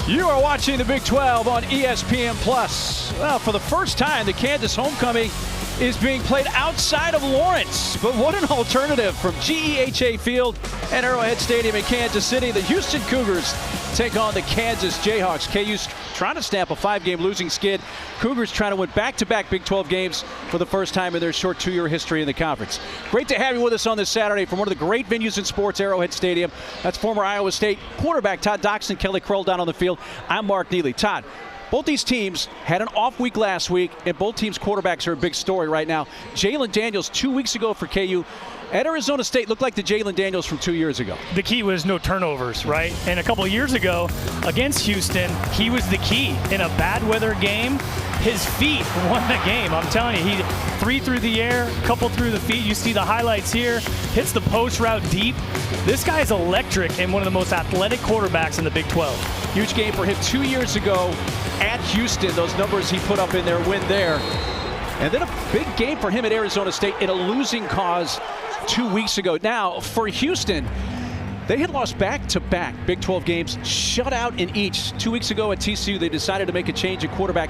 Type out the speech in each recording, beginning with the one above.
You are watching the Big 12 on ESPN+. Well, for the first time, the Kansas homecoming is being played outside of Lawrence. But what an alternative from GEHA Field and Arrowhead Stadium in Kansas City. The Houston Cougars take on the Kansas Jayhawks. KU's trying to stamp a 5-game losing skid. Cougars trying to win back-to-back Big 12 games for the first time in their short 2-year history in the conference. Great to have you with us on this Saturday from one of the great venues in sports, Arrowhead Stadium. That's former Iowa State quarterback Todd Doxson, Kelly Crull down on the field. I'm Mark Neely. Todd, both these teams had an off week last week, and both teams' quarterbacks are a big story right now. Jalon Daniels 2 weeks ago for KU at Arizona State looked like the Jalon Daniels from 2 years ago. The key was no turnovers, right? And a couple of years ago against Houston, he was the key. In a bad weather game, his feet won the game. I'm telling you, he 3 through the air, couple through the feet. You see the highlights here. Hits the post route deep. This guy is electric and one of the most athletic quarterbacks in the Big 12. Huge game for him 2 years ago at Houston. Those numbers he put up in their win there. And then a big game for him at Arizona State in a losing cause 2 weeks ago. Now, for Houston, they had lost back-to-back Big 12 games, shut out in each. 2 weeks ago at TCU, they decided to make a change at quarterback.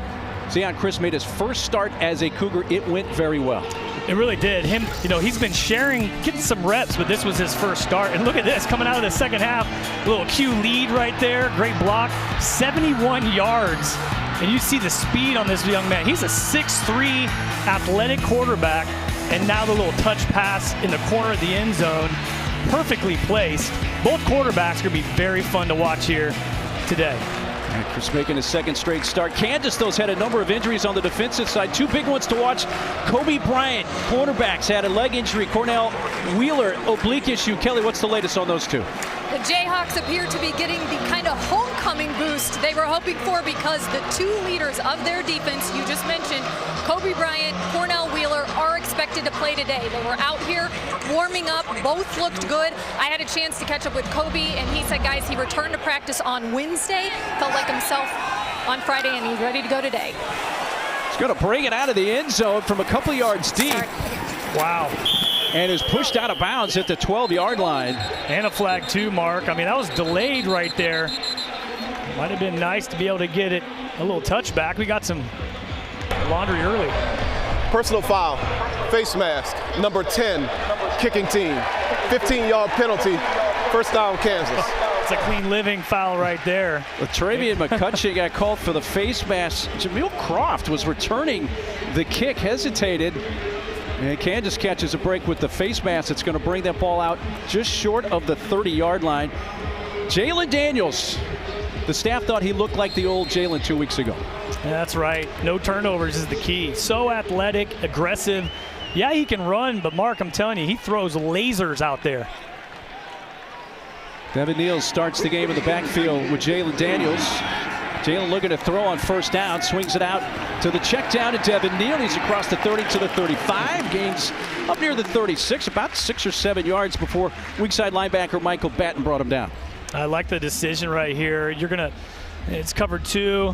Zion Chris made his first start as a Cougar. It went very well. It really did. He's been getting some reps, but this was his first start. And look at this, coming out of the second half, a little Q lead right there, great block, 71 yards. And you see the speed on this young man. He's a 6'3" athletic quarterback. And now the little touch pass in the corner of the end zone, perfectly placed. Both quarterbacks are going to be very fun to watch here today. And Chris making his second straight start. Kansas, though, has had a number of injuries on the defensive side. Two big ones to watch. Kobe Bryant, cornerbacks, had a leg injury. Cornell Wheeler, oblique issue. Kelly, what's the latest on those two? The Jayhawks appear to be getting the kind of homecoming boost they were hoping for because the two leaders of their defense, you just mentioned, Kobe Bryant, Cornell Wheeler, are expected to play today. They were out here warming up. Both looked good. I had a chance to catch up with Kobe, and he said, guys, he returned to practice on Wednesday, felt like himself on Friday, and he's ready to go today. He's going to bring it out of the end zone from a couple yards deep. Wow. And is pushed out of bounds at the 12-yard line. And a flag too, Mark. I mean, that was delayed right there. Might have been nice to be able to get it a little touchback. We got some laundry early. Personal foul, face mask, number 10, kicking team. 15-yard penalty, first down Kansas. It's a clean living foul right there. Travian McCutcheon got called for the face mask. Jameel Croft was returning the kick, hesitated. And Kansas catches a break with the face mask. It's going to bring that ball out just short of the 30-yard line. Jalon Daniels, the staff thought he looked like the old Jalon 2 weeks ago. That's right. No turnovers is the key. So athletic, aggressive. Yeah, he can run, but Mark, I'm telling you, he throws lasers out there. Devin Neal starts the game in the backfield with Jalon Daniels. Jalon looking to throw on first down, swings it out to the check down to Devin Neal. He's across the 30 to the 35, gains up near the 36, about 6 or 7 yards before weak side linebacker Michael Batten brought him down. I like the decision right here. It's covered 2.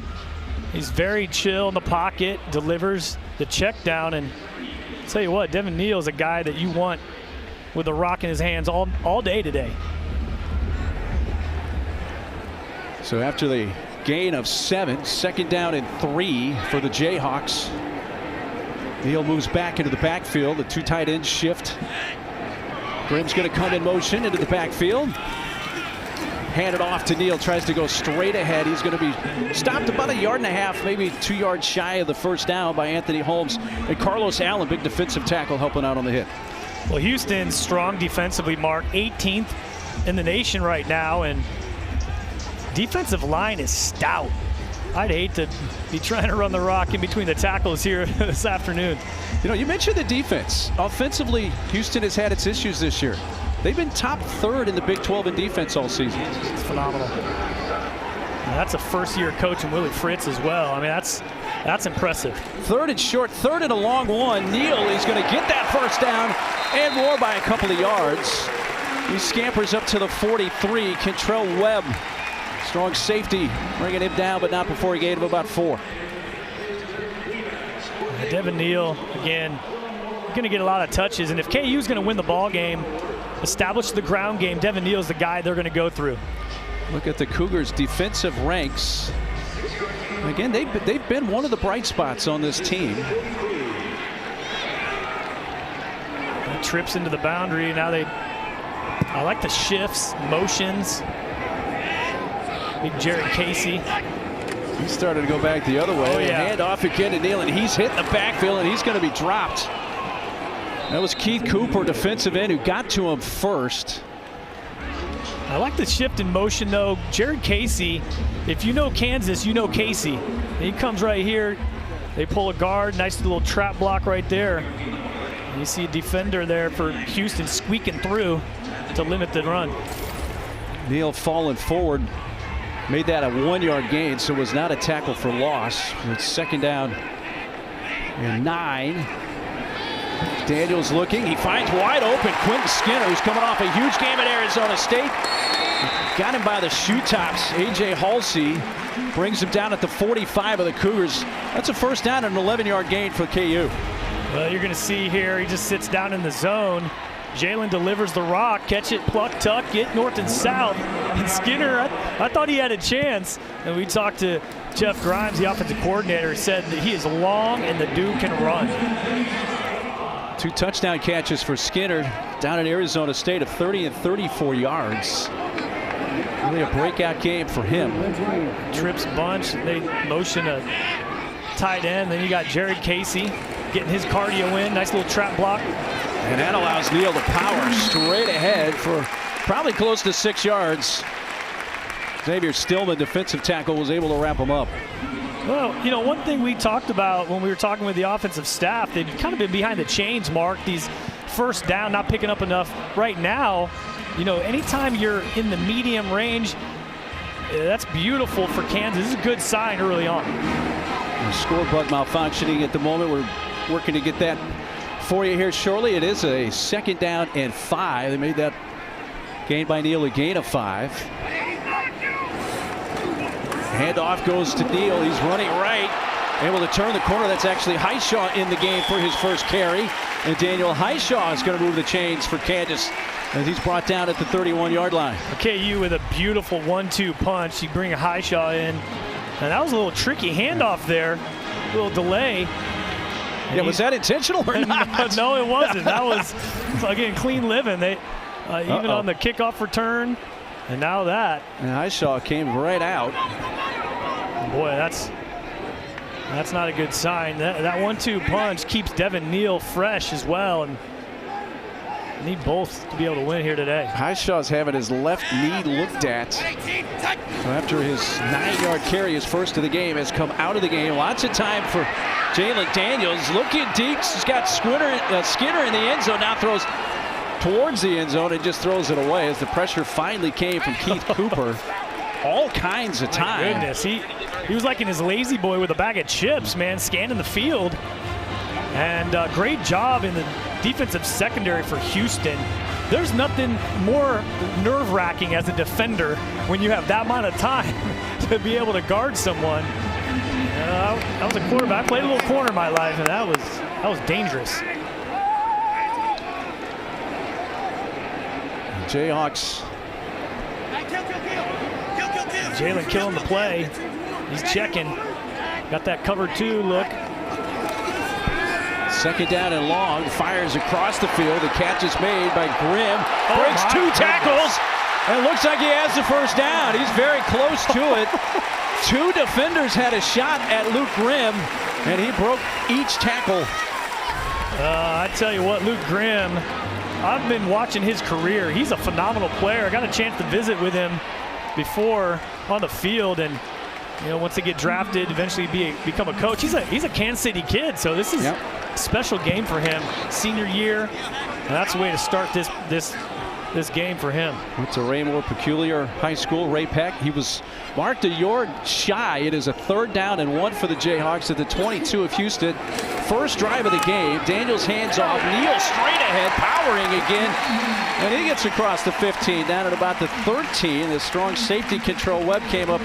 He's very chill in the pocket, delivers the check down, and I'll tell you what, Devin Neal is a guy that you want with a rock in his hands all day today. So after the gain of 7, second down and 3 for the Jayhawks. Neal moves back into the backfield. The two tight ends shift. Grimm's going to come in motion into the backfield. Hand it off to Neal. Tries to go straight ahead. He's going to be stopped about 1.5 yards, maybe 2 yards shy of the first down by Anthony Holmes. And Carlos Allen, big defensive tackle, helping out on the hit. Well, Houston's strong defensively, Mark. 18th in the nation right now, and defensive line is stout. I'd hate to be trying to run the rock in between the tackles here this afternoon. You know, you mentioned the defense. Offensively, Houston has had its issues this year. They've been top 3rd in the Big 12 in defense all season. It's phenomenal. And that's a first-year coach in Willie Fritz as well. I mean, that's impressive. 3rd and short, 3rd and a long one. Neal is going to get that first down and more by a couple of yards. He scampers up to the 43. Kentrell Webb, strong safety, bringing him down, but not before he gained him about 4. Devin Neal, again, going to get a lot of touches. And if KU's going to win the ball game, establish the ground game, Devin Neal's the guy they're going to go through. Look at the Cougars' defensive ranks. Again, they've been one of the bright spots on this team. Trips into the boundary. Now I like the shifts, motions. Big Jared Casey. He started to go back the other way. Oh, yeah. Hand off again to Neal, and he's hitting the backfield, and he's going to be dropped. That was Keith Cooper, defensive end, who got to him first. I like the shift in motion, though. Jared Casey, if you know Kansas, you know Casey. He comes right here. They pull a guard. Nice little trap block right there. And you see a defender there for Houston squeaking through to limit the run. Neal falling forward. Made that a 1-yard gain, so it was not a tackle for loss. It's second down and 9. Daniels looking. He finds wide open Quentin Skinner, who's coming off a huge game at Arizona State. Got him by the shoe tops. A.J. Halsey brings him down at the 45 of the Cougars. That's a first down and an 11-yard gain for KU. Well, you're going to see here, he just sits down in the zone. Jalen delivers the rock, catch it, pluck, tuck, get north and south. And Skinner, I thought he had a chance. And we talked to Jeff Grimes, the offensive coordinator, said that he is long and the dude can run. 2 touchdown catches for Skinner down in Arizona State of 30 and 34 yards. Really a breakout game for him. Trips bunch, they motion a tight end. Then you got Jared Casey getting his cardio in. Nice little trap block. And that allows Neal to power straight ahead for probably close to 6 yards. Xavier Stillman, defensive tackle, was able to wrap him up. Well, you know, one thing we talked about when we were talking with the offensive staff, they've kind of been behind the chains, Mark. These first down, not picking up enough. Right now, you know, anytime you're in the medium range, that's beautiful for Kansas. This is a good sign early on. The score bug malfunctioning at the moment. We're working to get that for you here shortly. It is a second down and 5. They made that gain by Neal, a gain of 5. Handoff goes to Neal. He's running right, able to turn the corner. That's actually Highshaw in the game for his first carry. And Daniel Highshaw is going to move the chains for Kansas as he's brought down at the 31-yard line. KU with a beautiful 1-2 punch. You bring a Highshaw in. And that was a little tricky handoff there. A little delay. Yeah, was that intentional or not? No, it wasn't. That was, again, clean living. They even on the kickoff return. And now that. And Highshaw came right out. Boy, that's not a good sign. That 1-2 punch keeps Devin Neal fresh as well. And need both to be able to win here today. Highshaw's having his left knee looked at. So after his 9-yard carry, his first of the game, has come out of the game. Lots of time for Jalen Daniels. Looking deep. He's got Skinner in the end zone. Now throws towards the end zone and just throws it away as the pressure finally came from Keith Cooper. All kinds of time. My goodness, he was like in his lazy boy with a bag of chips, man, scanning the field. And great job in the defensive secondary for Houston. There's nothing more nerve-wracking as a defender when you have that amount of time to be able to guard someone. I was a quarterback. I played a little corner in my life, and that was dangerous. Jayhawks. Jalen killing the play. He's checking. Got that cover 2 look. Second down and long. Fires across the field. The catch is made by Grimm. Breaks 2 tackles. And looks like he has the first down. He's very close to it. 2 defenders had a shot at Luke Grimm, and he broke each tackle. I tell you what, Luke Grimm, I've been watching his career. He's a phenomenal player. I got a chance to visit with him before on the field, and you know, once they get drafted, eventually become a coach. He's a Kansas City kid, so this is a special game for him. Senior year, and that's the way to start this game for him. Went to Raymore Peculiar High School. Ray Peck, he was marked a yard shy. It is a 3rd down and 1 for the Jayhawks at the 22 of Houston. First drive of the game. Daniels hands off. Neal straight ahead, powering again. And he gets across the 15, down at about the 13. The strong safety control. Webb came up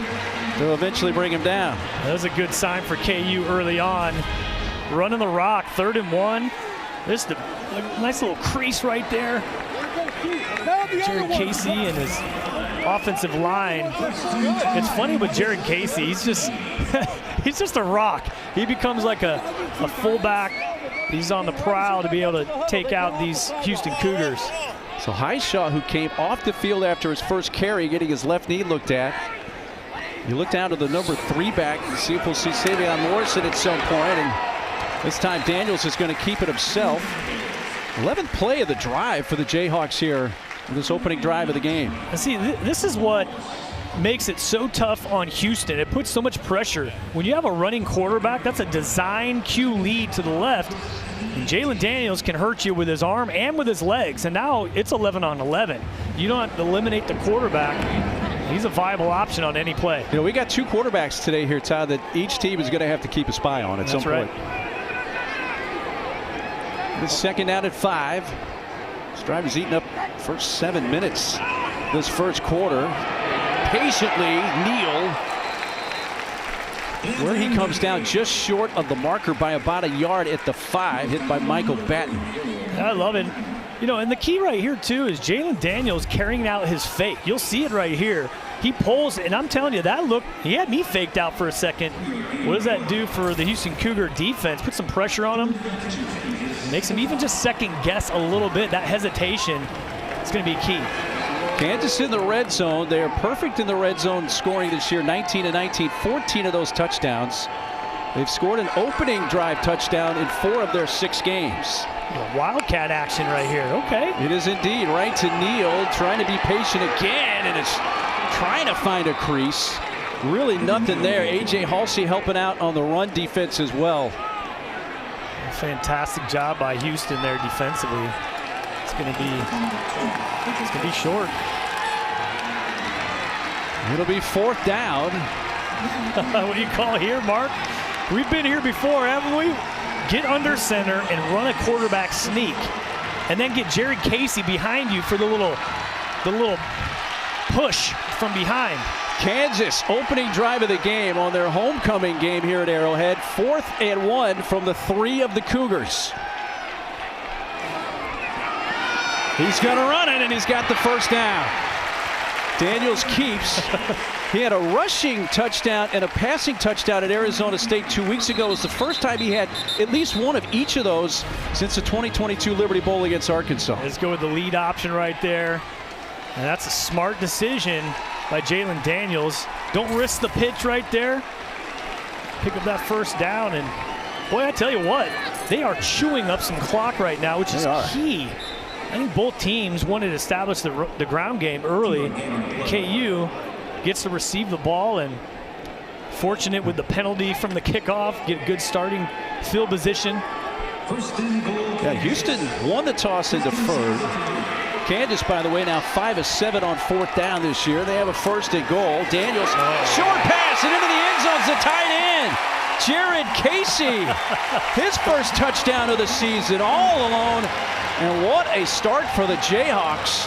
to eventually bring him down. That was a good sign for KU early on. Running the rock, 3rd and 1. There's a nice little crease right there. Jared Casey and his offensive line. It's funny with Jared Casey. He's just he's just a rock. He becomes like a fullback. He's on the prowl to be able to take out these Houston Cougars. So Hishaw, who came off the field after his first carry, getting his left knee looked at. You look down to the number 3 back and see if we'll see Savion Morrison at some point. And this time Daniels is going to keep it himself. 11th play of the drive for the Jayhawks here in this opening drive of the game. And see, this is what makes it so tough on Houston. It puts so much pressure. When you have a running quarterback, that's a design Q lead to the left. And Jalen Daniels can hurt you with his arm and with his legs. And now it's 11 on 11. You don't have to eliminate the quarterback. He's a viable option on any play. You know, we got 2 quarterbacks today here, Todd, that each team is going to have to keep a spy on at some point. This second down at 5. This drive has eaten up first 7 minutes this first quarter. Patiently, Neal, where he comes down just short of the marker by about a yard at the 5, hit by Michael Batten. I love it. You know, and the key right here, too, is Jalen Daniels carrying out his fake. You'll see it right here. He pulls, and I'm telling you, that look, he had me faked out for a second. What does that do for the Houston Cougar defense? Put some pressure on him. Makes him even just second guess a little bit. That hesitation is going to be key. Kansas in the red zone. They are perfect in the red zone scoring this year, 19-19, 14 of those touchdowns. They've scored an opening drive touchdown in 4 of their 6 games. Wildcat action right here. Okay. It is indeed. Right to Neal, trying to be patient again, and it's trying to find a crease. Really nothing there. A.J. Halsey helping out on the run defense as well. Fantastic job by Houston there defensively. It's going to be short. It'll be 4th down. What do you call here, Mark? We've been here before, haven't we? Get under center and run a quarterback sneak, and then get Jared Casey behind you for the little push from behind. Kansas opening drive of the game on their homecoming game here at Arrowhead. 4th and 1 from the 3 of the Cougars. He's going to run it, and he's got the first down. Daniels keeps. He had a rushing touchdown and a passing touchdown at Arizona State 2 weeks ago. It was the first time he had at least one of each of those since the 2022 Liberty Bowl against Arkansas. Let's go with the lead option right there. And that's a smart decision by Jalen Daniels. Don't risk the pitch right there. Pick up that first down, and boy, I tell you what, they are chewing up some clock right now, which is key. I think both teams wanted to establish the ground game early. KU gets to receive the ball, and fortunate with the penalty from the kickoff, get a good starting field position. Yeah, Houston won the toss and deferred. Kansas, by the way, now 5 of 7 on 4th down this year. They have a 1st and goal. Daniels, short pass, and into the end zone's the tight end. Jared Casey, his first touchdown of the season, all alone. And what a start for the Jayhawks.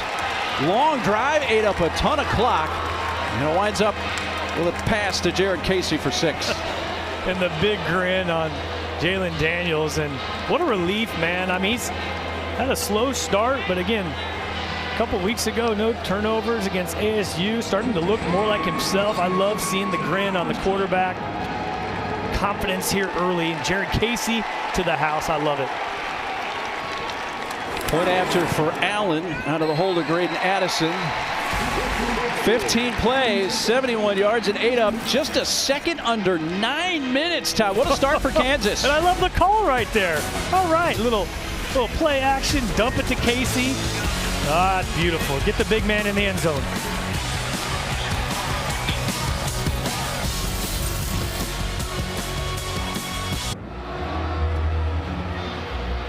Long drive, ate up a ton of clock. And it winds up with a pass to Jared Casey for 6. And the big grin on Jalen Daniels. And what a relief, man. I mean, he's had a slow start, but again, a couple weeks ago, no turnovers against ASU, starting to look more like himself. I love seeing the grin on the quarterback. Confidence here early. Jared Casey to the house. I love it. Point after for Allen out of the hole to Graydon Addison. 15 plays, 71 yards, and 8 up. Just a second under 9 minutes, Todd. What a start for Kansas. And I love the call right there. All right, little play action, dump it to Casey. Ah, beautiful. Get the big man in the end zone.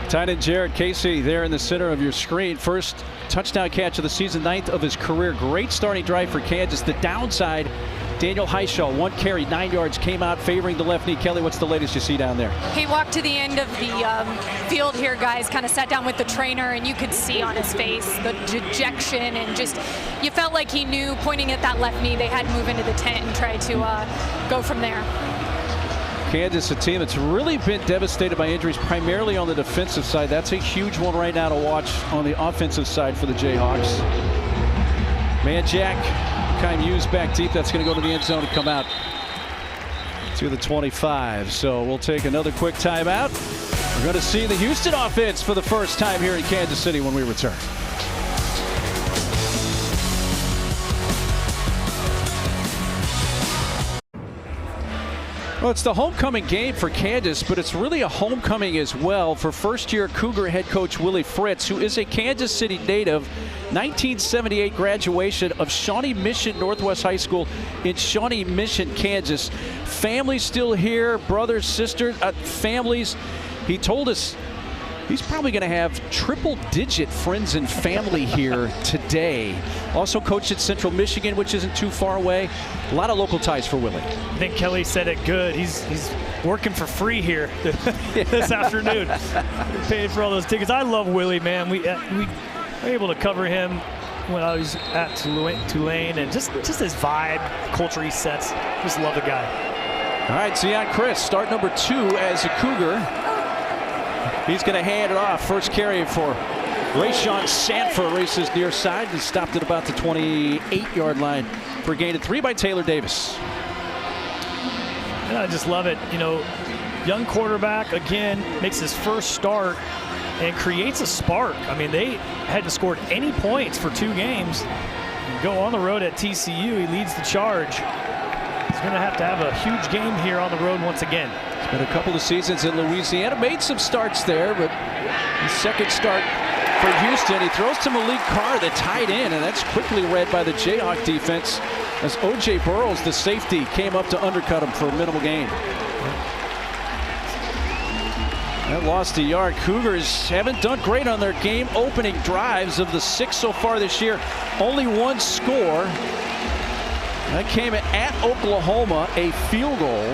Tight end Jared Casey there in the center of your screen. First touchdown catch of the season, 9th of his career. Great starting drive for Kansas. The downside, Daniel Hishaw, 1 carry, 9 yards, came out favoring the left knee. Kelly, what's the latest you see down there? He walked to the end of the field here, guys, kind of sat down with the trainer, and you could see on his face the dejection, and just, you felt like he knew, pointing at that left knee, they had to move into the tent and try to go from there. Kansas, a team that's really been devastated by injuries, primarily on the defensive side. That's a huge one right now to watch on the offensive side for the Jayhawks. Man Jack Makai Muse back deep. That's going to go to the end zone and come out to the 25. So we'll take another quick timeout. We're going to see the Houston offense for the first time here in Kansas City when we return. Well, it's the homecoming game for Kansas, but it's really a homecoming as well for first-year Cougar head coach Willie Fritz, who is a Kansas City native. 1978 graduation of Shawnee Mission Northwest High School in Shawnee Mission, Kansas. Family still here, brothers, sisters, families. He told us he's probably going to have triple-digit friends and family here today. Also coached at Central Michigan, which isn't too far away. A lot of local ties for Willie. I think Kelly said it good. He's working for free here this afternoon. Paid for all those tickets. I love Willie, man. We were able to cover him when I was at Tulane, and just his vibe, culture he sets. Just love the guy. All right, Zeon Chriss, start number 2 as a Cougar. He's going to hand it off. First carry for Rayshawn Sanford, races near side and stopped at about the 28-yard line for a gain of 3 by Taylor Davis. And I just love it. You know, young quarterback, again, makes his first start and creates a spark. I mean, they hadn't scored any points for 2 games. Go on the road at TCU. He leads the charge. He's going to have a huge game here on the road once again. It's been a couple of seasons in Louisiana. Made some starts there, but his second start for Houston. He throws to Malik Carr, the tight end, and that's quickly read by the Jayhawk defense as O.J. Burrows, the safety, came up to undercut him for a minimal gain. That lost a yard. Cougars haven't done great on their game opening drives. Of the 6 so far this year, only 1 score. That came at Oklahoma, a field goal.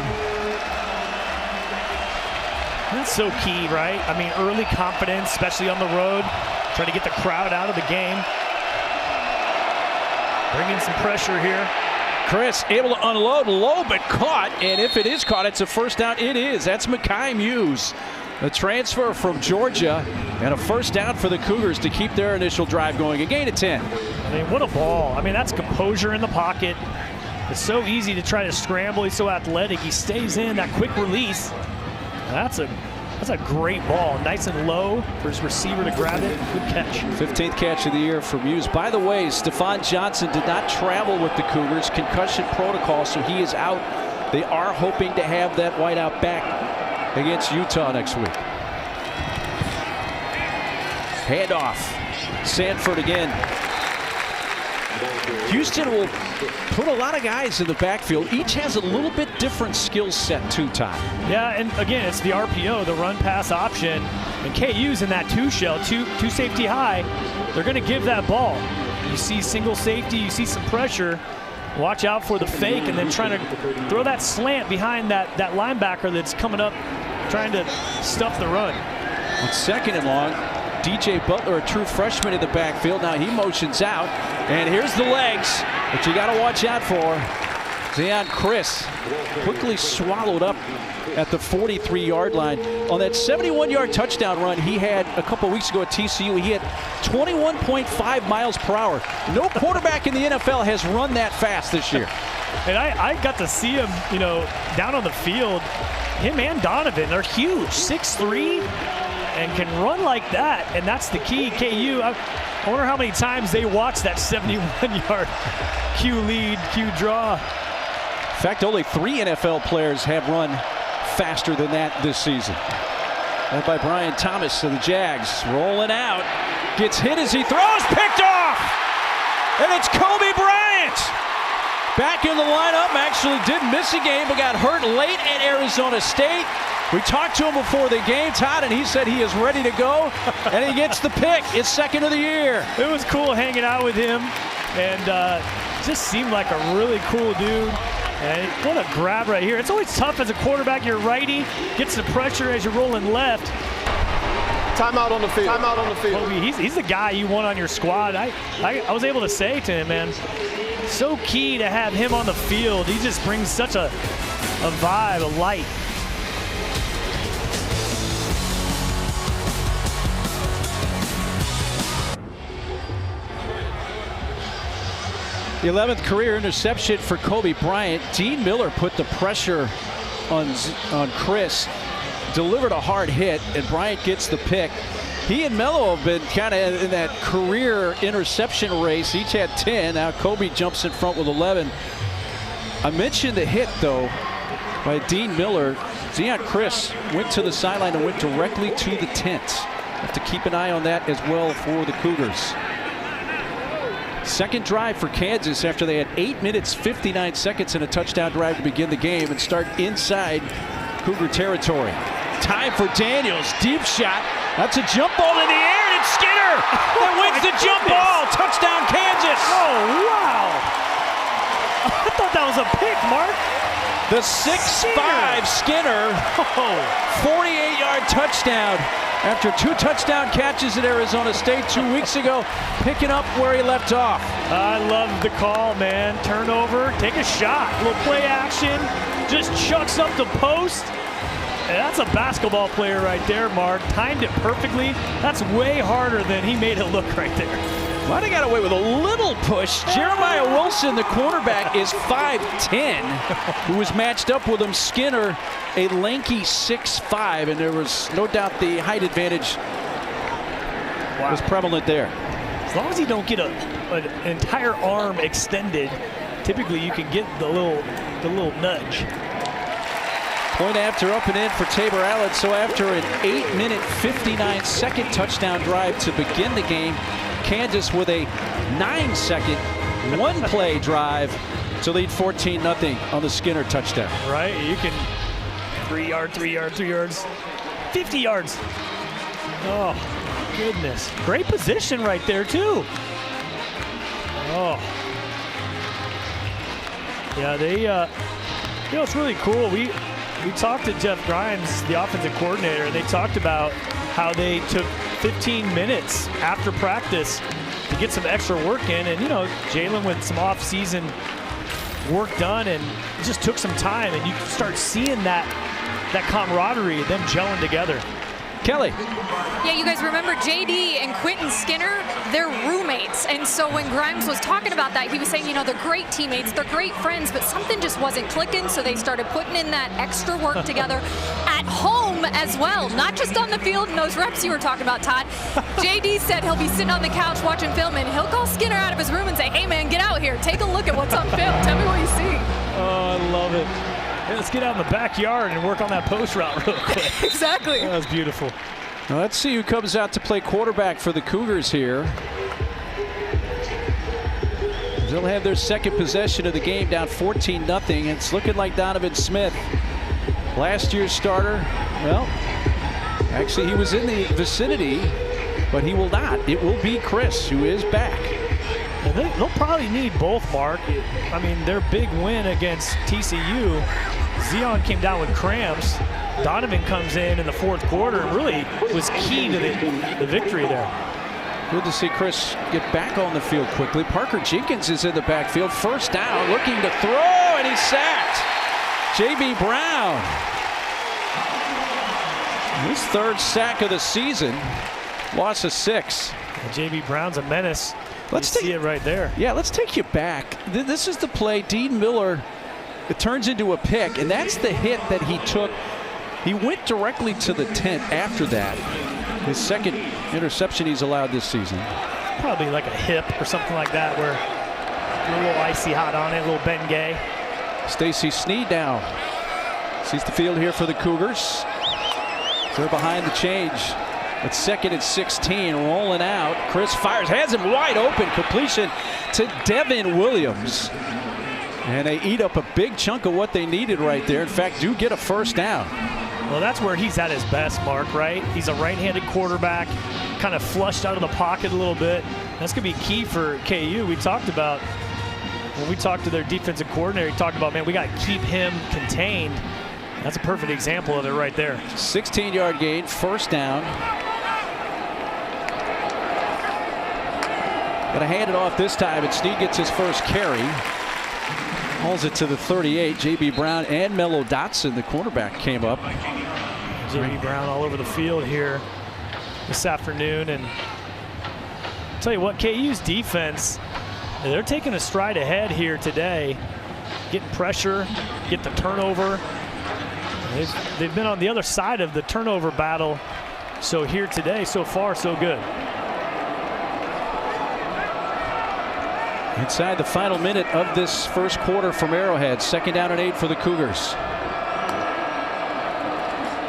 That's so key, right? I mean, early confidence, especially on the road, trying to get the crowd out of the game. Bringing some pressure here. Chriss able to unload low, but caught. And if it is caught, it's a first down. It is. That's Makai Muse, a transfer from Georgia, and a first down for the Cougars to keep their initial drive going. A gain of 10. I mean, what a ball. I mean, that's composure in the pocket. It's so easy to try to scramble. He's so athletic. He stays in that quick release. That's a great ball. Nice and low for his receiver to grab it. Good catch. 15th catch of the year for Muse. By the way, Stephon Johnson did not travel with the Cougars. Concussion protocol, so he is out. They are hoping to have that wideout back against Utah next week. Handoff. Sanford again. Houston will put a lot of guys in the backfield. Each has a little bit different skill set too, Todd. Yeah, and again, it's the RPO, the run-pass option. And KU's in that 2 shell, two safety high. They're going to give that ball. You see single safety, you see some pressure. Watch out for the fake, and then trying to throw that slant behind that linebacker that's coming up, trying to stuff the run. On second and long, DJ Butler, a true freshman in the backfield. Now he motions out, and here's the legs that you got to watch out for. Zeon Chriss quickly swallowed up at the 43-yard line. On that 71-yard touchdown run he had a couple weeks ago at TCU, he had 21.5 miles per hour. No quarterback in the NFL has run that fast this year. And I got to see him, you know, down on the field. Him and Donovan, they're huge, 6'3", and can run like that, and that's the key. KU, I wonder how many times they watched that 71-yard Q lead, Q draw. In fact, only 3 NFL players have run faster than that this season. Led by Brian Thomas of the Jags. Rolling out. Gets hit as he throws. Picked off! And it's Kobe Bryant! Back in the lineup. Actually did miss a game, but got hurt late at Arizona State. We talked to him before the game, Todd, and he said he is ready to go, and he gets the pick. It's second of the year. It was cool hanging out with him, and just seemed like a really cool dude. And what a grab right here. It's always tough as a quarterback. You're righty, gets the pressure as you're rolling left. Timeout on the field. Timeout on the field. Kobe, he's the guy you want on your squad. I was able to say to him, man, so key to have him on the field. He just brings such a vibe, a light. The 11th career interception for Kobe Bryant. Dean Miller put the pressure on Chris, delivered a hard hit, and Bryant gets the pick. He and Melo have been kind of in that career interception race. Each had 10. Now Kobe jumps in front with 11. I mentioned the hit, though, by Dean Miller. Zeon Chriss went to the sideline and went directly to the tent. Have to keep an eye on that as well for the Cougars. Second drive for Kansas after they had 8 minutes, 59 seconds and a touchdown drive to begin the game and start inside Cougar territory. Time for Daniels. Deep shot. That's a jump ball in the air, and it's Skinner that wins the jump ball. Touchdown, Kansas. Oh, wow. I thought that was a pick, Mark. The 6'5" Skinner, 48-yard touchdown after 2 touchdown catches at Arizona State 2 weeks ago, picking up where he left off. I love the call, man. Turnover, take a shot. A little play action, just chucks up the post. And that's a basketball player right there, Mark. Timed it perfectly. That's way harder than he made it look right there. Might have got away with a little push. Jeremiah Wilson, the cornerback, is 5'10", who was matched up with him. Skinner, a lanky 6'5", and there was no doubt the height advantage was prevalent there. As long as you don't get an entire arm extended, typically you can get the little nudge. Point after up and in for Tabor Allen. So after an 8-minute, 59-second touchdown drive to begin the game, Kansas with a 9-second, one-play drive to lead 14-0 on the Skinner touchdown. Right, you can 3 yards, 3 yards, 3 yards, 50 yards. Oh, goodness. Great position right there, too. Oh. Yeah, they, it's really cool. We talked to Jeff Grimes, the offensive coordinator, and they talked about how they took 15 minutes after practice to get some extra work in. And, Jalen with some off-season work done, and it just took some time. And you start seeing that camaraderie, them gelling together. Kelly. Yeah, you guys remember JD and Quentin Skinner? They're roommates. And so when Grimes was talking about that, he was saying, they're great teammates, they're great friends, but something just wasn't clicking. So they started putting in that extra work together at home as well, not just on the field and those reps you were talking about, Todd. JD said he'll be sitting on the couch watching film, and he'll call Skinner out of his room and say, hey, man, get out here. Take a look at what's on film. Tell me what you see. Oh, I love it. Hey, let's get out in the backyard and work on that post route real quick. Exactly. That was beautiful. Now let's see who comes out to play quarterback for the Cougars here. They'll have their second possession of the game, down 14-0. It's looking like Donovan Smith, last year's starter. Well, actually he was in the vicinity, but he will not. It will be Chris, who is back. And they'll probably need both, Mark. I mean, their big win against TCU, Zeon came down with cramps. Donovan comes in the fourth quarter and really was key to the victory there. Good to see Chris get back on the field quickly. Parker Jenkins is in the backfield. First down, looking to throw, and he's sacked. J.B. Brown. His third sack of the season. Loss of 6. J.B. Brown's a menace. Let's see it right there. Yeah, let's take you back. This is the play. Dean Miller, it turns into a pick, and that's the hit that he took. He went directly to the tent after that. His second interception he's allowed this season. Probably like a hip or something like that, where a little icy hot on it, a little Bengay. Stacy Snead now sees the field here for the Cougars. They're behind the change. It's 2nd and 16, rolling out. Chris fires, has him wide open. Completion to Devin Williams. And they eat up a big chunk of what they needed right there. In fact, do get a first down. Well, that's where he's at his best, Mark, right? He's a right-handed quarterback, kind of flushed out of the pocket a little bit. That's going to be key for KU. We talked about, when we talked to their defensive coordinator, he talked about, man, we got to keep him contained. That's a perfect example of it right there. 16-yard gain, first down. Gonna hand it off this time, and Snead gets his first carry. Hauls it to the 38. J.B. Brown and Melo Dotson, the cornerback, came up. J.B. Brown all over the field here this afternoon. And I'll tell you what, KU's defense, They're taking a stride ahead here today, getting pressure, get the turnover. They've been on the other side of the turnover battle. So here today, so far, so good. Inside the final minute of this first quarter from Arrowhead. 2nd down and 8 for the Cougars.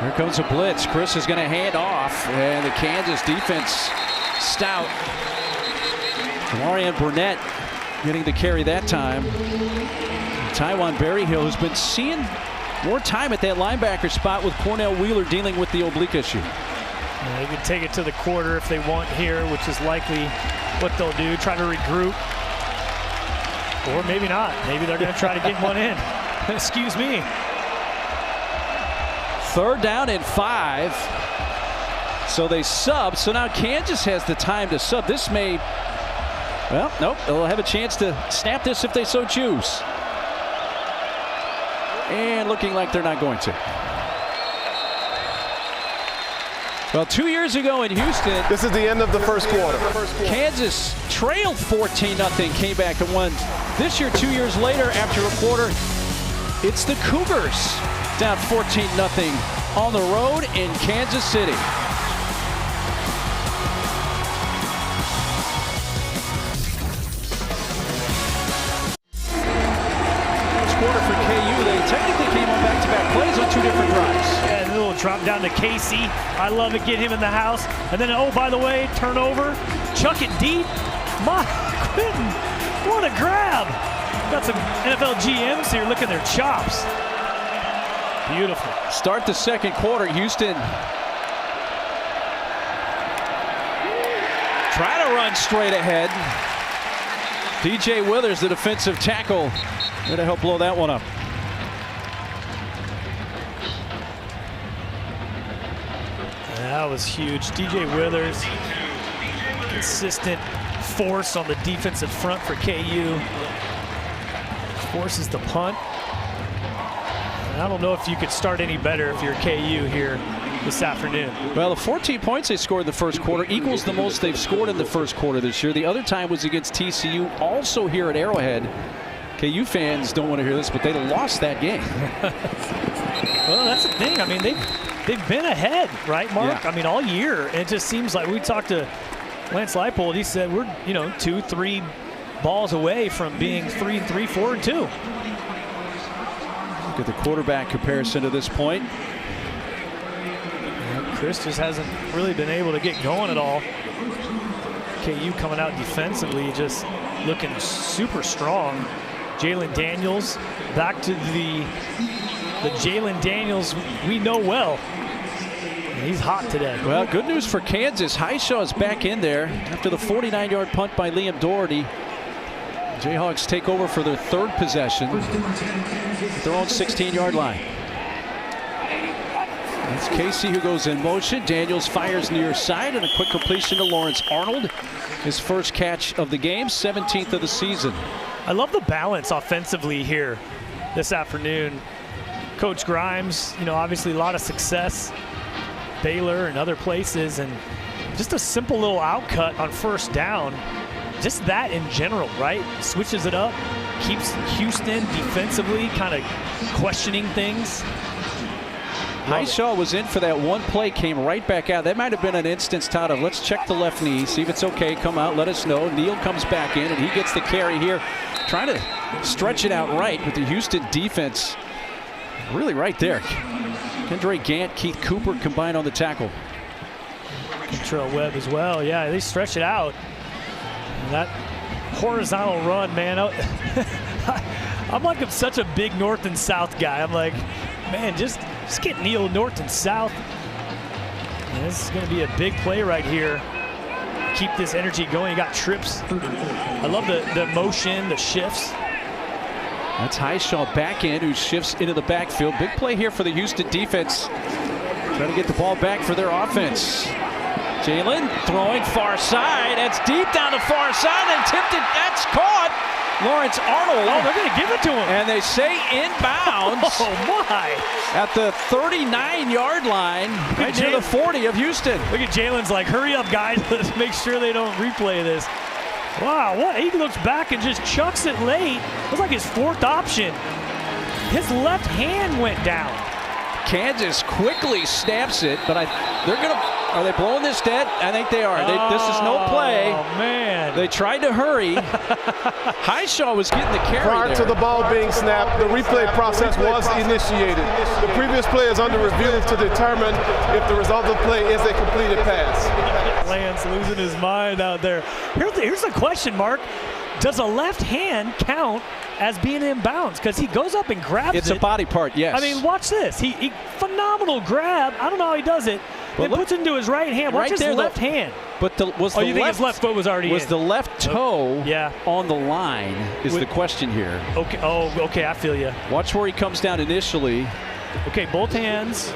Here comes a blitz. Chris is going to hand off, and the Kansas defense stout. Marion Burnett getting the carry that time. Taiwan Berryhill, who's been seeing more time at that linebacker spot with Cornell Wheeler dealing with the oblique issue. They can take it to the quarter if they want here, which is likely what they'll do, try to regroup. Or maybe not. Maybe they're going to try to get one in. Excuse me. 3rd down and 5. So they sub. So now Kansas has the time to sub. This may, well, nope. They'll have a chance to snap this if they so choose. And looking like they're not going to. Well, 2 years ago in Houston, This is the end of the first quarter. Kansas trailed 14-0, came back and won. This year, 2 years later, after a quarter, it's the Cougars down 14-0 on the road in Kansas City. First quarter for KU, they technically came on back-to-back plays on 2 different drives. And a little drop down to Casey. I love it. Get him in the house. And then, oh, by the way, turnover. Chuck it deep. My Quentin, what a grab. Got some NFL GMs here looking their chops. Beautiful. Start the second quarter. Houston try to run straight ahead. DJ Withers, the defensive tackle, going to help blow that one up. That was huge. DJ Withers, consistent force on the defensive front for KU. Forces the punt. And I don't know if you could start any better if you're KU here this afternoon. Well, the 14 points they scored in the first quarter equals the most they've scored in the first quarter this year. The other time was against TCU, also here at Arrowhead. KU fans don't want to hear this, but they lost that game. Well, that's the thing. I mean, they've been ahead, right, Mark? Yeah. I mean, all year. It just seems like we talked to Lance Leipold. He said we're, 2-3 balls away from being 3-3, 4-2. Look at the quarterback comparison to this point. Chris just hasn't really been able to get going at all. KU coming out defensively, just looking super strong. Jalen Daniels back to the Jalen Daniels we know well. And he's hot today. Well, good news for Kansas. Highshaw is back in there after the 49-yard punt by Liam Doherty. Jayhawks take over for their 3rd possession at their own 16-yard line. It's Casey who goes in motion. Daniels fires near side and a quick completion to Lawrence Arnold. His first catch of the game, 17th of the season. I love the balance offensively here this afternoon. Coach Grimes, obviously a lot of success. Baylor and other places, and just a simple little outcut on 1st down. Just that in general, right? Switches it up, keeps Houston defensively kind of questioning things. Highshaw was in for that one play, came right back out. That might have been an instance, Todd, of let's check the left knee, see if it's okay, come out, let us know. Neal comes back in, and he gets the carry here, trying to stretch it out right with the Houston defense really right there. Kendra Gant, Keith Cooper combined on the tackle. Kentrell Webb as well. Yeah, they stretch it out. And that horizontal run, man. I'm like such a big north and south guy. I'm like, man, just get Neal north and south. And this is going to be a big play right here. Keep this energy going. You got trips. I love the motion, the shifts. That's Highshaw back in, who shifts into the backfield. Big play here for the Houston defense. Trying to get the ball back for their offense. Jalen throwing far side. That's deep down the far side and tipped it. That's caught. Lawrence Arnold. Oh, they're going to give it to him. And they say inbounds. Oh, my. At the 39-yard line, right near the 40 of Houston. Look at Jalen's like, hurry up, guys. Let's make sure they don't replay this. Wow, what? He looks back and just chucks it late. It was like his fourth option. His left hand went down. Kansas quickly snaps it, but are they blowing this dead? I think they are. This is no play. Oh, man. They tried to hurry. Highshaw was getting the carry Prior there. to the ball being snapped, the replay process was initiated. The previous play is under review to determine if the result of the play is a completed pass. Lance losing his mind out there. Here's the question, Mark. Does a left hand count as being in bounds? Because he goes up and grabs it. It's a body part, yes. I mean, watch this. He phenomenal grab. I don't know how he does it. Well, Then puts it into his right hand. Watch right his there, left hand. But you think his left foot was already in? Was the left toe Yeah. on the line is the question here. Okay. Oh, okay. I feel you. Watch where he comes down initially. Okay, both hands.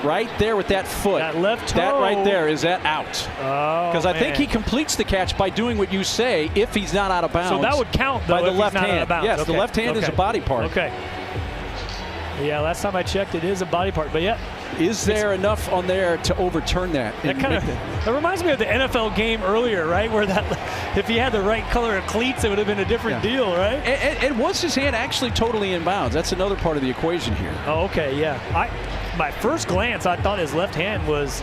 Right there with that foot. That left toe. That right there, is that out? Oh, Because I think he completes the catch by doing what you say if he's not out of bounds. So that would count, though, by the if he's left not hand. out of bounds. Yes, Okay. the left hand is a body part. Okay. Yeah, last time I checked, it is a body part. But yeah, Is there enough on there to overturn that? That reminds me of the NFL game earlier, right? Where if he had the right color of cleats, it would have been a different deal, right? And was his hand actually totally in bounds? That's another part of the equation here. Oh, okay, yeah. My first glance, I thought his left hand was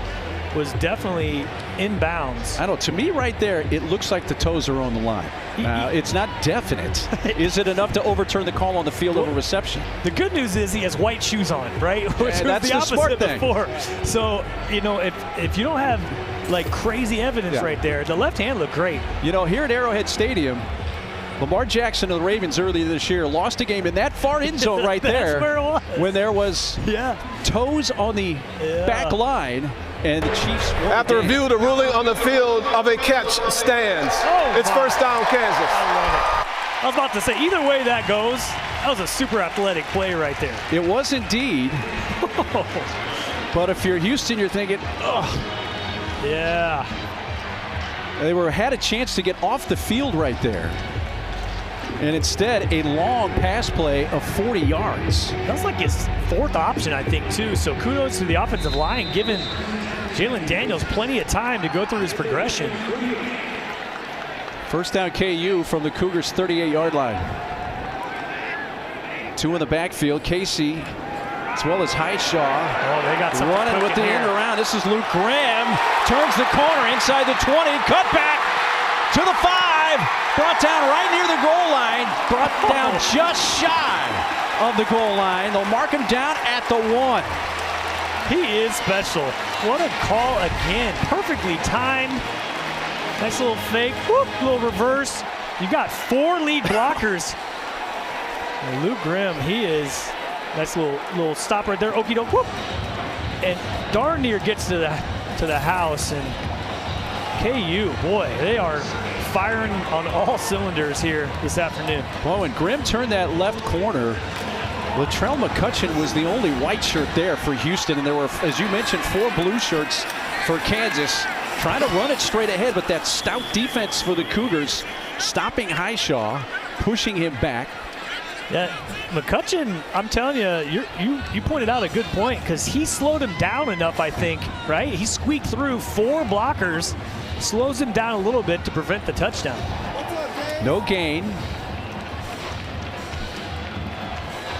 definitely in bounds. I don't know. To me, right there, it looks like the toes are on the line. It's not definite. Is it enough to overturn the call on the field of a reception? The good news is he has white shoes on, right? Which was that's the the opposite smart thing. before. So, if you don't have like crazy evidence right there, the left hand looked great. Here at Arrowhead Stadium, Lamar Jackson of the Ravens earlier this year lost a game in that far end zone right there. That's where it was. When there was toes on the back line. And the Chiefs won. After review, the ruling on the field of a catch stands. It's first down, Kansas. I love it. I was about to say, either way that goes, that was a super athletic play right there. It was indeed. But if you're Houston, you're thinking, Yeah. They had a chance to get off the field right there. And instead, a long pass play of 40 yards. That was like his fourth option, I think, too. So kudos to the offensive line, giving Jalen Daniels plenty of time to go through his progression. First down KU from the Cougars' 38-yard line. Two in the backfield. Casey, as well as Highshaw. Oh, they got something running with the end here. around. This is Luke Graham. Turns the corner inside the 20. Cut back to the 5. Brought down right near the goal line. Brought down just shy of the goal line. They'll mark him down at the 1. He is special. What a call again. Perfectly timed. Nice little fake. Whoop, little reverse. You got 4 lead blockers. And Luke Grimm, he is. Nice little stop right there. Okie doke. Whoop. And darn near gets to the house. And KU, boy, they are firing on all cylinders here this afternoon. Well, when Grimm turned that left corner, Latrell McCutcheon was the only white shirt there for Houston, and there were, as you mentioned, 4 blue shirts for Kansas. Trying to run it straight ahead, but that stout defense for the Cougars, stopping Highshaw, pushing him back. Yeah, McCutcheon, I'm telling you, you pointed out a good point because he slowed him down enough, I think, right? He squeaked through 4 blockers, slows him down a little bit to prevent the touchdown. No gain.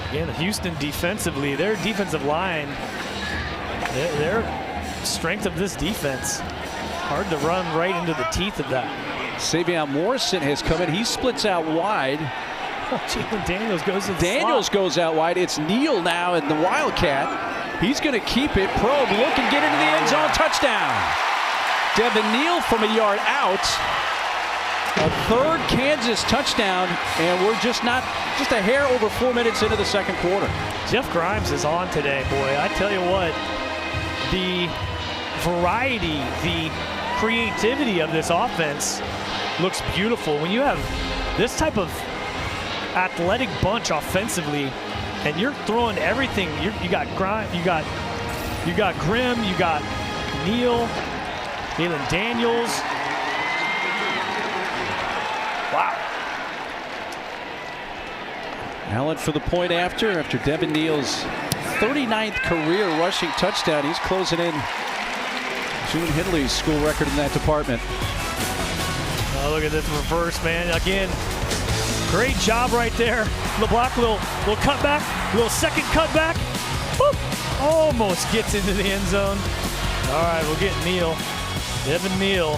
Again, Houston defensively, their defensive line, their strength of this defense, hard to run right into the teeth of that. Savion Morrison has come in. He splits out wide. Jalen Daniels goes in Daniels slot. goes out wide. It's Neal now in the Wildcat. He's going to keep it. Probe, look and get into the end zone. Touchdown. Devin Neal from a yard out. A third Kansas touchdown, and we're just a hair over 4 minutes into the second quarter. Jeff Grimes is on today, boy. I tell you what, the variety, the creativity of this offense looks beautiful. When you have this type of athletic bunch offensively, and you're throwing everything. You got Grimes, you got Grimm, you got Neal, Jalen Daniels. Wow. Allen for the point after Devin Neal's 39th career rushing touchdown. He's closing in June Hindley's school record in that department. look at this reverse, man. Again, great job right there. LeBlanc, little cutback, little second cutback. Boop. Almost gets into the end zone. All right, we'll get Neal. Devin Neal.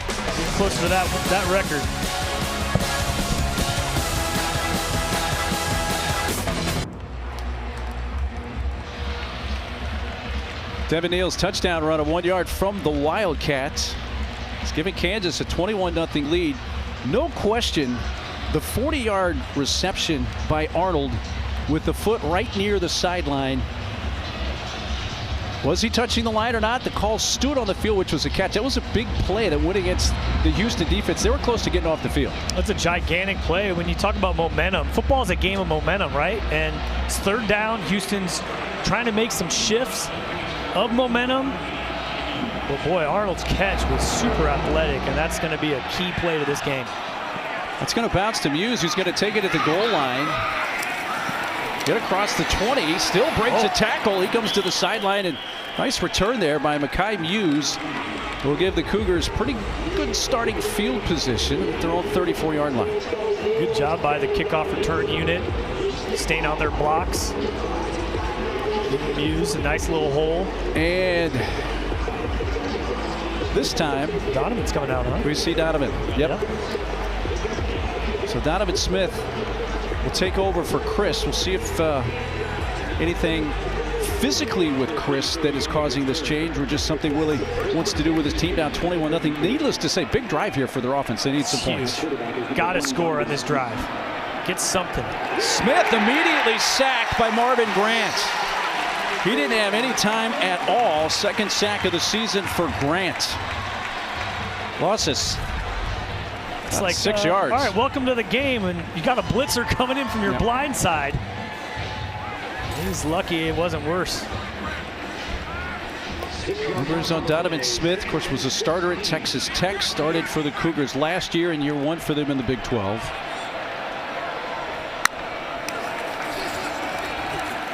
Getting close to that record. Devin Neal's touchdown run of 1 yard from the Wildcats. It's giving Kansas a 21-0 lead. No question, the 40-yard reception by Arnold with the foot right near the sideline. Was he touching the line or not? The call stood on the field, which was a catch. That was a big play that went against the Houston defense. They were close to getting off the field. That's a gigantic play. When you talk about momentum, football is a game of momentum, right? And it's third down. Houston's trying to make some shifts of momentum. But boy, Arnold's catch was super athletic, and that's going to be a key play to this game. It's going to bounce to Muse, who's going to take it at the goal line. Get across the 20. He still breaks a tackle. He comes to the sideline, and nice return there by Mekhi Muse. Will give the Cougars pretty good starting field position at their own 34-yard line. Good job by the kickoff return unit, staying on their blocks. Giving Muse a nice little hole. And this time, Donovan's coming out, huh? we see Donovan. Yep. So Donovan Smith will take over for Chris. We'll see if anything physically with Chris that is causing this change, or just something Willie wants to do with his team down 21-0. Needless to say, big drive here for their offense. They need some points. Got to score on this drive. Get something. Smith immediately sacked by Marvin Grant. He didn't have any time at all. Second sack of the season for Grant. Losses. It's like 6 yards. All right, welcome to the game, and you got a blitzer coming in from your blind side. He's lucky it wasn't worse. Numbers on Donovan Smith, of course, was a starter at Texas Tech. Started for the Cougars last year in year one for them in the Big 12.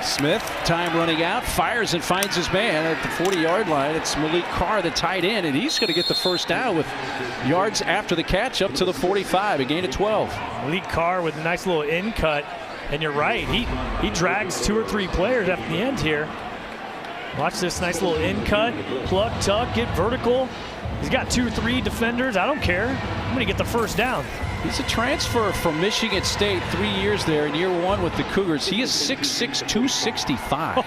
Smith, time running out, fires and finds his man at the 40-yard line. It's Malik Carr, the tight end, and he's going to get the first down with yards after the catch up to the 45, a gain of 12. Malik Carr with a nice little in cut, and you're right, he drags 2 or 3 players at the end here. Watch this nice little in cut, pluck, tuck, get vertical. He's got 2 or 3 defenders. I don't care. I'm going to get the first down. He's a transfer from Michigan State, 3 years there in year one with the Cougars. He is 6'6", 265.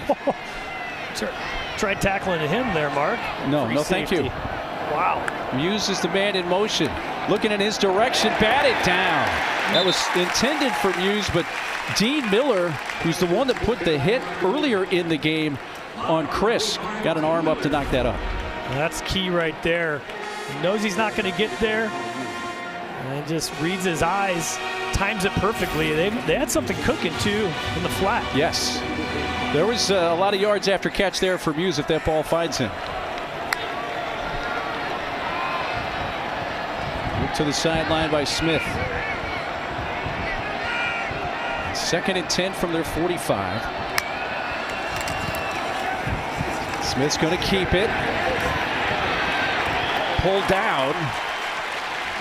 Try tackling him there, Mark. No, thank you. Wow. Muse is the man in motion. Looking in his direction, batted down. That was intended for Muse, but Dean Miller, who's the one that put the hit earlier in the game on Chris, got an arm up to knock that up. That's key right there. He knows he's not going to get there. And just reads his eyes, times it perfectly. They had something cooking, too, in the flat. Yes. There was a lot of yards after catch there for Muse if that ball finds him. Look to the sideline by Smith. 2nd and 10 from their 45. Smith's going to keep it. Pulled down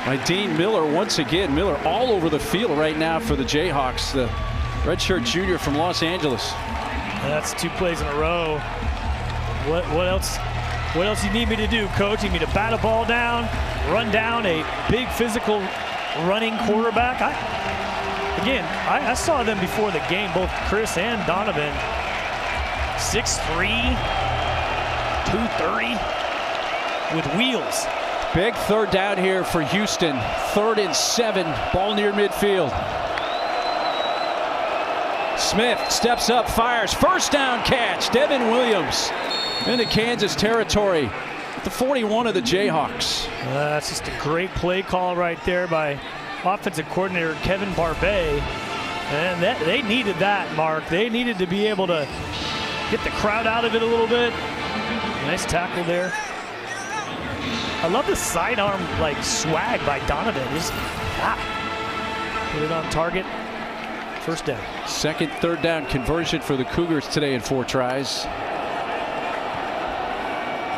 by Dean Miller once again. Miller all over the field right now for the Jayhawks, the redshirt junior from Los Angeles. That's 2 plays in a row. What else? What else you need me to do, Coach? You need me to bat a ball down, run down a big physical running quarterback? I saw them before the game, both Chris and Donovan. 6'3", 230 with wheels. Big third down here for Houston. 3rd and 7, ball near midfield. Smith steps up, fires, first down catch. Devin Williams into Kansas territory at the 41 of the Jayhawks. That's just a great play call right there by offensive coordinator Kevin Barbay. And they needed that, Mark. They needed to be able to get the crowd out of it a little bit. Nice tackle there. I love the sidearm swag by Donovan. Just put it on target. First down. 2nd, 3rd down conversion for the Cougars today in 4 tries.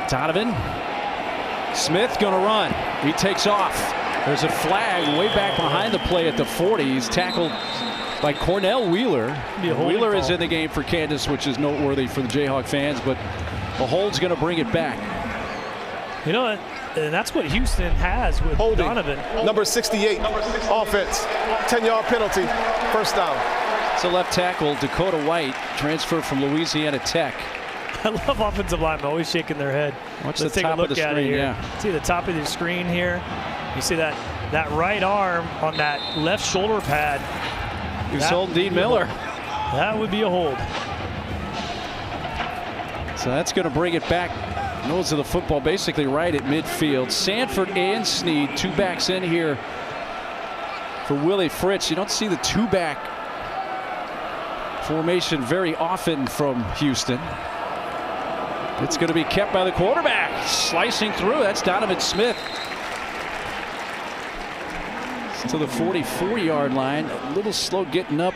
Donovan. Smith gonna run. He takes off. There's a flag way back behind the play at the 40. He's tackled by Cornell Wheeler. Wheeler is in the game for Kansas, which is noteworthy for the Jayhawk fans, but the hold's going to bring it back. You know, and that's what Houston has with Holding. Donovan. Number 68, offense, 10-yard penalty, first down. It's a left tackle, Dakota White, transfer from Louisiana Tech. I love offensive linemen always shaking their head. Watch Let's the take top a look of the at screen, it here. yeah. See the top of the screen here? You see that right arm on that left shoulder pad. He's holding Dean Miller. That would be a hold. So that's going to bring it back. Nose of the football basically right at midfield. Sanford and Snead, two backs in here for Willie Fritz. You don't see the two-back formation very often from Houston. It's going to be kept by the quarterback. Slicing through, that's Donovan Smith. To the 44-yard line. A little slow getting up.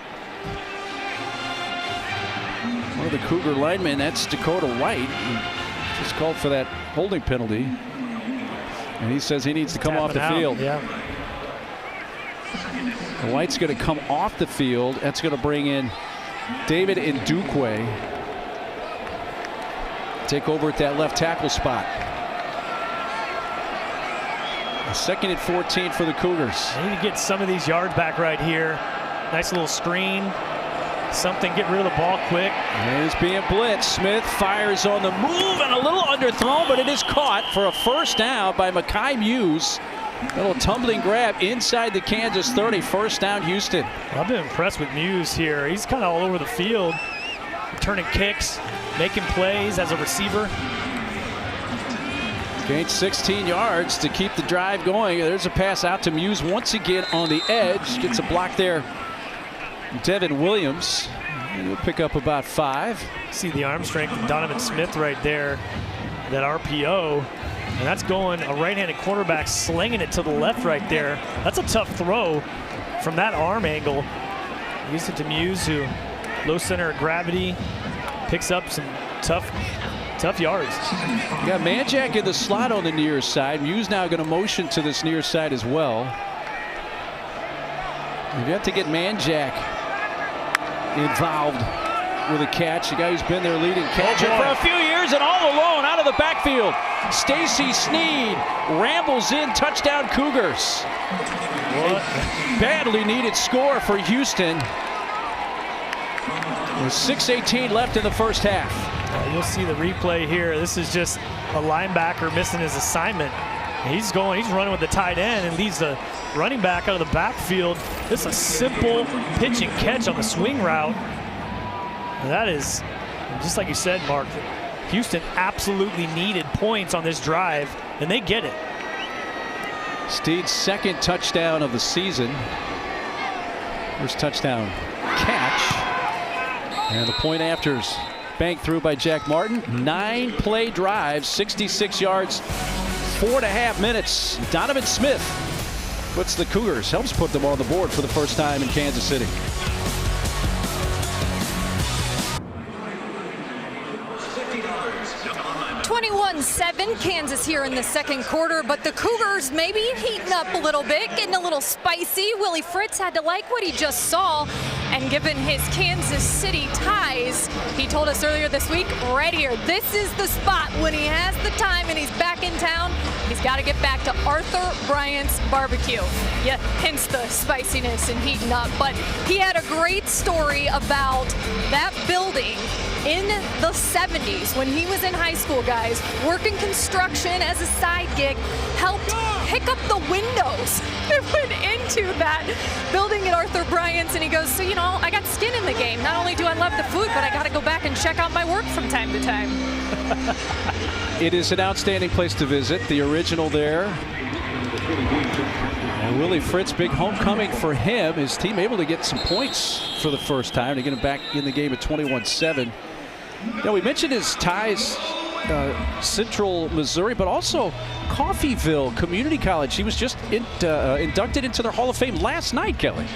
One of the Cougar linemen, that's Dakota White. He just called for that holding penalty. And he says he needs to come off the field. Yeah. White's going to come off the field. That's going to bring in David Ndukwe. Take over at that left tackle spot. Second and 14 for the Cougars. They need to get some of these yards back right here. Nice little screen. Something, get rid of the ball quick. He's being blitzed. Smith fires on the move and a little underthrown, but it is caught for a first down by Mekhi Muse. A little tumbling grab inside the Kansas 30. First down, Houston. Well, I've been impressed with Muse here. He's kind of all over the field, turning kicks, making plays as a receiver. Gained 16 yards to keep the drive going. There's a pass out to Muse once again on the edge. Gets a block there. Devin Williams. He'll pick up about 5. See the arm strength of Donovan Smith right there. That RPO. And that's going a right-handed quarterback slinging it to the left right there. That's a tough throw from that arm angle. Used it to Muse, who low center of gravity, picks up some tough yards. You got Manjack in the slot on the near side. Muse now going to motion to this near side as well. You've got to get Manjack involved with a catch. The guy who's been their leading catcher for a few years and all alone out of the backfield. Stacy Snead rambles in, touchdown Cougars. What? Badly needed score for Houston. With 6:18 left in the first half. You'll see the replay here. This is just a linebacker missing his assignment. He's running with the tight end and leads the running back out of the backfield. This is a simple pitch and catch on the swing route. And that is, just like you said, Mark, Houston absolutely needed points on this drive, and they get it. Steed's second touchdown of the season. First touchdown catch. And the point afters banked through by Jack Martin. 9-play drive, 66 yards, 4.5 minutes. Donovan Smith puts the Cougars, helps put them on the board for the first time in Kansas City. Kansas here in the second quarter, but the Cougars maybe heating up a little bit, getting a little spicy. Willie Fritz had to like what he just saw, and given his Kansas City ties, he told us earlier this week, right here, this is the spot when he has the time and he's back in town. He's got to get back to Arthur Bryant's barbecue. Yeah, hence the spiciness and heating up. But he had a great story about that building in the 70s when he was in high school, guys, working construction as a side gig, helped pick up the windows that went into that building at Arthur Bryant's. And he goes, so, you know, I got skin in the game. Not only do I love the food, but I got to go back and check out my work from time to time. It is an outstanding place to visit. The original there. And Willie Fritz, big homecoming for him. His team able to get some points for the first time to get him back in the game at 21-7. Now, we mentioned his ties, Central Missouri, but also Coffeyville Community College. He was just inducted into their Hall of Fame last night, Kelly.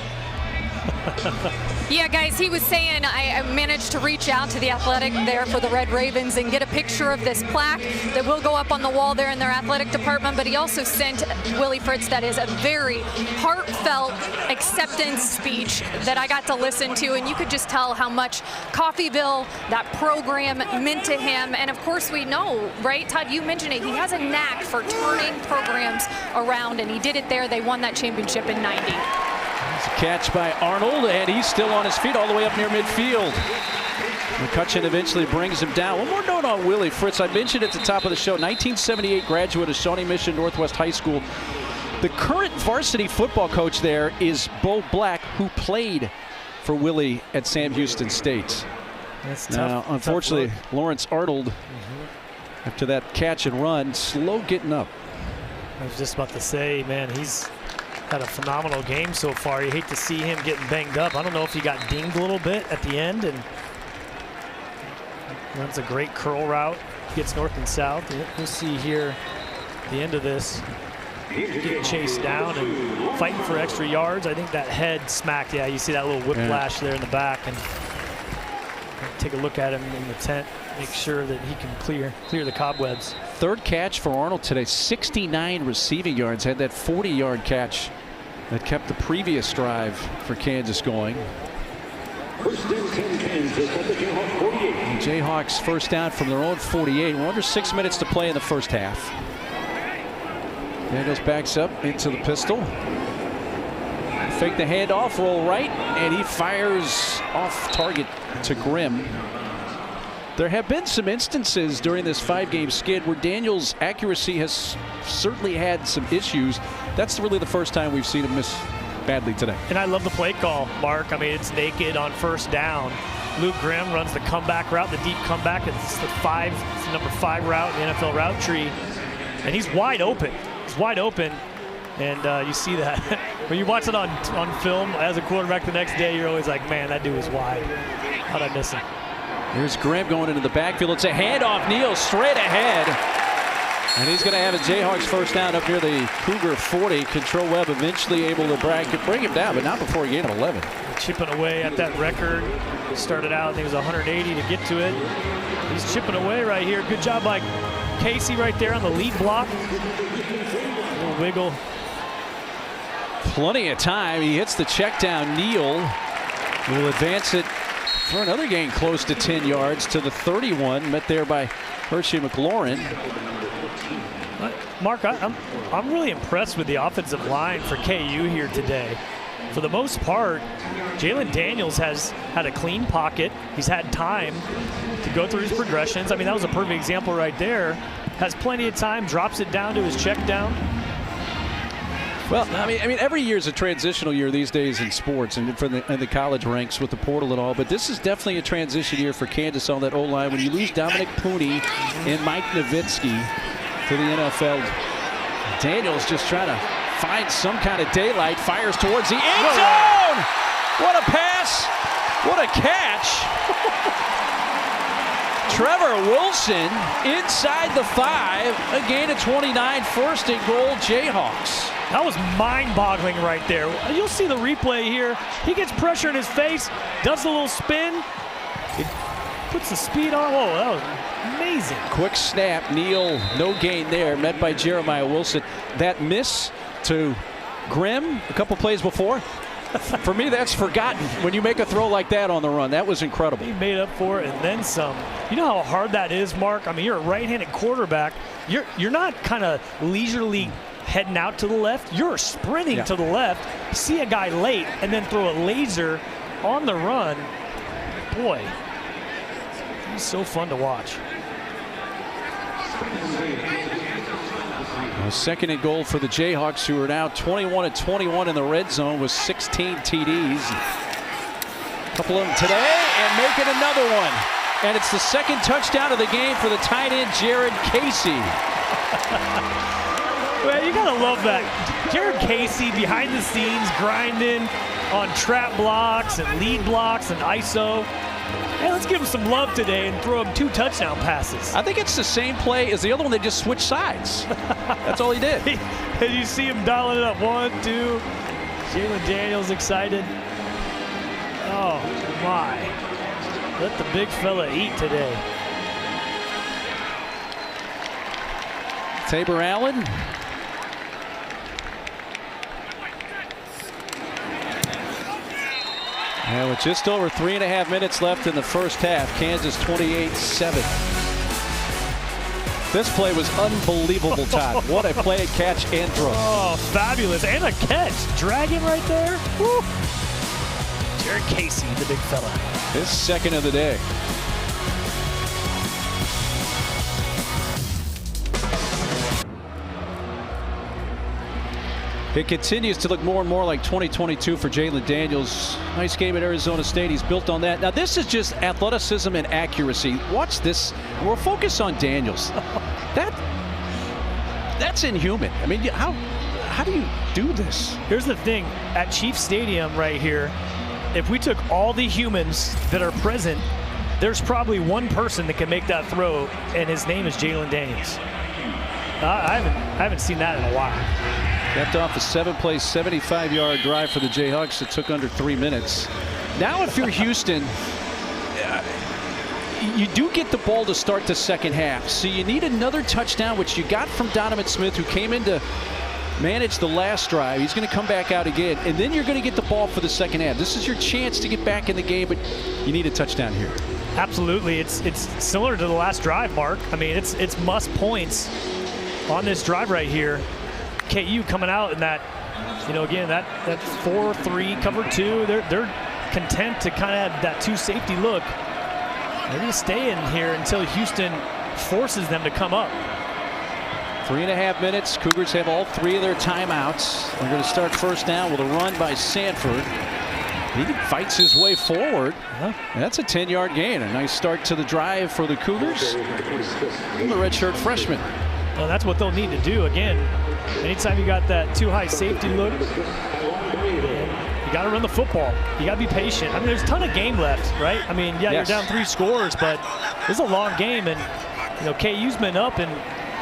Yeah, guys, he was saying I managed to reach out to the Athletic there for the Red Ravens and get a picture of this plaque that will go up on the wall there in their athletic department, but he also sent Willie Fritz, that is a very heartfelt acceptance speech that I got to listen to, and you could just tell how much Coffeyville, that program, meant to him. And of course we know, right, Todd, you mentioned it, he has a knack for turning programs around, and he did it there. They won that championship in '90. Catch by Arnold, and he's still on his feet all the way up near midfield. McCutcheon eventually brings him down. One more note on Willie Fritz. I mentioned at the top of the show, 1978 graduate of Shawnee Mission Northwest High School. The current varsity football coach there is Bo Black, who played for Willie at Sam Houston State. That's now, tough. unfortunately, Tough Lawrence Arnold, after that catch and run, slow getting up. I was just about to say, man, he's had a phenomenal game so far. You hate to see him getting banged up. I don't know if he got dinged a little bit at the end, and runs a great curl route, gets north and south. We'll see here at the end of this, getting chased down and fighting for extra yards. I think that head smacked. Yeah, you see that little whiplash there in the back, and take a look at him in the tent, make sure that he can clear the cobwebs. Third catch for Arnold today, 69 receiving yards. Had that 40-yard catch that kept the previous drive for Kansas going. First and 10 Kansas at the Jayhawk 48. Jayhawks first down from their own 48. We're under 6 minutes to play in the first half. Daniels backs up into the pistol. Fake the handoff, roll right, and he fires off target to Grimm. There have been some instances during this 5-game skid where Daniels' accuracy has certainly had some issues. That's really the first time we've seen him miss badly today. And I love the play call, Mark. I mean, it's naked on first down. Luke Grimm runs the comeback route, the deep comeback. It's the number 5 route in the NFL route tree. And he's wide open. He's wide open. And you see that. When you watch it on film as a quarterback the next day, you're always like, man, that dude was wide. How'd I miss him? Here's Grimm going into the backfield. It's a handoff. Neal straight ahead. And he's going to have a Jayhawks first down up near the Cougar 40. Control Webb eventually able to bring him down, but not before he gained 11. Chipping away at that record. Started out, I think it was 180 to get to it. He's chipping away right here. Good job by Casey right there on the lead block. A little wiggle. Plenty of time. He hits the check down. Neal will advance it for another gain close to 10 yards to the 31. Met there by Hershey McLaurin. Mark, I'm really impressed with the offensive line for KU here today. For the most part, Jalen Daniels has had a clean pocket. He's had time to go through his progressions. I mean, that was a perfect example right there. Has plenty of time, drops it down to his check down. Well, I mean, every year is a transitional year these days in sports and for in the college ranks with the portal and all. But this is definitely a transition year for Kansas on that O-line. When you lose Dominic Pooney and Mike Nowitzki to the NFL, Daniels just trying to find some kind of daylight. Fires towards the end zone. What a pass! What a catch! Trevor Wilson inside the 5, a gain of 29, first and goal Jayhawks. That was mind-boggling right there. You'll see the replay here. He gets pressure in his face, does a little spin, it puts the speed on. Whoa, that was amazing. Quick snap, Neal, no gain there, met by Jeremiah Wilson. That miss to Grimm a couple plays before, for me, that's forgotten when you make a throw like that on the run. That was incredible. He made up for it and then some. You know how hard that is, Mark? I mean, you're a right-handed quarterback. You're not kind of leisurely heading out to the left. You're sprinting to the left, see a guy late, and then throw a laser on the run. Boy, he's so fun to watch. Second and goal for the Jayhawks, who are now 21-21 in the red zone with 16 TDs. A couple of them today and making another one. And it's the second touchdown of the game for the tight end, Jared Casey. Well, you gotta love that. Jared Casey behind the scenes grinding on trap blocks and lead blocks and ISO. Hey, let's give him some love today and throw him 2 touchdown passes. I think it's the same play as the other one. They just switched sides. That's all he did. And you see him dialing it up. 1, 2. Jalen Daniels excited. Oh, my. Let the big fella eat today. Tabor Allen. And with just over 3.5 minutes left in the first half, Kansas 28-7. This play was unbelievable, Todd. What a play, catch, and throw. Oh, fabulous. And a catch. Dragging right there. Woo. Jared Casey, the big fella. His second of the day. It continues to look more and more like 2022 for Jalon Daniels. Nice game at Arizona State. He's built on that. Now, this is just athleticism and accuracy. Watch this. We're focused on Daniels. That's inhuman. I mean, how do you do this? Here's the thing. At Chief Stadium right here, if we took all the humans that are present, there's probably one person that can make that throw, and his name is Jalon Daniels. I haven't seen that in a while. Kept off a 7-play, 75-yard drive for the Jayhawks. It took under 3 minutes. Now if you're Houston, you do get the ball to start the second half. So you need another touchdown, which you got from Donovan Smith, who came in to manage the last drive. He's going to come back out again. And then you're going to get the ball for the second half. This is your chance to get back in the game, but you need a touchdown here. Absolutely. It's similar to the last drive, Mark. I mean, it's must points on this drive right here. KU coming out in that, again, that 4-3 cover 2. They're content to kind of have that 2 safety look. They're going to stay in here until Houston forces them to come up. 3.5 minutes. Cougars have all 3 of their timeouts. They're going to start first down with a run by Sanford. He fights his way forward. That's a 10-yard gain. A nice start to the drive for the Cougars. And the redshirt freshman. Well, that's what they'll need to do. Again, anytime you got that too high safety look, you got to run the football. You got to be patient. I mean, there's a ton of game left, right? I mean, yeah, yes. You're down 3 scores, but this is a long game, and KU's been up in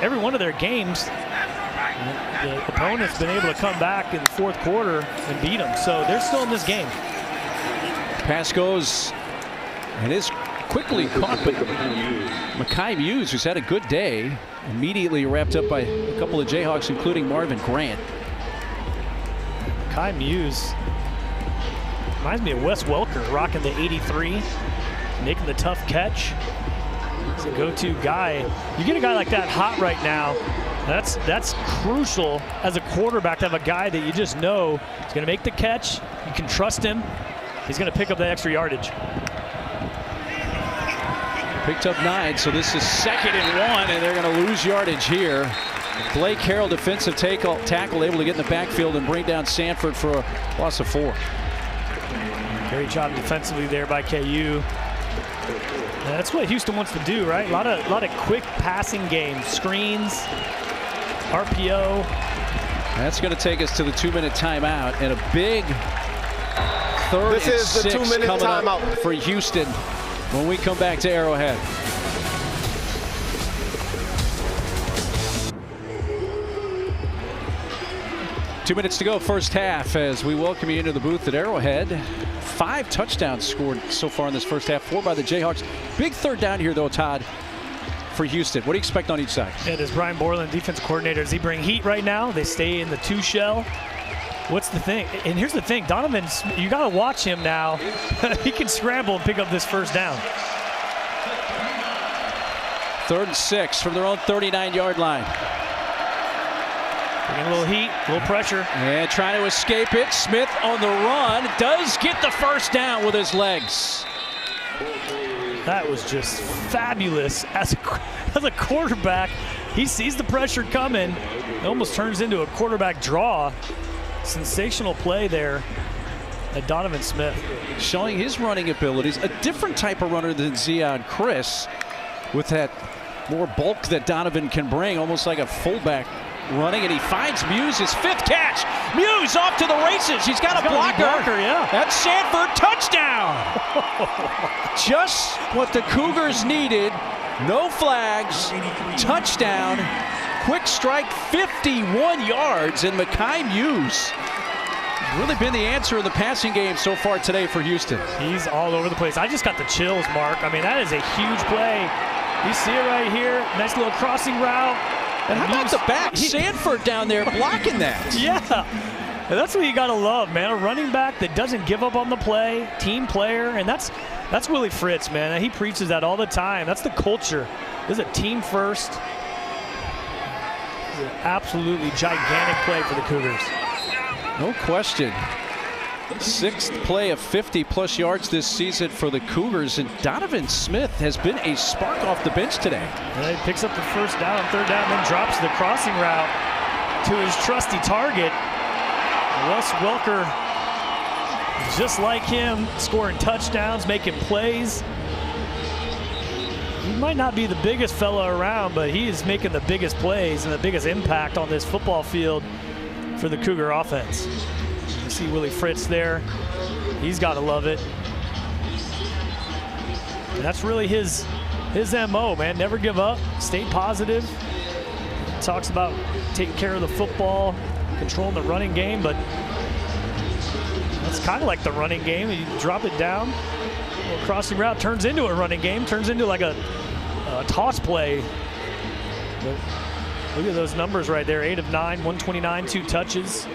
every one of their games. The opponent's been able to come back in the fourth quarter and beat them, so they're still in this game. Pass goes and is quickly caught, but Mekhi Muse, who's had a good day, immediately wrapped up by a couple of Jayhawks, including Marvin Grant. Mekhi Muse reminds me of Wes Welker, rocking the 83, making the tough catch. He's a go-to guy. You get a guy like that hot right now, that's crucial as a quarterback to have a guy that you just know is going to make the catch. You can trust him. He's going to pick up that extra yardage. Picked up 9, so this is 2nd and 1, and they're going to lose yardage here. Blake Harrell, defensive tackle, able to get in the backfield and bring down Sanford for a loss of 4. Great job defensively there by KU. And that's what Houston wants to do, right? A lot of quick passing games, screens, RPO. That's going to take us to the 2-minute timeout, and a big 3rd and 6 coming up for Houston when we come back to Arrowhead. Two minutes to go, first half, as we welcome you into the booth at Arrowhead. 5 touchdowns scored so far in this first half, 4 by the Jayhawks. Big 3rd down here, though, Todd, for Houston. What do you expect on each side? It is Brian Borland, defensive coordinator. Does he bring heat right now? They stay in the 2 shell. What's the thing? And here's the thing, Donovan, you got to watch him now. He can scramble and pick up this first down. 3rd and 6 from their own 39-yard line. Bringing a little heat, a little pressure. And trying to escape it. Smith on the run. Does get the first down with his legs. That was just fabulous. As a quarterback, he sees the pressure coming. It almost turns into a quarterback draw. Sensational play there at Donovan Smith. Showing his running abilities. A different type of runner than Zion Chris, with that more bulk that Donovan can bring, almost like a fullback running, and he finds Muse, his 5th catch. Muse off to the races. He's got a blocker. Yeah. That's Sanford, touchdown. Just what the Cougars needed. No flags, touchdown. Quick strike, 51 yards, and Mekhi Muse Really been the answer in the passing game so far today for Houston. He's all over the place. I just got the chills, Mark. I mean, that is a huge play. You see it right here. Nice little crossing route. And how about the back? Sanford down there blocking that. Yeah. And that's what you got to love, man. A running back that doesn't give up on the play, team player. And that's Willie Fritz, man. He preaches that all the time. That's the culture. This is a team first. It's an absolutely gigantic play for the Cougars. No question. Sixth play of 50-plus yards this season for the Cougars, and Donovan Smith has been a spark off the bench today. And he picks up the first down, third down, then drops the crossing route to his trusty target. Wes Welker, just like him, scoring touchdowns, making plays. He might not be the biggest fella around, but he is making the biggest plays and the biggest impact on this football field for the Cougar offense. You see Willie Fritz there. He's got to love it. And that's really his MO, man. Never give up. Stay positive. He talks about taking care of the football, controlling the running game, but that's kind of like the running game. You drop it down. A little crossing route turns into a running game, turns into like a toss play. But look at those numbers right there. 8 of 9, 129, 2 touches.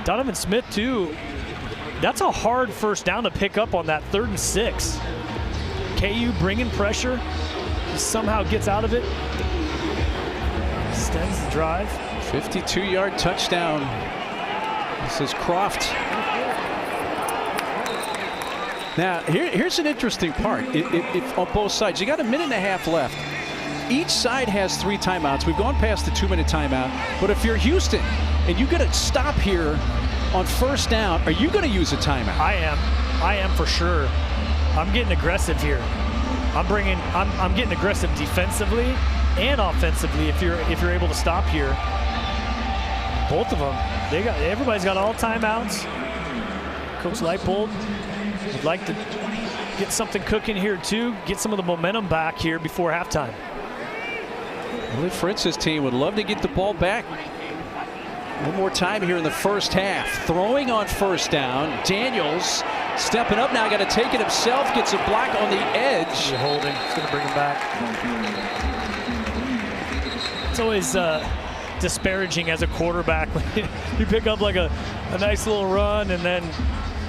Donovan Smith, too. That's a hard first down to pick up on that 3rd and 6. KU bringing pressure. He somehow gets out of it. Extends the drive. 52-yard touchdown. This is Croft. Now, here's an interesting part. If on both sides, you got a minute and a half left. Each side has 3 timeouts. We've gone past the 2-minute timeout. But if you're Houston and you get a stop here on first down, are you going to use a timeout? I am for sure. I'm getting aggressive here. I'm getting aggressive defensively and offensively if you're able to stop here. Both of them. Everybody's got all timeouts. Coach Leipold would like to get something cooking here too. Get some of the momentum back here before halftime. Willie Fritz's team would love to get the ball back. One more time here in the first half. Throwing on first down. Daniels stepping up now. Got to take it himself. Gets a block on the edge. Holding. It's going to bring him back. It's always disparaging as a quarterback when you pick up like a nice little run and then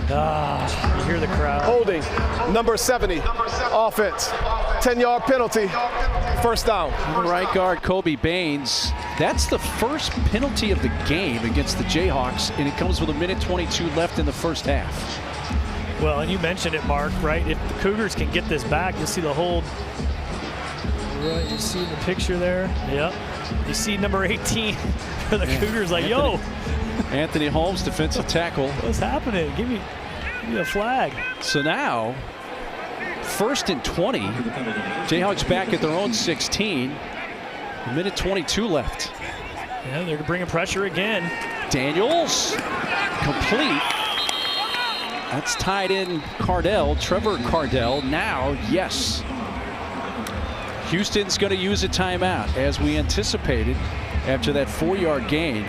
you hear the crowd. Holding, number 70, offense, 10-yard penalty, first down. Right guard Kobe Baines. That's the first penalty of the game against the Jayhawks, and it comes with a minute 22 left in the first half. Well, and you mentioned it, Mark, right? If the Cougars can get this back, you'll see the hold. Right, you see the picture there. Yep. You see number 18 for the Cougars, like, Anthony Holmes, defensive tackle. What's happening? Give me a flag. So now, 1st and 20. Jayhawks back at their own 16. A minute 22 left. Yeah, they're bringing pressure again. Daniels, complete. That's tied in Cardell, Trevor Cardell. Now, yes. Houston's going to use a timeout, as we anticipated, after that 4-yard gain.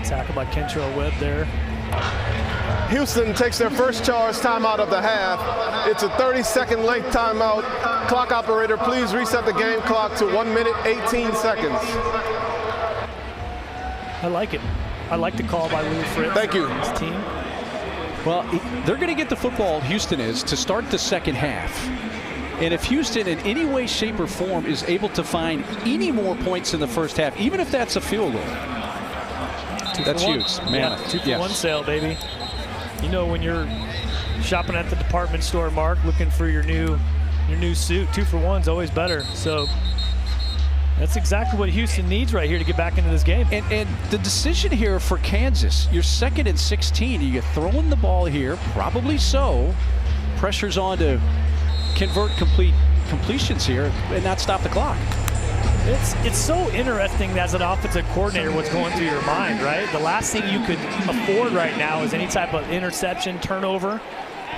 Tackle by Kentrell Webb there. Houston takes their first charge timeout of the half. It's a 30-second length timeout. Clock operator, please reset the game clock to 1 minute, 18 seconds. I like it. I like the call by Willie Fritz. Thank you. His team. Well, they're going to get the football, Houston is, to start the second half. And if Houston in any way, shape, or form is able to find any more points in the first half, even if that's a field goal, that's huge. Man, 2-for-1 sale, baby. You know, when you're shopping at the department store, Mark, looking for your new suit, 2-for-1's always better. So that's exactly what Houston needs right here to get back into this game. And the decision here for Kansas, you're 2nd and 16. You get throwing the ball here, probably so. Pressure's on to convert completions here and not stop the clock. It's so interesting as an offensive coordinator what's going through your mind, right? The last thing you could afford right now is any type of interception, turnover,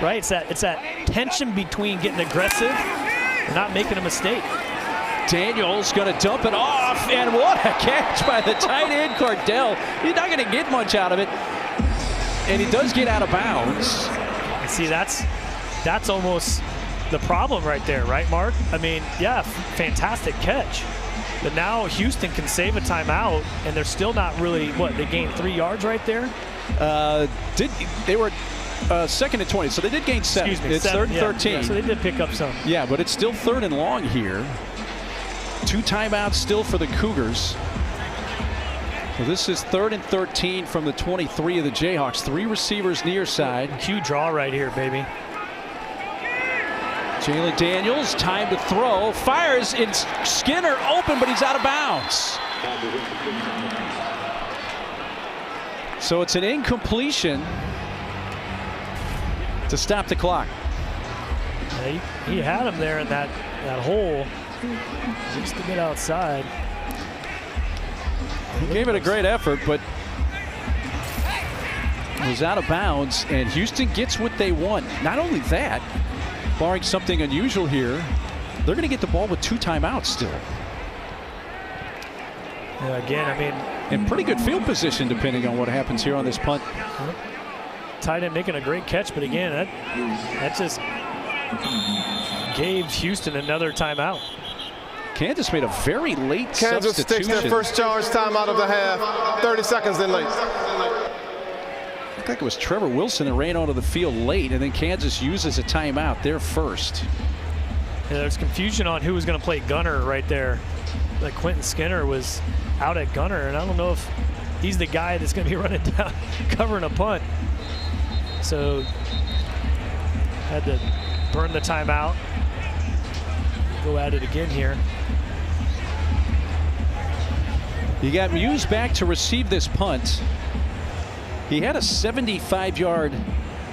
right? It's that tension between getting aggressive and not making a mistake. Daniels going to dump it off, and what a catch by the tight end Cardell. He's not going to get much out of it. and he does get out of bounds. And see, that's almost the problem right there, right, Mark? I mean, yeah, fantastic catch. But now Houston can save a timeout, and they're still not really, what, they gained 3 yards right there? They were second and 20, so they did gain 7. Excuse me, it's 7, third and 13. Yeah, so they did pick up some. Yeah, but it's still 3rd and long here. 2 timeouts still for the Cougars. So this is 3rd and 13 from the 23 of the Jayhawks. 3 receivers near side. Cue draw right here, baby. Jalen Daniels, time to throw, fires, in Skinner open, but he's out of bounds. So it's an incompletion to stop the clock. Yeah, he had him there in that hole just to get outside. He gave it a great effort, but was out of bounds, and Houston gets what they want. Not only that, barring something unusual here, they're going to get the ball with 2 timeouts still. Yeah, again, I mean, in pretty good field position depending on what happens here on this punt. Tight end making a great catch, but again, that just gave Houston another timeout. Kansas made a very late Kansas substitution. takes their first charge timeout of the half. 30 seconds in late. Looked like it was Trevor Wilson that ran onto the field late, and then Kansas uses a timeout there first. Yeah, there's confusion on who was going to play gunner right there. Like Quentin Skinner was out at gunner, and I don't know if he's the guy that's going to be running down, covering a punt. So had to burn the timeout. Go at it again here. You got Muse back to receive this punt. He had a 75-yard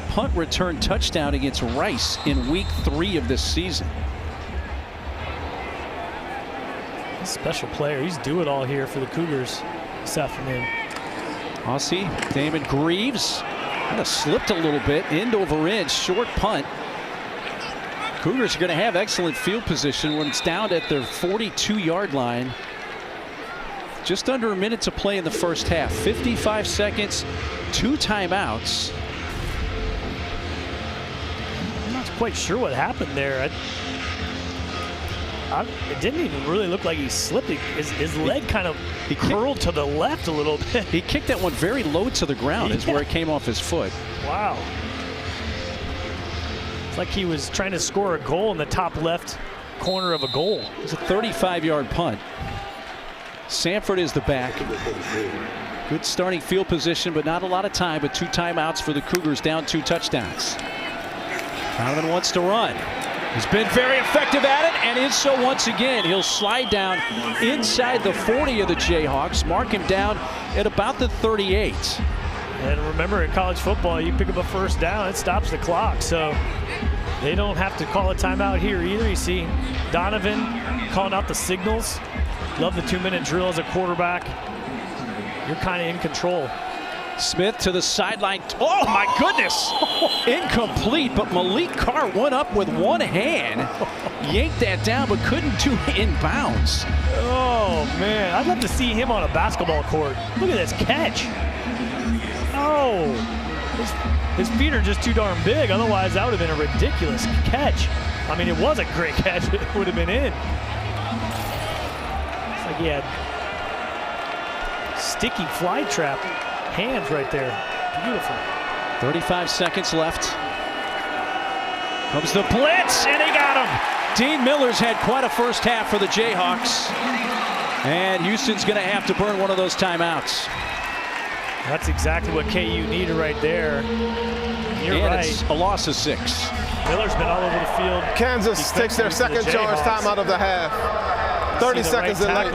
punt return touchdown against Rice in week 3 of this season. Special player. He's do it all here for the Cougars this afternoon. Aussie, Damon Greaves kind of slipped a little bit, end over end, short punt. Cougars are going to have excellent field position when it's down at their 42-yard line. Just under a minute to play in the first half. 55 seconds, 2 timeouts. I'm not quite sure what happened there. It didn't even really look like he slipped. His leg kind of curled to the left a little bit. He kicked that one very low to the ground, is where it came off his foot. Wow. It's like he was trying to score a goal in the top left corner of a goal. It's a 35-yard punt. Sanford is the back. Good starting field position, but not a lot of time. But 2 timeouts for the Cougars, down 2 touchdowns. Donovan wants to run. He's been very effective at it, and is so once again. He'll slide down inside the 40 of the Jayhawks, mark him down at about the 38. And remember, in college football, you pick up a first down, it stops the clock. So they don't have to call a timeout here either. You see Donovan calling out the signals. Love the 2-minute drill as a quarterback. You're kind of in control. Smith to the sideline. Oh, my goodness. Incomplete, but Malik Carr went up with one hand. Yanked that down, but couldn't do it in bounds. Oh, man. I'd love to see him on a basketball court. Look at this catch. Oh. His feet are just too darn big. Otherwise, that would have been a ridiculous catch. I mean, it was a great catch. It would have been in. It's like he had sticky fly trap hands right there. Beautiful. 35 seconds left. Comes the blitz, and he got him. Dean Miller's had quite a first half for the Jayhawks. And Houston's going to have to burn one of those timeouts. That's exactly what KU needed right there. You're and right. It's a loss of 6. Miller's been all over the field. Kansas takes their second charge timeout of the half. 30 seconds in late.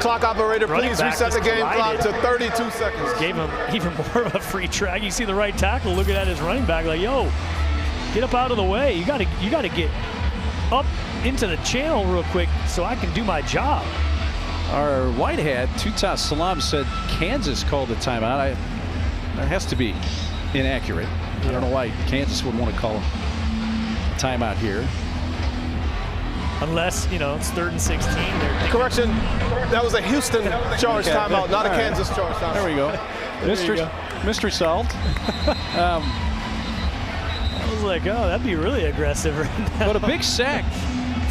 Clock operator, please reset the game clock to 32 seconds. Gave him even more of a free track. You see the right tackle looking at his running back like, yo, get up out of the way. You gotta get up into the channel real quick so I can do my job. Our white hat, Tutas Salam, said Kansas called the timeout. That has to be inaccurate. I don't know why Kansas would want to call a timeout here. Unless, you know, it's 3rd and 16. Correction, that was a Houston charge timeout, not a Kansas charge timeout. There we go. There you go. Mystery solved. I was like, oh, that'd be really aggressive right now. But a big sack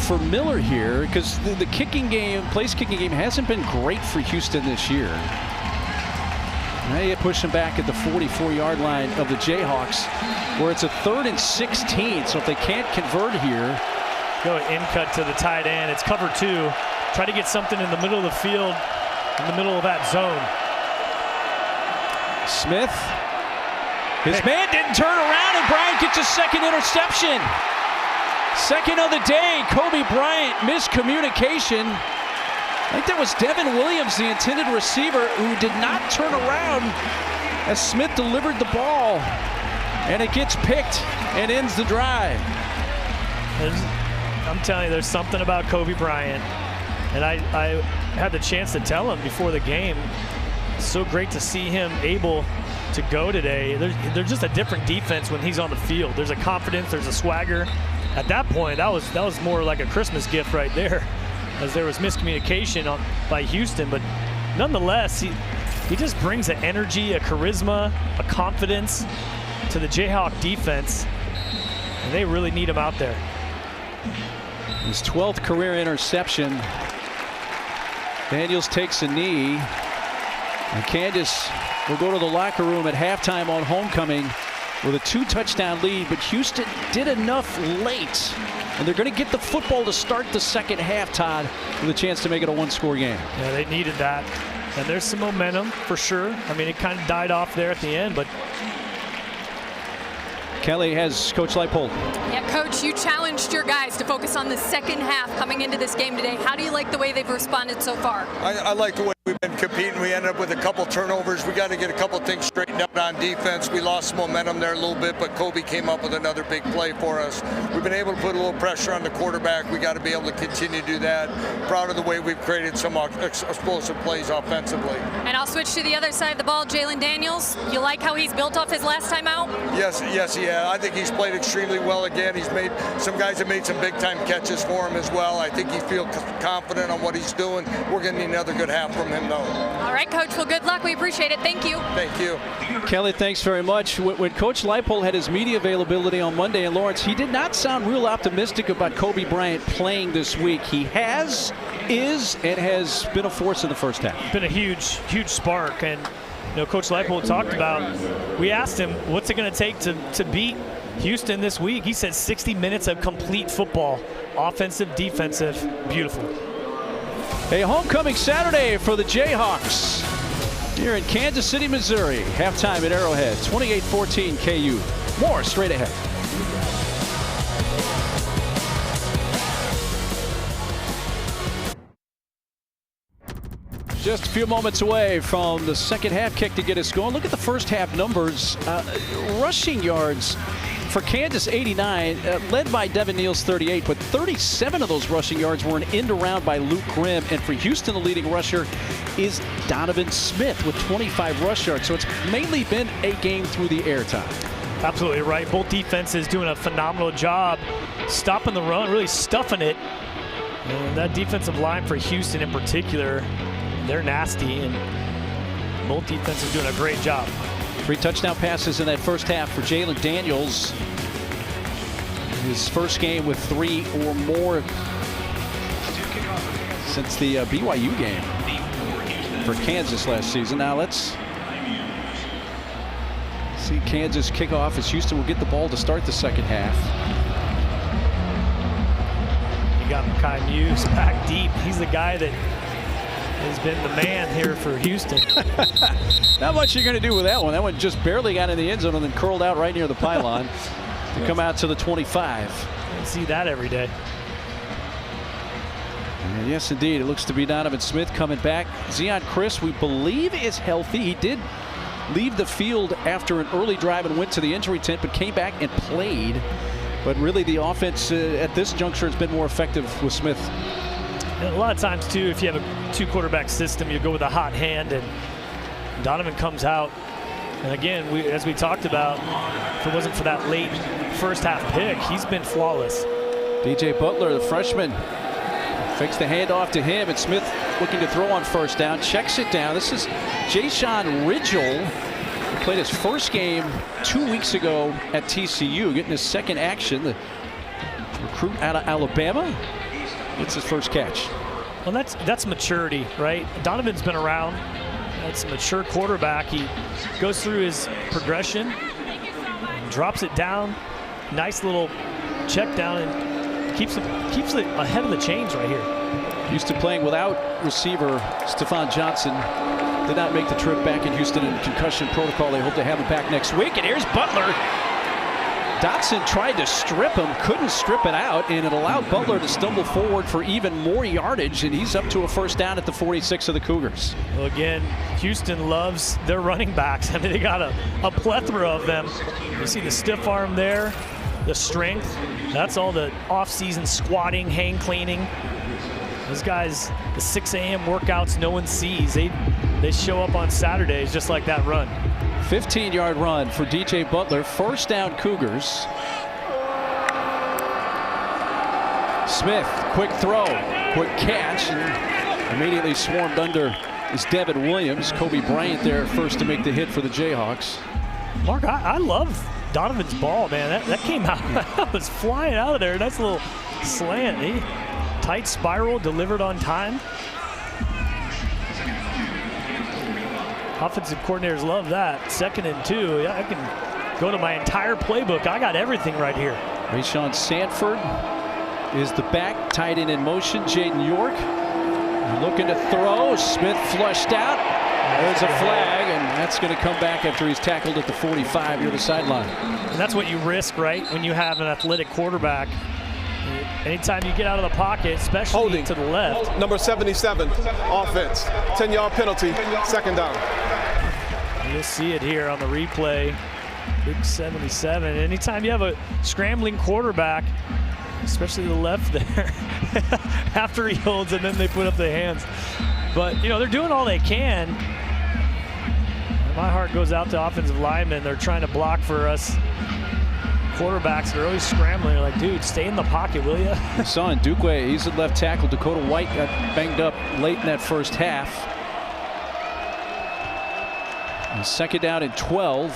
for Miller here, because the kicking game, place kicking game, hasn't been great for Houston this year. Now you push him back at the 44-yard line of the Jayhawks, where it's a 3rd and 16. So if they can't convert here, Go in cut to the tight end. It's cover 2. Try to get something in the middle of the field, in the middle of that zone. Smith, his man didn't turn around, and Bryant gets a second interception. Second of the day. Coby Bryant, miscommunication. I think that was Devin Williams, the intended receiver, who did not turn around as Smith delivered the ball, and it gets picked and ends the drive. I'm telling you, there's something about Coby Bryant, and I had the chance to tell him before the game. It's so great to see him able to go today. There's just a different defense when he's on the field. There's a confidence, there's a swagger. At that point, that was more like a Christmas gift right there, as there was miscommunication by Houston. But nonetheless, he just brings an energy, a charisma, a confidence to the Jayhawk defense, and they really need him out there. His 12th career interception. Daniels takes a knee, and Kansas will go to the locker room at halftime on homecoming with a 2-touchdown lead, but Houston did enough late, and they're going to get the football to start the second half, Todd, with a chance to make it a 1-score game. Yeah, they needed that, and there's some momentum for sure. I mean, it kind of died off there at the end, but Kelly has Coach Leipold. Yeah, Coach, you challenged your guys to focus on the second half coming into this game today. How do you like the way they've responded so far? I like the way we've been competing. We ended up with a couple turnovers. We got to get a couple things straightened out on defense. We lost momentum there a little bit, but Coby came up with another big play for us. We've been able to put a little pressure on the quarterback. We got to be able to continue to do that. Proud of the way we've created some explosive plays offensively. And I'll switch to the other side of the ball, Jalen Daniels. You like how he's built off his last time out? Yes, he has. I think he's played extremely well again. He's made some guys have made some big-time catches for him as well. I think he feels confident on what he's doing. We're going to need another good half from him, though. All right, Coach. Well, good luck. We appreciate it. Thank you. Thank you. Kelly, thanks very much. When Coach Leipold had his media availability on Monday in Lawrence, he did not sound real optimistic about Coby Bryant playing this week. He is, and has been a force in the first half. Been a huge spark, and Coach Leipold talked about. We asked him, what's it going to take to beat Houston this week? He said 60 minutes of complete football, offensive, defensive, beautiful. A homecoming Saturday for the Jayhawks here in Kansas City, Missouri. Halftime at Arrowhead, 28-14 KU. More straight ahead. Just a few moments away from the second half kick to get us going. Look at the first half numbers. Rushing yards for Kansas, 89, led by Devin Neal's 38, but 37 of those rushing yards were an end around by Luke Grimm. And for Houston, the leading rusher is Donovan Smith with 25 rush yards. So it's mainly been a game through the air, time. Absolutely right. Both defenses doing a phenomenal job stopping the run, really stuffing it. And that defensive line for Houston in particular, they're nasty, and both defenses doing a great job. 3 touchdown passes in that first half for Jalen Daniels. His first game with 3 or more since the BYU game for Kansas last season. Now let's see Kansas kick off as Houston will get the ball to start the second half. You got Mekhi Muse back deep. He's the guy that has been the man here for Houston. Not much you're going to do with that one. That one just barely got in the end zone and then curled out right near the pylon to come out to the 25. You see that every day. And yes, indeed. It looks to be Donovan Smith coming back. Zeon Chriss, we believe, is healthy. He did leave the field after an early drive and went to the injury tent, but came back and played. But really the offense at this juncture has been more effective with Smith. And a lot of times, too, if you have a 2-quarterback system, you go with a hot hand, and Donovan comes out. And again, as we talked about, if it wasn't for that late first half pick, he's been flawless. DJ Butler, the freshman, fakes the handoff to him, and Smith looking to throw on first down, checks it down. This is Jayshon Ridgel, He played his first game 2 weeks ago at TCU, getting his second action. The recruit out of Alabama gets his first catch. Well, that's maturity, right? Donovan's been around. That's a mature quarterback. He goes through his progression, drops it down, nice little check down, and keeps it ahead of the chains right here. Used to playing without receiver Stephon Johnson. Did not make the trip back in Houston in concussion protocol. They hope to have him back next week. And here's Butler. Dotson tried to strip him, couldn't strip it out, and it allowed Butler to stumble forward for even more yardage, and he's up to a first down at the 46 of the Cougars. Well, again, Houston loves their running backs. I mean, they got a plethora of them. You see the stiff arm there, the strength. That's all the off-season squatting, hang cleaning. Those guys, the 6 a.m. workouts no one sees. They show up on Saturdays just like that run. 15-yard run for DJ Butler. First down Cougars. Smith, quick throw, quick catch, and immediately swarmed under is Devin Williams. Kobe Bryant there first to make the hit for the Jayhawks. Mark, I love Donovan's ball, man. That came out, that was flying out of there. Nice little slant. Tight spiral, delivered on time. Offensive coordinators love that. 2nd and 2. I can go to my entire playbook. I got everything right here. Rayshawn Sanford is the back, tight end in motion. Jaden York looking to throw. Smith flushed out. There's a flag, and that's going to come back after he's tackled at the 45 near the sideline. And that's what you risk, right, when you have an athletic quarterback. Anytime you get out of the pocket, especially Holding to the left. Number 77, offense. 10-yard penalty, second down. You'll see it here on the replay. Big 77. Anytime you have a scrambling quarterback, especially the left there, after he holds and then they put up the hands. But, you know, they're doing all they can. My heart goes out to offensive linemen. They're trying to block for us quarterbacks. They're always scrambling. They're like, dude, stay in the pocket, will you? You saw in Dukwe, he's at left tackle. Dakota White got banged up late in that first half. And 2nd down and 12.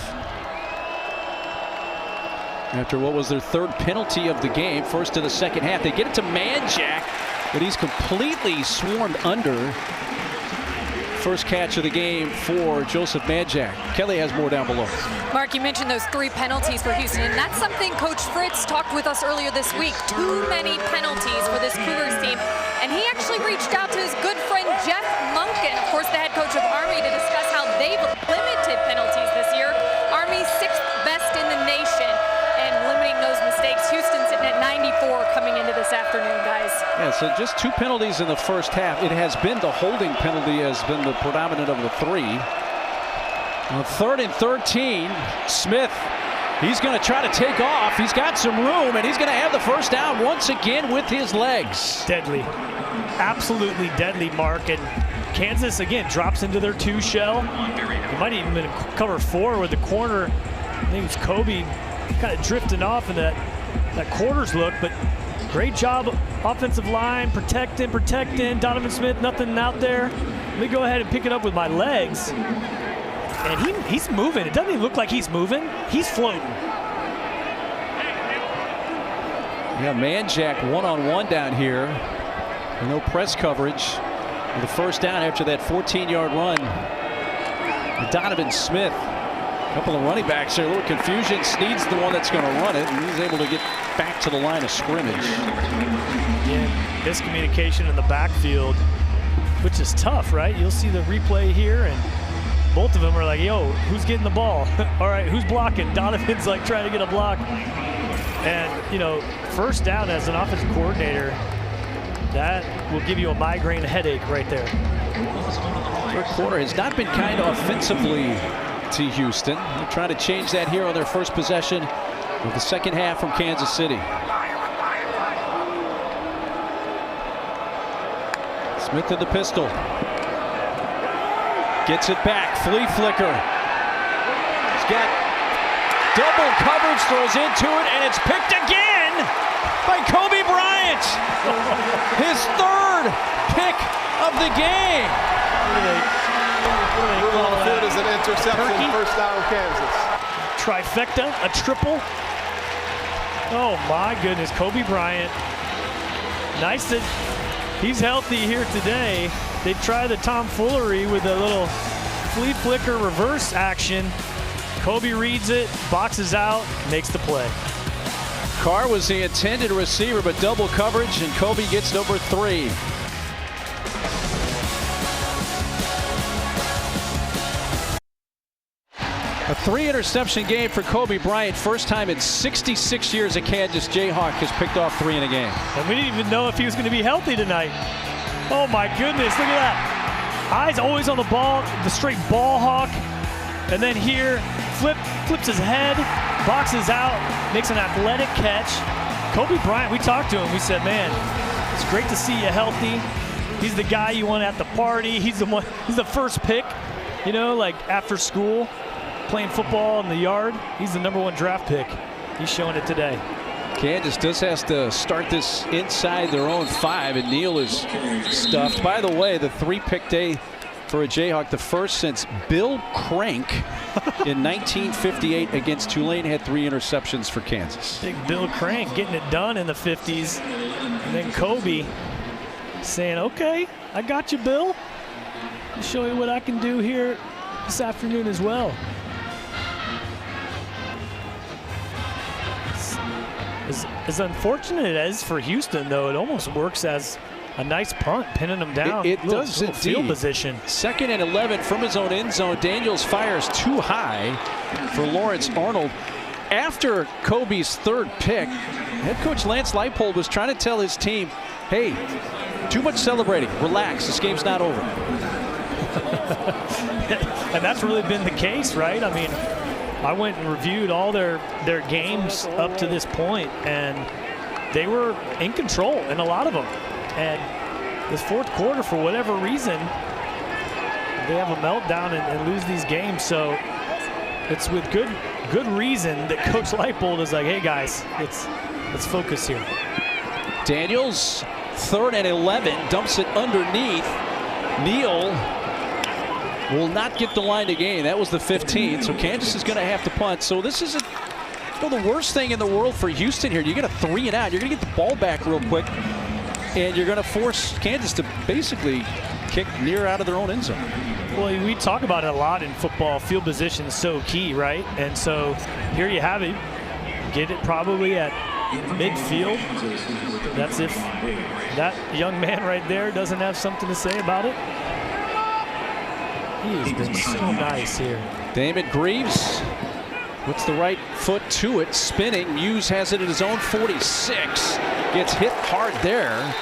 After what was their 3rd penalty of the game, first of the second half. They get it to Manjack, but he's completely swarmed under. First catch of the game for Joseph Manjack. Kelly has more down below. Mark, you mentioned those 3 penalties for Houston, and that's something Coach Fritz talked with us earlier this week. Too many penalties for this Cougars team. And he actually reached out to his good friend Jeff Monken, of course the head coach of Army, to discuss how they've limited penalties this year. Army's 6th best in the nation, and limiting those mistakes. Houston sitting at 94 coming into this afternoon, guys. Yeah, so just 2 penalties in the first half. It has been the holding penalty has been the predominant of the 3. On 3rd and 13, Smith, he's going to try to take off. He's got some room, and he's going to have the first down once again with his legs. Deadly. Absolutely deadly, Mark. And Kansas, again, drops into their 2 shell. It might even been cover 4 with the corner. I think it was Kobe kind of drifting off in that quarters look, but great job, offensive line, protecting. Donovan Smith, nothing out there. Let me go ahead and pick it up with my legs. And he's moving. It doesn't even look like he's moving. He's floating. Yeah, Manjack one-on-one down here. No press coverage. With the first down after that 14-yard run. Donovan Smith. A couple of running backs there, a little confusion. Snead's the one that's going to run it, and he's able to get back to the line of scrimmage. Again, miscommunication in the backfield, which is tough, right? You'll see the replay here, and both of them are like, yo, who's getting the ball? All right, who's blocking? Donovan's like trying to get a block. And, you know, first down as an offensive coordinator, that will give you a migraine headache right there. 3rd quarter has not been kind offensively to Houston. They're trying to change that here on their first possession of the second half from Kansas City. Smith in the pistol. Gets it back. Flea flicker. He's got double coverage, throws into it, and it's picked again by Kobe Bryant. His 3rd pick of the game. Rule on the field is an interception. Turkey? First down, Kansas. Trifecta, a triple. Oh my goodness, Kobe Bryant. Nice that he's healthy here today. They try the tomfoolery with a little flea flicker reverse action. Kobe reads it, boxes out, makes the play. Carr was the intended receiver, but double coverage, and Kobe gets number 3. A 3-interception game for Kobe Bryant. First time in 66 years a Kansas Jayhawk has picked off 3 in a game. And we didn't even know if he was going to be healthy tonight. Oh my goodness, look at that. Eyes always on the ball, the straight ball hawk. And then here, flips his head, boxes out, makes an athletic catch. Kobe Bryant, we talked to him, we said, man, it's great to see you healthy. He's the guy you want at the party. He's the first pick, you know, like after school, playing football in the yard. He's the #1 draft pick. He's showing it today. Kansas does have to start this inside their own 5, and Neal is stuffed. By the way, the 3-pick day for a Jayhawk, the first since Bill Crank in 1958 against Tulane, had 3 interceptions for Kansas. Big Bill Crank getting it done in the 50s. And then Kobe saying, okay, I got you, Bill. I'll show you what I can do here this afternoon as well. As unfortunate as for Houston, though, it almost works as a nice punt, pinning them down. It does little field indeed. Position. 2nd and 11 from his own end zone. Daniels fires too high for Lawrence Arnold. After Kobe's 3rd pick, head coach Lance Leipold was trying to tell his team, hey, too much celebrating. Relax. This game's not over. And that's really been the case, right? I mean, I went and reviewed all their games up to this point, and they were in control in a lot of them. And this 4th quarter, for whatever reason, they have a meltdown and lose these games. So it's with good reason that Coach Leipold is like, hey guys, let's focus here. Daniels, 3rd and 11, dumps it underneath. Neal will not get the line to gain. That was the 15, so Kansas is going to have to punt. So this isn't the worst thing in the world for Houston here. You get a 3 and out. You're going to get the ball back real quick, and you're going to force Kansas to basically kick near out of their own end zone. Well, we talk about it a lot in football. Field position is so key, right? And so here you have it. Get it probably at midfield. That's if that young man right there doesn't have something to say about it. He has been so nice here. Damon Greaves puts the right foot to it, spinning. Muse has it at his own 46. Gets hit hard there.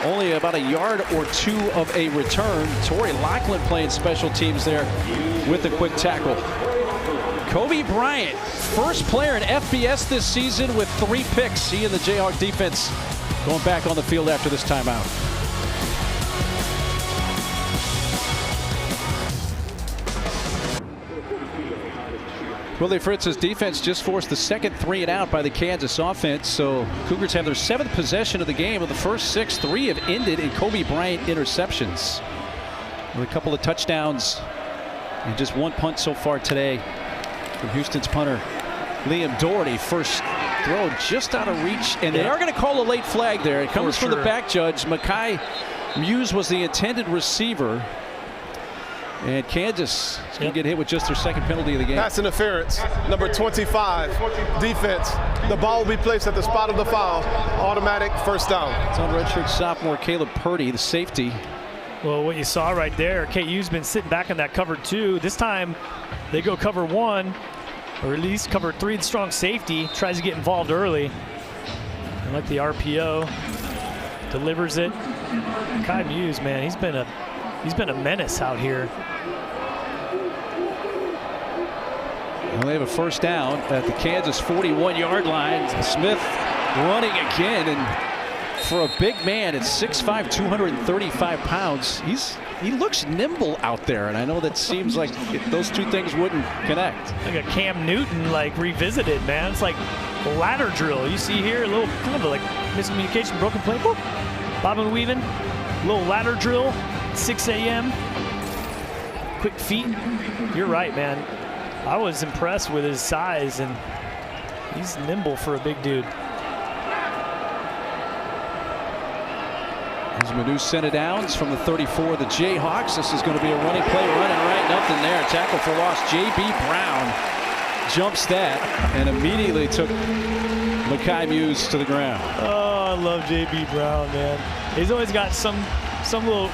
Only about a yard or 2 of a return. Torrey Lachlan playing special teams there with a quick tackle. Kobe Bryant, first player in FBS this season with 3 picks. He and the Jayhawk defense going back on the field after this timeout. Willie Fritz's defense just forced the second 3 and out by the Kansas offense. So Cougars have their 7th possession of the game. Of the first 6, 3 have ended in Kobe Bryant interceptions. With a couple of touchdowns and just 1 punt so far today from Houston's punter, Liam Doherty. First throw just out of reach, and they are going to call a late flag there. It comes from the back judge. Makai Muse was the intended receiver. And Kansas is going to get hit with just their 2nd penalty of the game. Pass interference, number 25, defense. The ball will be placed at the spot of the foul. Automatic first down. It's on redshirt sophomore Caleb Purdy, the safety. Well, what you saw right there, KU's been sitting back in that cover 2. This time they go cover 1, or at least cover 3. The strong safety tries to get involved early. I like the RPO. Delivers it. Kai Muse, man, he's been a menace out here. Well, they have a first down at the Kansas 41-yard line. Smith running again, and for a big man at 6'5", 235 pounds, he looks nimble out there, and I know that seems like those 2 things wouldn't connect. Like a Cam Newton, like revisited, man. It's like a ladder drill. You see here a little kind of like miscommunication, broken play, boop, bobbing and weaving, little ladder drill, 6 a.m. quick feet. You're right, man. I was impressed with his size, and he's nimble for a big dude. As Manu sent it downs from the 34 of the Jayhawks. This is going to be a running play, running right, nothing there. Tackle for loss. J.B. Brown jumps that and immediately took Mekhi Mews to the ground. Oh, I love J.B. Brown, man. He's always got some little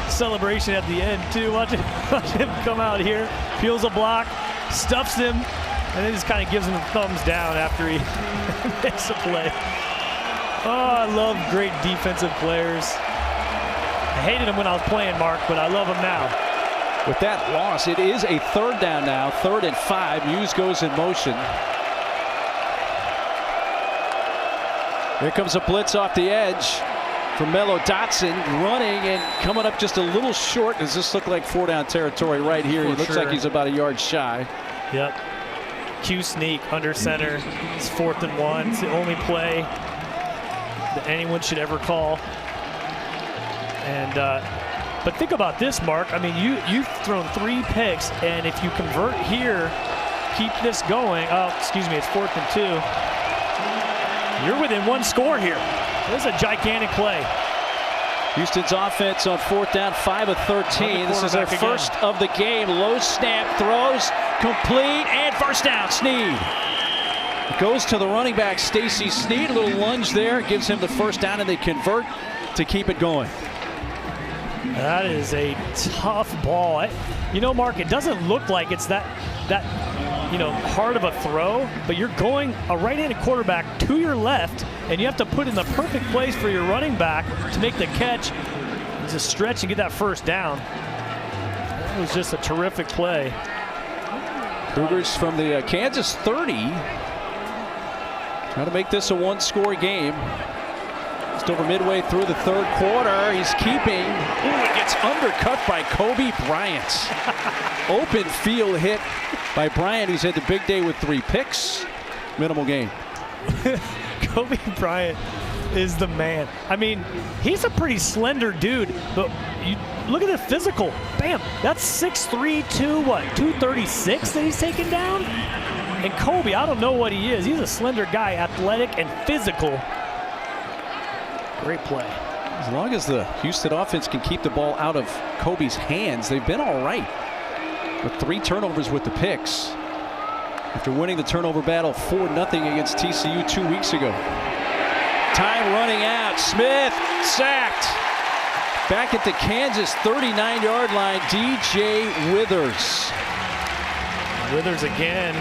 celebration at the end, too. Watch him come out here, peels a block, stuffs him, and then just kind of gives him a thumbs down after he makes a play. Oh, I love great defensive players. I hated him when I was playing, Mark, but I love him now. With that loss, it is a third down now, 3rd and 5. Mews goes in motion. Here comes a blitz off the edge from Melo Dotson, running and coming up just a little short. Does this look like 4-down territory right here? He looks like he's about a yard shy. Yep. Q sneak under center. It's 4th and 1. It's the only play that anyone should ever call. And but think about this, Mark. I mean, you've thrown 3 picks, and if you convert here, keep this going. Oh, excuse me, it's 4th and 2. You're within 1 score here. This is a gigantic play. Houston's offense on 4th down, 5 of 13. This is their first of the game. Low snap, throws, complete, and first down. Snead. It goes to the running back, Stacy Snead. A little lunge there, gives him the first down, and they convert to keep it going. That is a tough ball. You know, Mark, it doesn't look like it's that hard of a throw, but you're going a right-handed quarterback to your left, and you have to put in the perfect place for your running back to make the catch, to stretch and get that first down. It was just a terrific play. Cougars from the Kansas 30. Trying to make this a 1-score game. Just over midway through the 3rd quarter. He's keeping. Ooh, it gets undercut by Kobe Bryant. Open field hit by Bryant, who's had the big day with 3 picks. Minimal gain. Kobe Bryant is the man. I mean, he's a pretty slender dude, but you look at the physical. Bam, that's 6'3", 236 that he's taken down? And Kobe, I don't know what he is. He's a slender guy, athletic and physical. Great play. As long as the Houston offense can keep the ball out of Kobe's hands, they've been all right. With 3 turnovers with the picks. After winning the turnover battle 4-0 against TCU 2 weeks ago. Time running out. Smith sacked. Back at the Kansas 39-yard line, DJ Withers. Withers again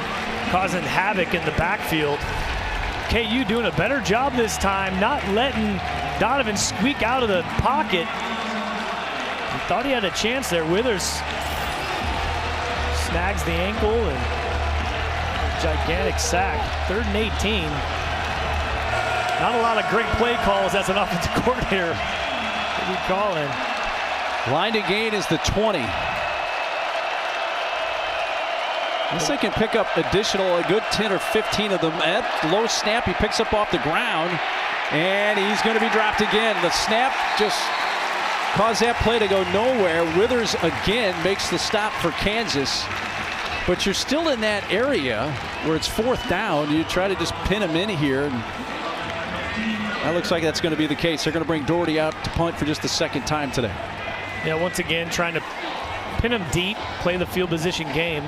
causing havoc in the backfield. KU doing a better job this time, not letting Donovan squeak out of the pocket. He thought he had a chance there. Withers snags the ankle and gigantic sack. 3rd and 18. Not a lot of great play calls as an offensive coordinator. What are you calling? Line to gain is the 20. Unless they can pick up a good 10 or 15 of them. At low snap, he picks up off the ground, and he's going to be dropped again. The snap just caused that play to go nowhere. Withers again makes the stop for Kansas. But you're still in that area where it's 4th down. You try to just pin him in here. And that looks like that's going to be the case. They're going to bring Doherty out to punt for just the 2nd time today. Yeah, once again, trying to pin him deep, play the field position game.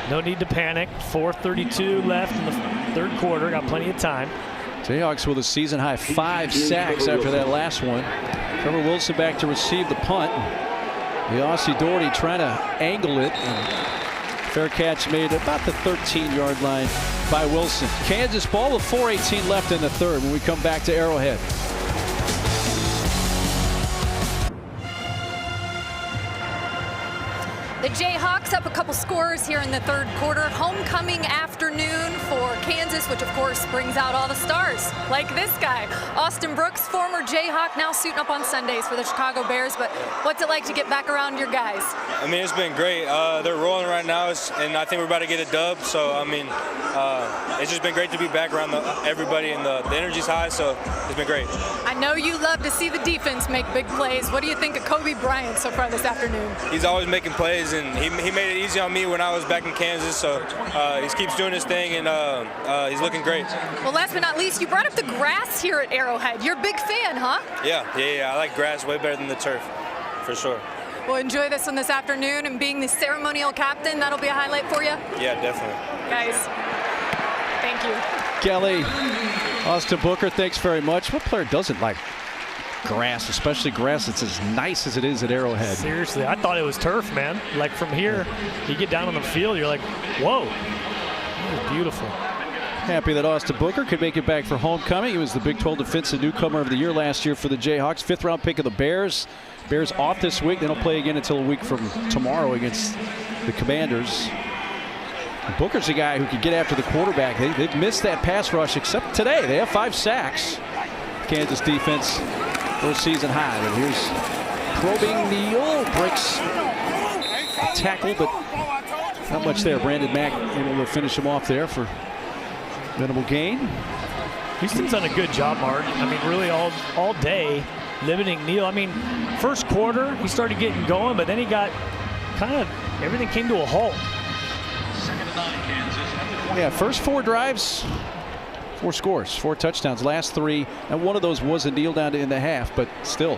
No need to panic. 4:32 left in the 3rd quarter. Got plenty of time. Jayhawks with a season-high 5 sacks after that last one. Trevor Wilson back to receive the punt. The Aussie Doherty trying to angle it. And fair catch made about the 13-yard line by Wilson. Kansas ball with 4:18 left in the 3rd when we come back to Arrowhead. The Jayhawks up a couple scores here in the third quarter. Homecoming afternoon for Kansas, which of course brings out all the stars, like this guy. Austin Brooks, former Jayhawk, now suiting up on Sundays for the Chicago Bears. But what's it like to get back around your guys? I mean, it's been great. They're rolling right now, and I think we're about to get a dub. So, I mean, it's just been great to be back around everybody, and the energy's high, so it's been great. I know you love to see the defense make big plays. What do you think of Kobe Bryant so far this afternoon? He's always making plays, and he made it easy on me when I was back in Kansas, so he keeps doing his thing, and he's looking great. Well, last but not least, you brought up the grass here at Arrowhead. You're a big fan, huh? Yeah. I like grass way better than the turf, for sure. Well, enjoy this one this afternoon, and being the ceremonial captain, that'll be a highlight for you? Yeah, definitely. Guys, thank you. Kelly, Austin Booker, thanks very much. What player doesn't like grass, especially grass that's as nice as it is at Arrowhead? Seriously, I thought it was turf, man. Like from here, you get down on the field, you're like, whoa, that was beautiful. Happy that Austin Booker could make it back for homecoming. He was the Big 12 Defensive Newcomer of the Year last year for the Jayhawks. 5th round pick of the Bears. Bears off this week. They don't play again until a week from tomorrow against the Commanders. And Booker's a guy who could get after the quarterback. They've missed that pass rush except today. They have 5 sacks. Kansas defense first season high. And here's probing Neal. Breaks tackle, but not much there. Brandon Mack able to finish him off there for minimal gain. Houston's done a good job, Mark. I mean, really all day limiting Neal. I mean, first quarter, he started getting going, but then he got kind of, everything came to a halt. Yeah, first 4 drives, 4 scores, 4 touchdowns. Last 3, and one of those was a kneel down to in the half, but still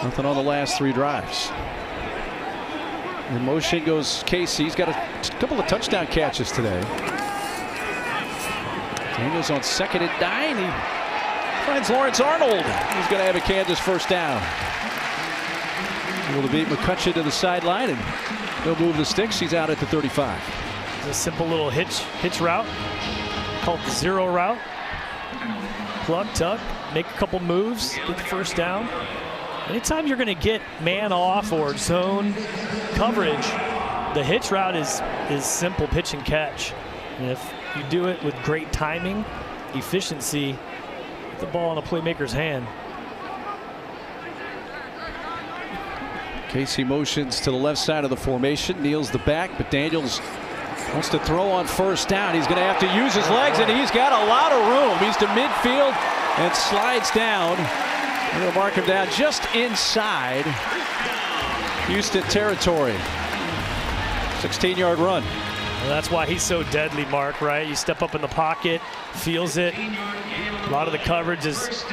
nothing on the last 3 drives. In motion goes Casey. He's got a couple of touchdown catches today. Daniels on 2nd and 9. He finds Lawrence Arnold. He's going to have a Kansas first down. Able to beat McCutcheon to the sideline, and they'll move the sticks. He's out at the 35. A simple little hitch route called the zero route. Plug, tuck, make a couple moves, get the first down. Anytime you're going to get man off or zone coverage, the hitch route is simple pitch and catch. And if you do it with great timing, efficiency, get the ball in a playmaker's hand. Casey motions to the left side of the formation, kneels the back, but Daniels wants to throw on first down. He's going to have to use his legs, and he's got a lot of room. He's to midfield and slides down. They're going to mark him down just inside Houston territory. 16-yard run. Well, that's why he's so deadly, Mark, right? You step up in the pocket, feels it. A lot of the coverage is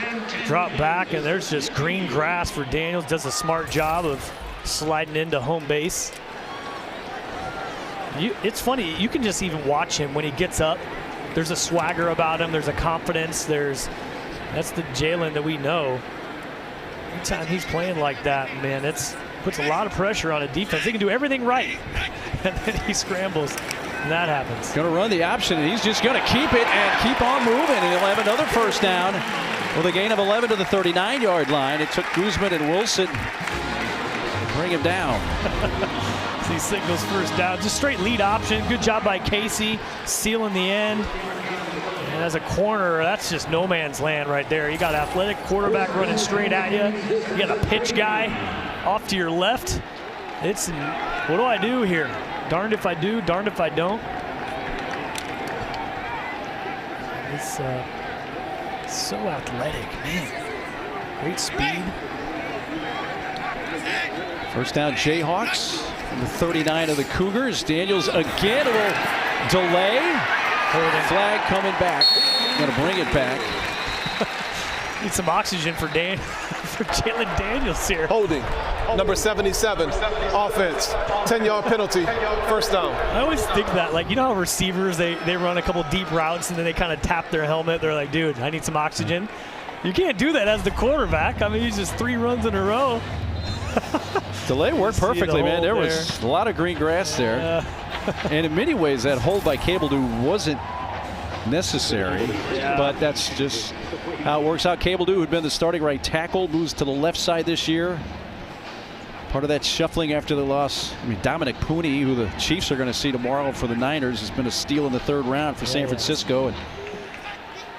dropped back, and there's just green grass for Daniels. Does a smart job of sliding into home base. It's funny, you can just even watch him when he gets up. There's a swagger about him. There's a confidence. That's the Jalen that we know. Anytime he's playing like that, man, puts a lot of pressure on a defense. They can do everything right, and then he scrambles, and that happens. Going to run the option, and he's just going to keep it and keep on moving, and he'll have another first down with a gain of 11 to the 39-yard line. It took Guzman and Wilson to bring him down. He signals first down. Just straight lead option. Good job by Casey, sealing the end. And as a corner, that's just no man's land right there. You got an athletic quarterback running straight at you. You got a pitch guy off to your left. What do I do here? Darned if I do, darned if I don't. It's so athletic, man. Great speed. First down, Jayhawks from the 39 of the Cougars. Daniels again, a little delay. Flag coming back. Going to bring it back. Need some oxygen for Jalen Daniels here. Holding. Number 77. Offense. 10-yard penalty. First down. I always think that, like, you know how receivers, they run a couple deep routes and then they kind of tap their helmet. They're like, dude, I need some oxygen. You can't do that as the quarterback. I mean, he's just 3 runs in a row. Delay worked perfectly, man. There was a lot of green grass there. And in many ways, that hold by Cabledew wasn't necessary, but that's just how it works out. Cabledew, who'd been the starting right tackle, moves to the left side this year. Part of that shuffling after the loss. I mean, Dominic Pooney, who the Chiefs are going to see tomorrow for the Niners, has been a steal in the 3rd round for San Francisco. And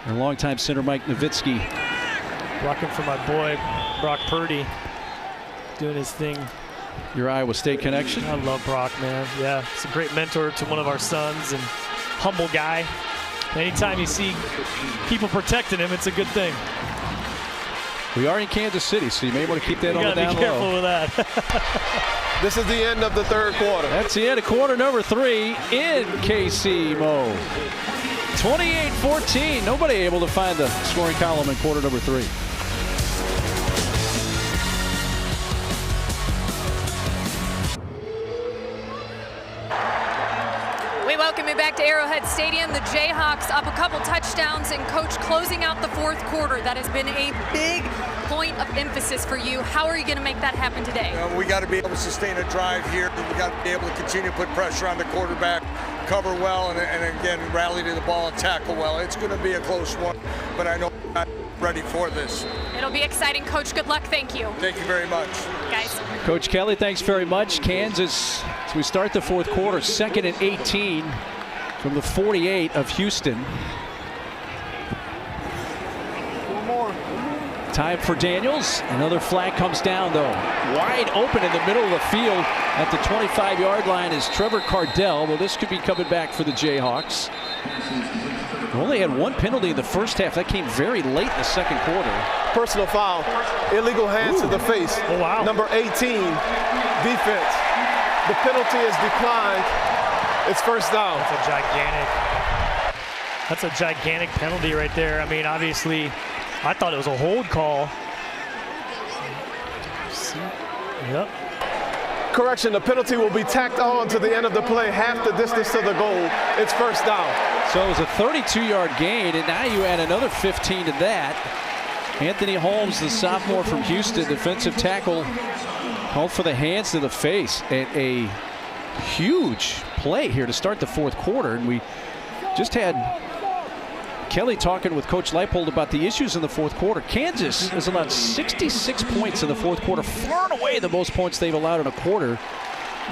their longtime center Mike Nowitzki. Blocking for my boy, Brock Purdy. Doing his thing. Your Iowa State connection. I love Brock, man. Yeah, he's a great mentor to one of our sons and humble guy. Anytime you see people protecting him, it's a good thing. We are in Kansas City, so you may want to keep that on the down low. Be careful with that. This is the end of the 3rd quarter. That's the end of quarter number 3 in KC Mo. 28-14. Nobody able to find the scoring column in quarter number 3. We welcome you back to Arrowhead Stadium. The Jayhawks up a couple touchdowns, and Coach closing out the 4th quarter. That has been a big point of emphasis for you. How are you going to make that happen today? We got to be able to sustain a drive here. We got to be able to continue to put pressure on the quarterback, cover well, and again rally to the ball and tackle well. It's going to be a close one, but I know we're not ready for this. It'll be exciting, Coach. Good luck. Thank you. Thank you very much, guys. Coach Kelly, thanks very much. Kansas, as we start the 4th quarter, 2nd and 18 from the 48 of Houston. Time for Daniels. Another flag comes down, though. Wide open in the middle of the field at the 25-yard line is Trevor Cardell. Well, this could be coming back for the Jayhawks. They only had 1 penalty in the first half. That came very late in the 2nd quarter. Personal foul. Illegal hands to the face. Oh, wow. Number 18, defense. The penalty is declined. It's 1st down. That's a gigantic penalty right there. I mean, obviously, I thought it was a hold call. Yep. Correction, the penalty will be tacked on to the end of the play, half the distance to the goal. It's 1st down. So it was a 32-yard gain, and now you add another 15 to that. Anthony Holmes, the sophomore from Houston, defensive tackle, called for the hands to the face. And a huge play here to start the 4th quarter. And we just had Kelly talking with Coach Leipold about the issues in the 4th quarter. Kansas has allowed 66 points in the 4th quarter, far and away the most points they've allowed in a quarter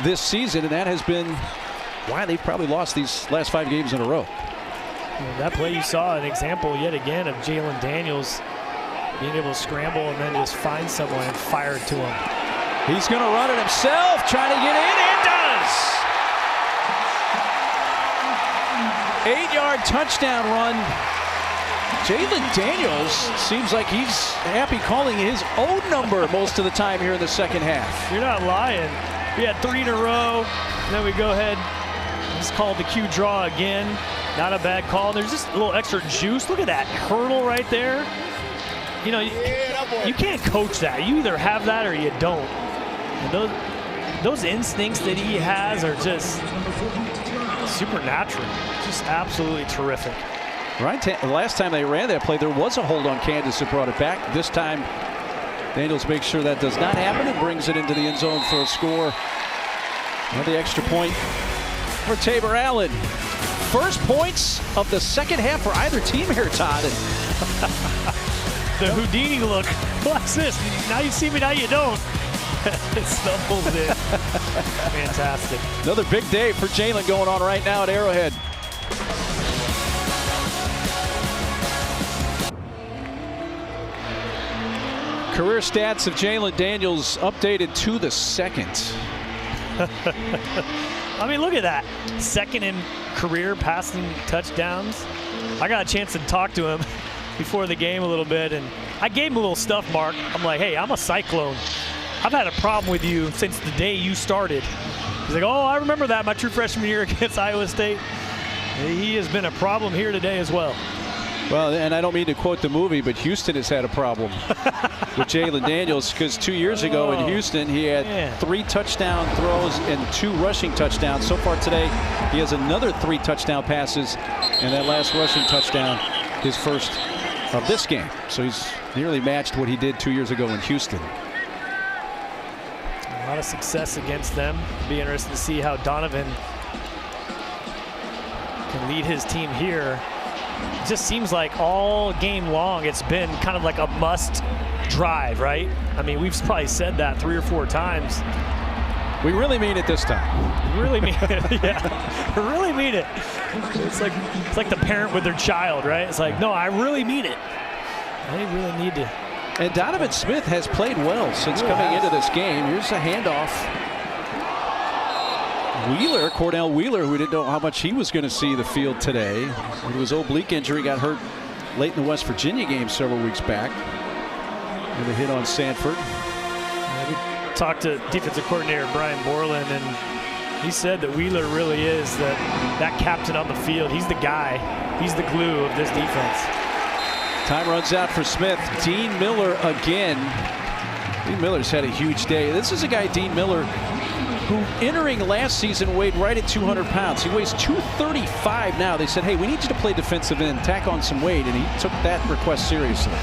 this season, and that has been why they've probably lost these last 5 games in a row. That play, you saw an example yet again of Jalen Daniels being able to scramble and then just find someone and fire it to him. He's going to run it himself, trying to get in, and does! 8-yard touchdown run. Jalen Daniels seems like he's happy calling his own number most of the time here in the 2nd half. You're not lying. We had 3 in a row, and then we go ahead. Just called the Q draw again. Not a bad call. There's just a little extra juice. Look at that hurdle right there. You know, you can't coach that. You either have that or you don't. And those instincts that he has are just supernatural. Just absolutely terrific. Right, the last time they ran that play, there was a hold on Kansas that brought it back. This time, Daniels makes sure that does not happen and brings it into the end zone for a score. And the extra point for Tabor Allen. First points of the 2nd half for either team here, Todd. The Houdini look. Watch this. Now you see me, now you don't. It stumbles in. Fantastic. Another big day for Jalen going on right now at Arrowhead. Career stats of Jalen Daniels updated to the 2nd. I mean, look at that. 2nd in career passing touchdowns. I got a chance to talk to him before the game a little bit, and I gave him a little stuff, Mark. I'm like, hey, I'm a Cyclone. I've had a problem with you since the day you started. He's like, oh, I remember that my true freshman year against Iowa State. He has been a problem here today as well. Well, and I don't mean to quote the movie, but Houston has had a problem with Jalen Daniels because 2 years ago in Houston, he had 3 touchdown throws and 2 rushing touchdowns. So far today, he has another 3 touchdown passes, and that last rushing touchdown, his first of this game. So he's nearly matched what he did 2 years ago in Houston. A lot of success against them. It'll be interesting to see how Donovan can lead his team here. It just seems like all game long it's been kind of like a must drive, right? I mean, we've probably said that 3 or 4 times. We really mean it this time. Really mean it, yeah. Really mean it. It's like the parent with their child, right? It's like, no, I really mean it. They really need to. And Donovan Smith has played well since coming into this game. Here's a handoff. Wheeler, Cornell Wheeler, who didn't know how much he was going to see the field today. With his oblique injury, got hurt late in the West Virginia game several weeks back. With a hit on Sanford. Yeah, we talked to defensive coordinator Brian Borland, and he said that Wheeler really is that captain on the field. He's the guy. He's the glue of this defense. Time runs out for Smith. Dean Miller again. Dean Miller's had a huge day. This is a guy, Dean Miller, who entering last season weighed right at 200 pounds. He weighs 235 now. They said, hey, we need you to play defensive end, tack on some weight, and he took that request seriously.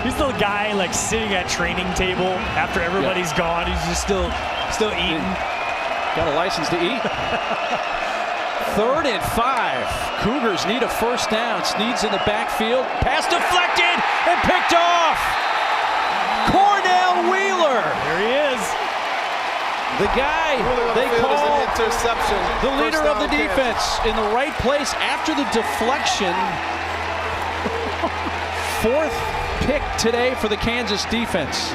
He's the guy like sitting at training table after everybody's gone. He's just still eating. Got a license to eat. 3rd and 5. Cougars need a first down. Snead's in the backfield. Pass deflected and picked off. Cornell Wheeler. There he is. The guy they call an interception. The leader of the defense in the right place after the deflection. 4th pick today for the Kansas defense.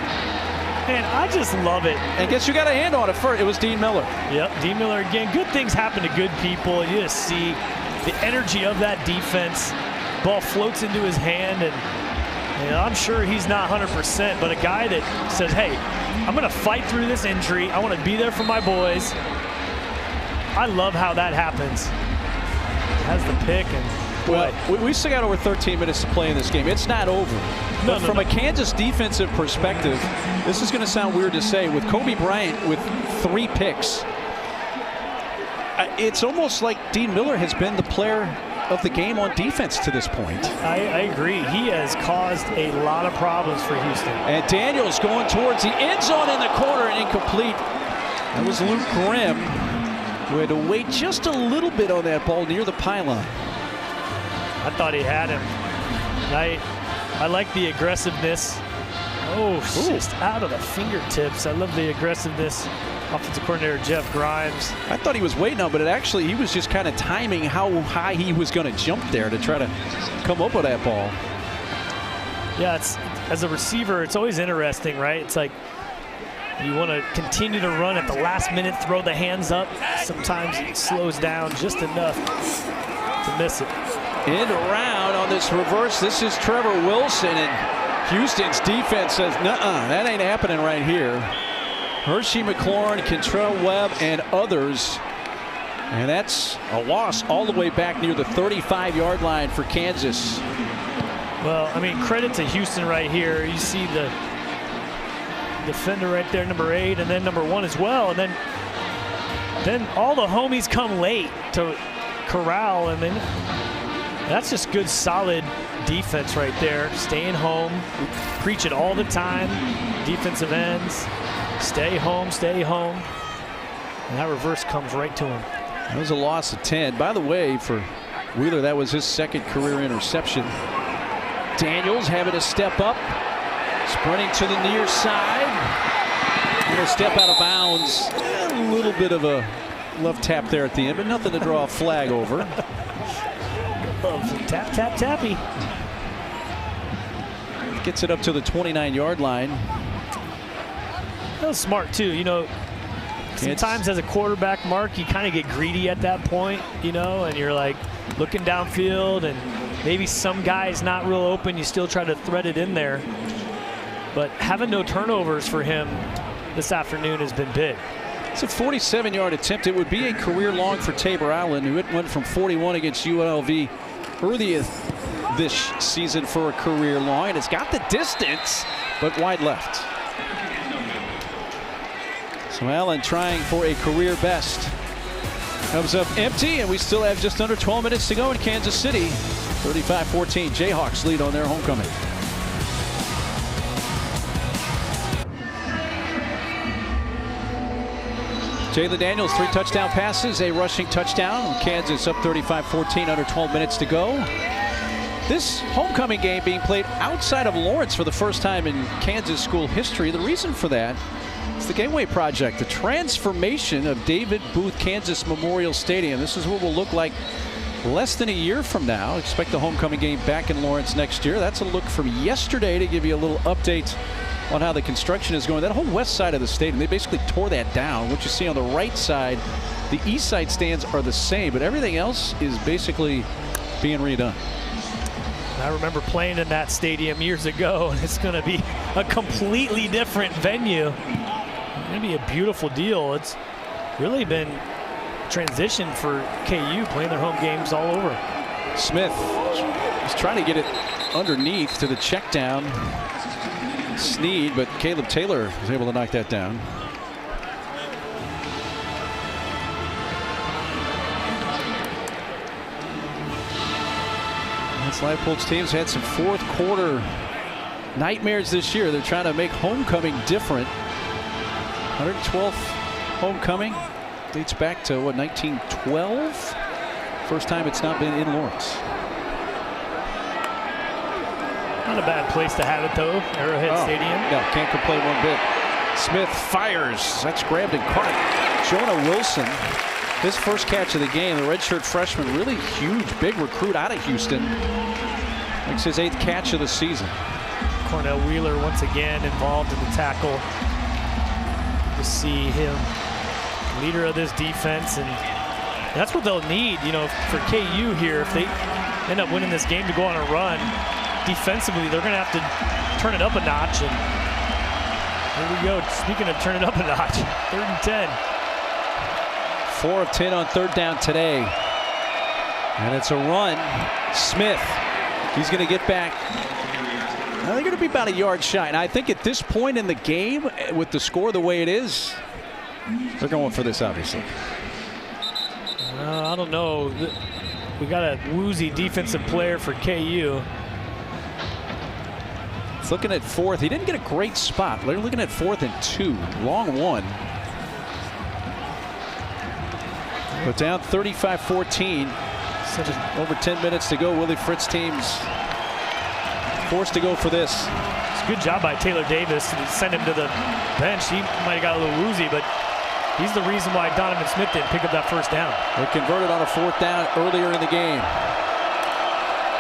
Man, I just love it. And guess who got a hand on it first? It was Dean Miller. Yep, Dean Miller again. Good things happen to good people. You just see the energy of that defense. Ball floats into his hand, and I'm sure he's not 100%, but a guy that says, hey, I'm going to fight through this injury. I want to be there for my boys. I love how that happens. Has the pick, and well, we still got over 13 minutes to play in this game. It's not over. But from a Kansas defensive perspective, this is going to sound weird to say, with Kobe Bryant with 3 picks, it's almost like Dean Miller has been the player of the game on defense to this point. I agree. He has caused a lot of problems for Houston. And Daniels going towards the end zone in the corner and incomplete. That was Luke Grimm, who had to wait just a little bit on that ball near the pylon. I thought he had him. I like the aggressiveness. Oh, just out of the fingertips. I love the aggressiveness. Offensive coordinator Jeff Grimes. I thought he was waiting on, but he was just kind of timing how high he was going to jump there to try to come up with that ball. Yeah, as a receiver, it's always interesting, right? It's like you want to continue to run at the last minute, throw the hands up. Sometimes it slows down just enough to miss it. And around on this reverse, this is Trevor Wilson, and Houston's defense says, nuh-uh, that ain't happening right here. Hershey McLaurin, Kentrell Webb, and others. And that's a loss all the way back near the 35-yard line for Kansas. Well, I mean, credit to Houston right here. You see the defender right there, number 8, and then number 1 as well. And then all the homies come late to corral, and then that's just good, solid defense right there. Staying home, we preach it all the time. Defensive ends, stay home, stay home. And that reverse comes right to him. That was a loss of 10. By the way, for Wheeler, that was his 2nd career interception. Daniels having to step up, sprinting to the near side. And a step out of bounds. A little bit of a left tap there at the end, but nothing to draw a flag over. Tap, tap, tappy. Gets it up to the 29-yard line. That was smart, too. You know, sometimes as a quarterback, Mark, you kind of get greedy at that point, you know, and you're like looking downfield, and maybe some guy's not real open. You still try to thread it in there. But having no turnovers for him this afternoon has been big. It's a 47-yard attempt. It would be a career long for Tabor Allen, who hit one from 41 against UNLV earlier this season for a career long. And it's got the distance, but wide left. So Allen trying for a career best. Comes up empty, and we still have just under 12 minutes to go in Kansas City. 35-14, Jayhawks lead on their homecoming. Jalen Daniels, 3 touchdown passes, a rushing touchdown. Kansas up 35-14, under 12 minutes to go. This homecoming game being played outside of Lawrence for the first time in Kansas school history. The reason for that is the Gateway Project, the transformation of David Booth Kansas Memorial Stadium. This is what will look like less than a year from now. Expect the homecoming game back in Lawrence next year. That's a look from yesterday to give you a little update on how the construction is going. That whole west side of the stadium, they basically tore that down. What you see on the right side, the east side stands are the same, but everything else is basically being redone. I remember playing in that stadium years ago, and it's going to be a completely different venue. It's going to be a beautiful deal. It's really been transition for KU, playing their home games all over. Smith is trying to get it underneath to the check down. Sneed, but Caleb Taylor was able to knock that down. That's Leipold's team's had some fourth quarter nightmares this year. They're trying to make homecoming different. 112th homecoming dates back to what, 1912? First time it's not been in Lawrence. Not a bad place to have it, though. Arrowhead Stadium. No, can't complain one bit. Smith fires. That's grabbed and caught. Jonah Wilson, his first catch of the game. The redshirt freshman, really huge, big recruit out of Houston. Makes his 8th catch of the season. Cornell Wheeler once again involved in the tackle. To see him, leader of this defense, and that's what they'll need, you know, for KU here. If they end up winning this game to go on a run, defensively, they're going to have to turn it up a notch. And here we go. Speaking of turn it up a notch, 3rd and 10. 4 of 10 on 3rd down today. And it's a run. Smith, he's going to get back. Now, they're going to be about a yard shy. And I think at this point in the game, with the score the way it is, they're going for this, obviously. I don't know. We got a woozy defensive player for KU. Looking at 4th. He didn't get a great spot. They're looking at 4th and 2. Long one. But down 35-14. Over 10 minutes to go. Willie Fritz team's forced to go for this. It's a good job by Taylor Davis to send him to the bench. He might have got a little woozy, but he's the reason why Donovan Smith didn't pick up that first down. They converted on a 4th down earlier in the game.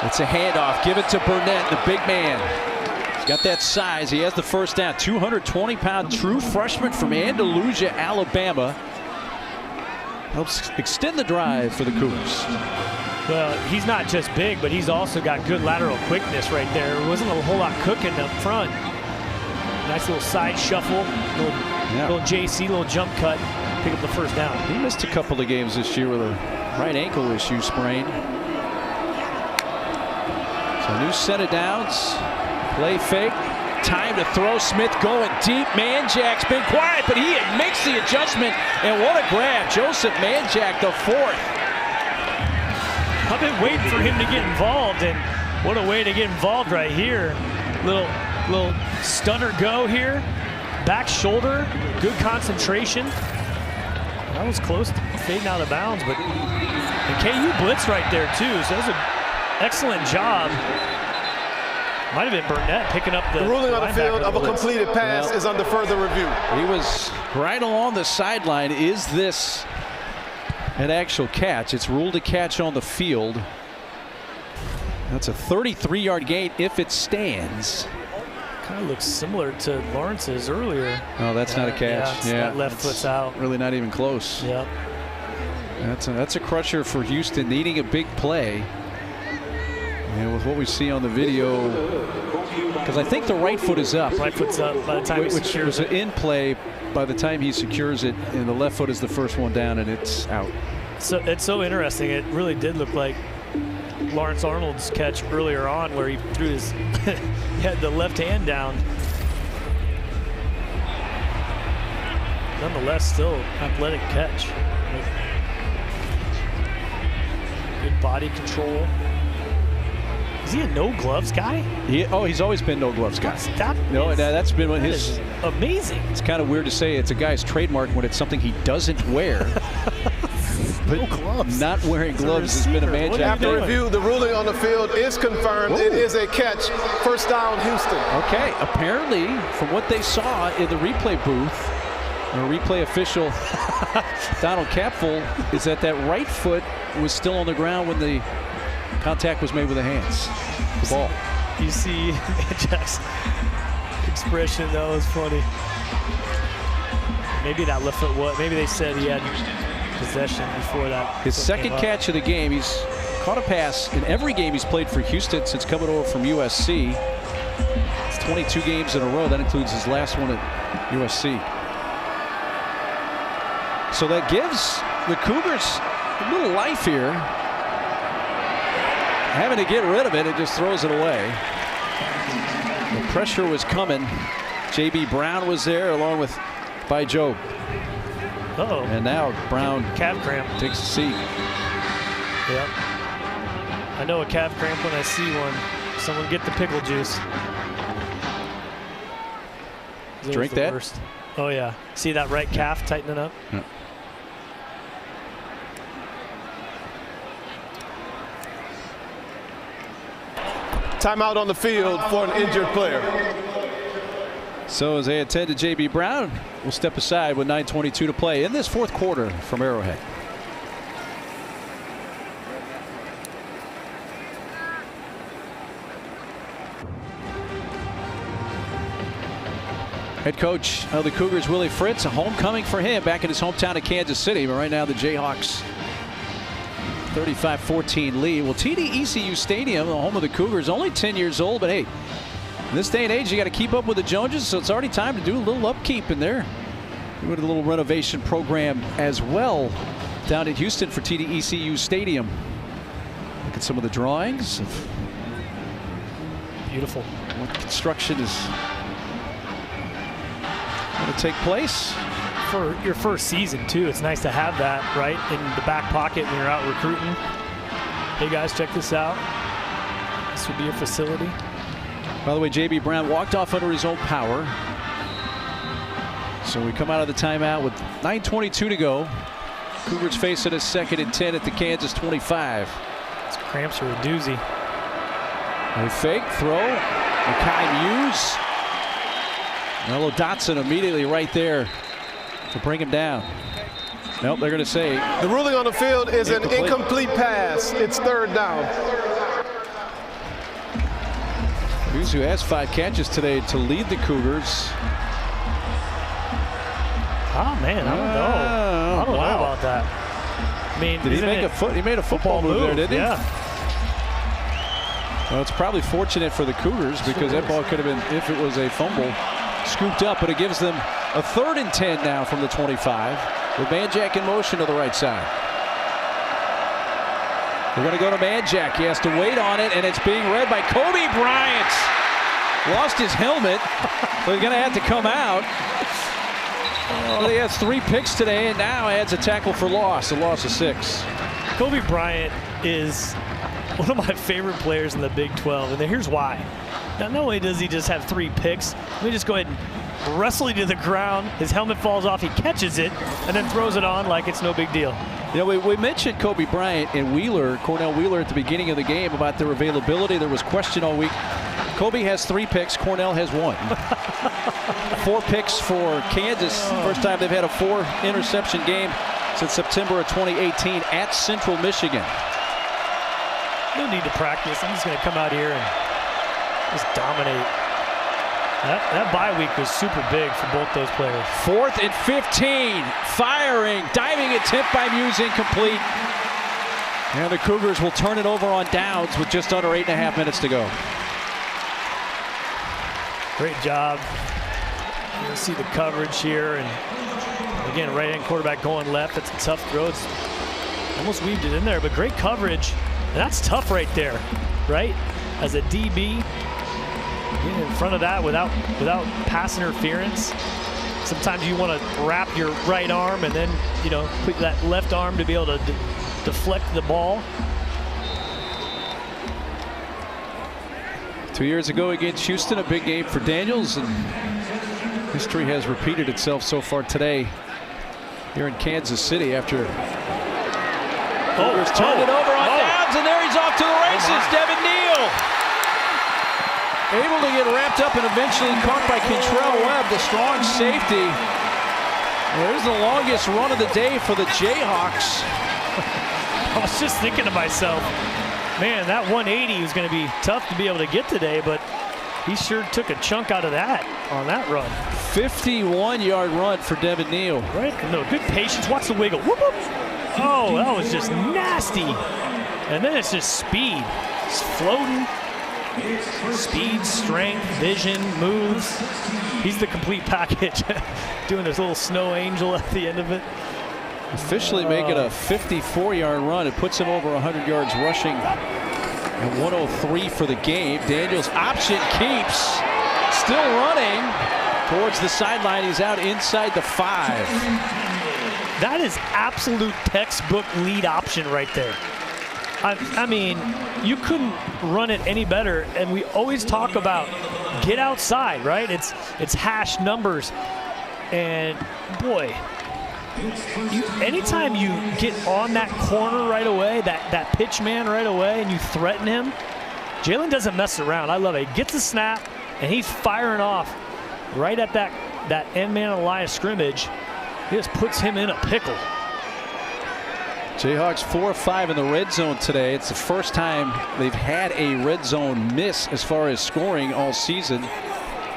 It's a handoff. Give it to Burnett, the big man. Got that size. He has the first down. 220-pound true freshman from Andalusia, Alabama. Helps extend the drive for the Cougars. Well, he's not just big, but he's also got good lateral quickness right there. There wasn't a whole lot cooking up front. Nice little side shuffle, little JC, little jump cut, pick up the first down. He missed a couple of games this year with a right ankle issue sprain. So new set of downs. Play fake. Time to throw. Smith going deep. Manjak's been quiet, but he makes the adjustment. And what a grab. Joseph Manjak, the 4th. I've been waiting for him to get involved, and what a way to get involved right here. Little stunner go here. Back shoulder. Good concentration. That was close to fading out of bounds, but the KU blitz right there, too. So that was an excellent job. Might have been Burnett picking up the ruling on the field of a completed pass is under further review. He was right along the sideline. Is this an actual catch? It's ruled a catch on the field. That's a 33-yard gain if it stands. Kind of looks similar to Lawrence's earlier. Oh, that's not a catch. Yeah, that left foot's out. Really not even close. Yep. That's a crusher for Houston, needing a big play. And with what we see on the video, because I think the right foot is up. Right foot's up by the time he secures it. In play by the time he secures it, and the left foot is the first one down, and it's out. So it's so interesting. It really did look like Lawrence Arnold's catch earlier on, where he threw his he had the left hand down. Nonetheless, still athletic catch. Good body control. Is he a no gloves guy? He's always been no gloves guy. That's been what his amazing. It's kind of weird to say it's a guy's trademark when it's something he doesn't wear. but gloves. not wearing gloves has been a man What are you jack. After doing? review, the ruling on the field is confirmed. It is a catch. First down, Houston. Okay, apparently, from what they saw in the replay booth, or replay official Donald Capful, is that right foot was still on the ground when the contact was made with the hands. The ball. You see Jack's expression. That was funny. Maybe that left foot. What? Maybe they said he had possession before that. His second catch of the game. He's caught a pass in every game he's played for Houston since coming over from USC. It's 22 games in a row. That includes his last one at USC. So that gives the Cougars a little life here. Having to get rid of it, it just throws it away. The pressure was coming. J.B. Brown was there along with By Joe. Uh-oh. And now Brown Calf cramp. takes a seat. Yep. I know a calf cramp when I see one. Someone get the pickle juice. Drink that? Worst. Oh, yeah. See that right calf tightening up? Yeah. Timeout on the field for an injured player. So as they attend to J.B. Brown, we'll step aside with 9:22 to play in this fourth quarter from Arrowhead. Head coach of the Cougars, Willie Fritz, a homecoming for him back in his hometown of Kansas City. But right now the Jayhawks 35-14 lead. Well, TD ECU Stadium, the home of the Cougars, only 10 years old, but hey, in this day and age, you got to keep up with the Joneses, so it's already time to do a little upkeep in there. Doing a little renovation program as well down in Houston for TD ECU Stadium. Look at some of the drawings of Beautiful. what construction is going to take place. For your first season, too, it's nice to have that right in the back pocket when you're out recruiting. Hey, guys, check this out. This would be a facility. By the way, J.B. Brown walked off under his own power. So we come out of the timeout with 9:22 to go. Cougars facing a 2nd and 10 at the Kansas 25. These cramps are a doozy. A fake throw. Makai Muse. Nello Dotson immediately right there to bring him down. Nope, they're going to say. The ruling on the field is an Incomplete. incomplete pass. It's third down. Muse, who has 5 catches today to lead the Cougars. Oh, man, I don't know. I don't know about that. I mean, Did he make a foot? He made a football move there, didn't he? Yeah. Well, it's probably fortunate for the Cougars because that ball could have been, if it was a fumble, scooped up, but it gives them a 3rd and 10 now from the 25 with Manjack in motion to the right side. We're going to go to Manjack. He has to wait on it, and it's being read by Kobe Bryant. Lost his helmet, so he's going to have to come out. Well, he has 3 picks today, and now adds a tackle for loss, a loss of 6. Kobe Bryant is one of my favorite players in the Big 12, and here's why. Now, not only does he just have 3 picks, let me just go ahead and wrestle him to the ground. His helmet falls off, he catches it, and then throws it on like it's no big deal. You know, we mentioned Kobe Bryant and Wheeler, Cornell Wheeler, at the beginning of the game about their availability. There was question all week. Kobe has 3 picks, Cornell has 1. 4 picks for Kansas. First time they've had a 4 interception game since September of 2018 at Central Michigan. No need to practice. I'm just going to come out here and just dominate. That bye week was super big for both those players. 4th and 15. Firing. Diving attempt by Muse incomplete. And the Cougars will turn it over on downs with just under 8.5 minutes to go. Great job. You see the coverage here. And again, right-hand quarterback going left. It's a tough throw. It's almost weaved it in there, but great coverage. And that's tough right there, right? As a DB, getting in front of that without pass interference. Sometimes you want to wrap your right arm and then, you know, put that left arm to be able to deflect the ball. 2 years ago against Houston, a big game for Daniels, and history has repeated itself so far today here in Kansas City after Cougars turned it over on downs, and there he's off to the races. Devin Neal able to get wrapped up and eventually caught by Kentrell Webb, the strong safety. There's the longest run of the day for the Jayhawks. I was just thinking to myself, man, that 180 was going to be tough to be able to get today, but he sure took a chunk out of that on that run. 51-yard run for Devin Neal. Right? No, good patience. Watch the wiggle. Whoop, whoop. Oh, that was just nasty. And then it's just speed. It's floating. Speed, strength, vision, moves. He's the complete package. Doing his little snow angel at the end of it. Officially making a 54-yard run. It puts him over 100 yards rushing. And 103 for the game. Daniels option keeps. Still running towards the sideline. He's out inside the 5. That is absolute textbook lead option right there. I mean, you couldn't run it any better. And we always talk about get outside, right? It's hash numbers. And boy, anytime you get on that corner right away, that pitch man right away, and you threaten him, Jalen doesn't mess around. I love it. He gets a snap, and he's firing off right at that end man of the line of scrimmage. He just puts him in a pickle. Jayhawks 4 of 5 in the red zone today. It's the first time they've had a red zone miss as far as scoring all season.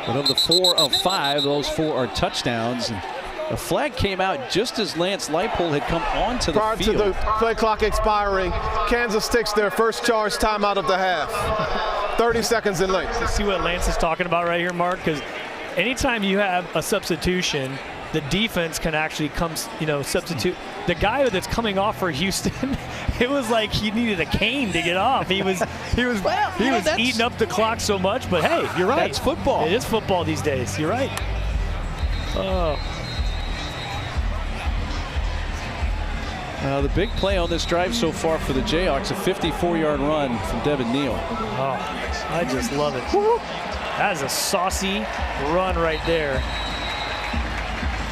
But of the 4 of 5, those 4 are touchdowns. And the flag came out just as Lance Leipold had come onto the Prior field. to the play clock expiring, Kansas takes their first charge timeout of the half. 30 seconds in length. See what Lance is talking about right here, Mark? Because anytime you have a substitution, the defense can actually come, substitute. The guy that's coming off for Houston, it was like he needed a cane to get off. He was eating up the clock so much. But hey, you're right. That's football. It is football these days. You're right. The big play on this drive so far for the Jayhawks, a 54-yard run from Devin Neal. Oh, I just love it. That is a saucy run right there.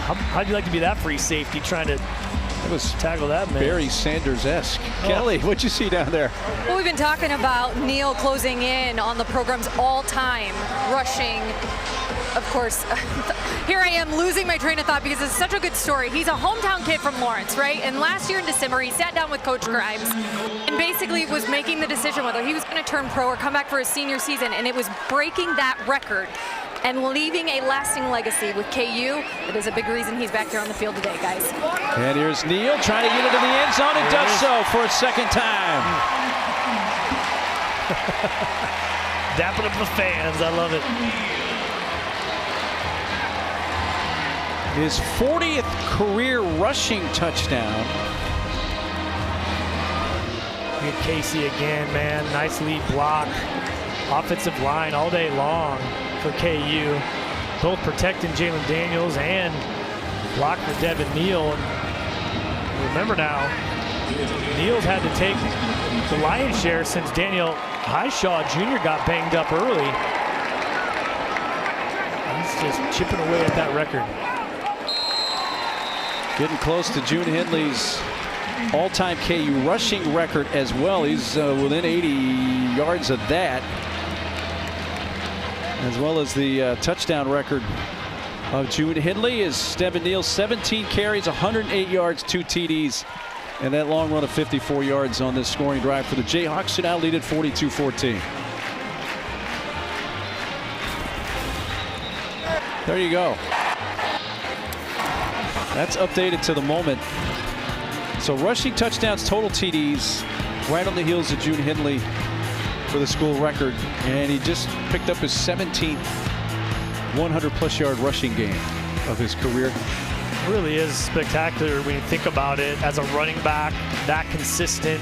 How'd you like to be that free safety trying to tackle that man? Barry Sanders-esque. Kelly, what'd you see down there? Well, we've been talking about Neal closing in on the program's all-time rushing. Of course, here I am losing my train of thought because it's such a good story. He's a hometown kid from Lawrence, right? And last year in December, he sat down with Coach Grimes and basically was making the decision whether he was going to turn pro or come back for his senior season. And it was breaking that record and leaving a lasting legacy with KU. That is a big reason he's back here on the field today, guys. And here's Neal trying to get into the end zone and does so for a second time. Dapping up the fans. I love it. His 40th career rushing touchdown. Look at Casey again, man. Nice lead block. Offensive line all day long for KU. Both protecting Jalen Daniels and block for Devin Neal. And remember now, Neal's had to take the lion's share since Daniel Highshaw Jr. got banged up early. He's just chipping away at that record. Getting close to June Hindley's all-time KU rushing record as well. He's within 80 yards of that, as well as the touchdown record of June Hindley. Is Devin Neal, 17 carries, 108 yards, 2 TDs, and that long run of 54 yards on this scoring drive for the Jayhawks, who now lead at 42-14. There you go. That's updated to the moment. So rushing touchdowns, total TDs, right on the heels of June Hindley for the school record. And he just picked up his 17th 100-plus yard rushing game of his career. It really is spectacular when you think about it. As a running back, that consistent,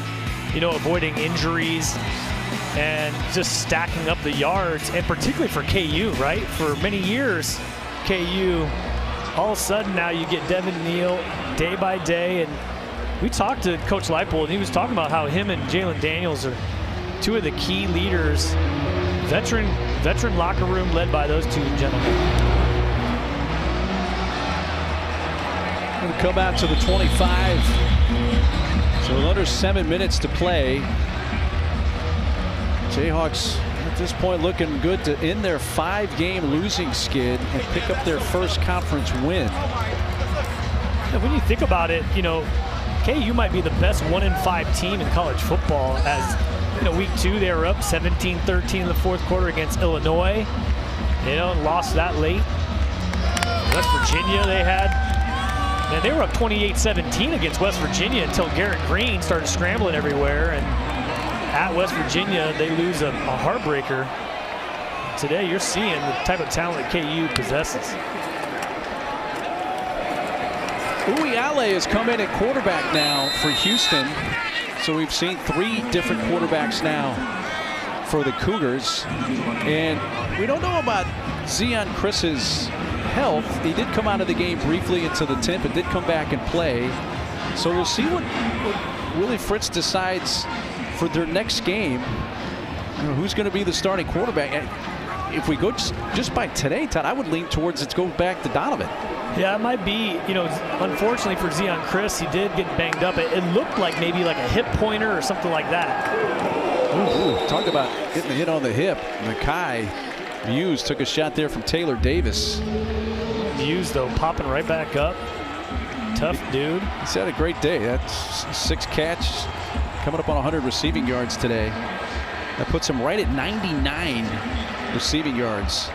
avoiding injuries and just stacking up the yards, and particularly for KU, right? For many years, KU, all of a sudden now you get Devin Neal day by day. And we talked to Coach Leipold, and he was talking about how him and Jalen Daniels are two of the key leaders. Veteran locker room led by those two gentlemen. We'll come out to the 25. So under 7 minutes to play. Jayhawks at this point looking good to end their 5-game losing skid and pick up their first conference win. And when you think about it, you know, KU might be the best 1-5 team in college football. As you know, week 2 they were up 17-13 in the fourth quarter against Illinois. You know, lost that late. West Virginia they had. And they were up 28-17 against West Virginia until Garrett Green started scrambling everywhere. And at West Virginia, they lose a heartbreaker. Today, you're seeing the type of talent that KU possesses. Uiale has come in at quarterback now for Houston. So we've seen 3 different quarterbacks now for the Cougars. And we don't know about Zeon Chris's health. He did come out of the game briefly into the 10th, but did come back and play. So we'll see what Willie Fritz decides for their next game. You know, who's going to be the starting quarterback? If we go just by today, Todd, I would lean towards it's go back to Donovan. Yeah, it might be, you know, unfortunately for Zeon Chris, he did get banged up. It looked like maybe like a hip pointer or something like that. Ooh, talk about getting the hit on the hip. Makai Muse took a shot there from Taylor Davis. Muse, though, popping right back up. Tough dude. He's had a great day. That's 6 catches, coming up on 100 receiving yards today. That puts him right at 99 receiving yards.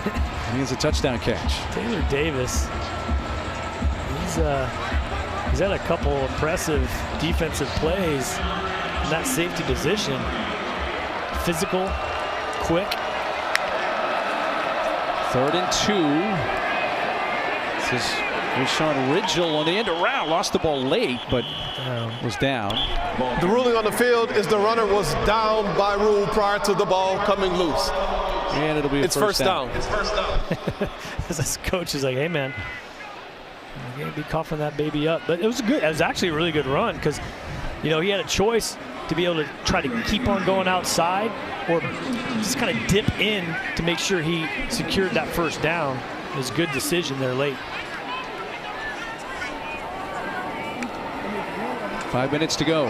And he has a touchdown catch. Taylor Davis, he's had a couple impressive defensive plays in that safety position. Physical, quick. 3rd and 2. This is Rashawn Ridgel on the end around. Lost the ball late, but was down. The ruling on the field is the runner was down by rule prior to the ball coming loose. And it'll be It's first down. It's first down. This coach is like, hey, man, you're going to be coughing that baby up. But it was good. It was actually a really good run because, you know, he had a choice to be able to try to keep on going outside or just kind of dip in to make sure he secured that first down. It was a good decision there late. 5 minutes to go.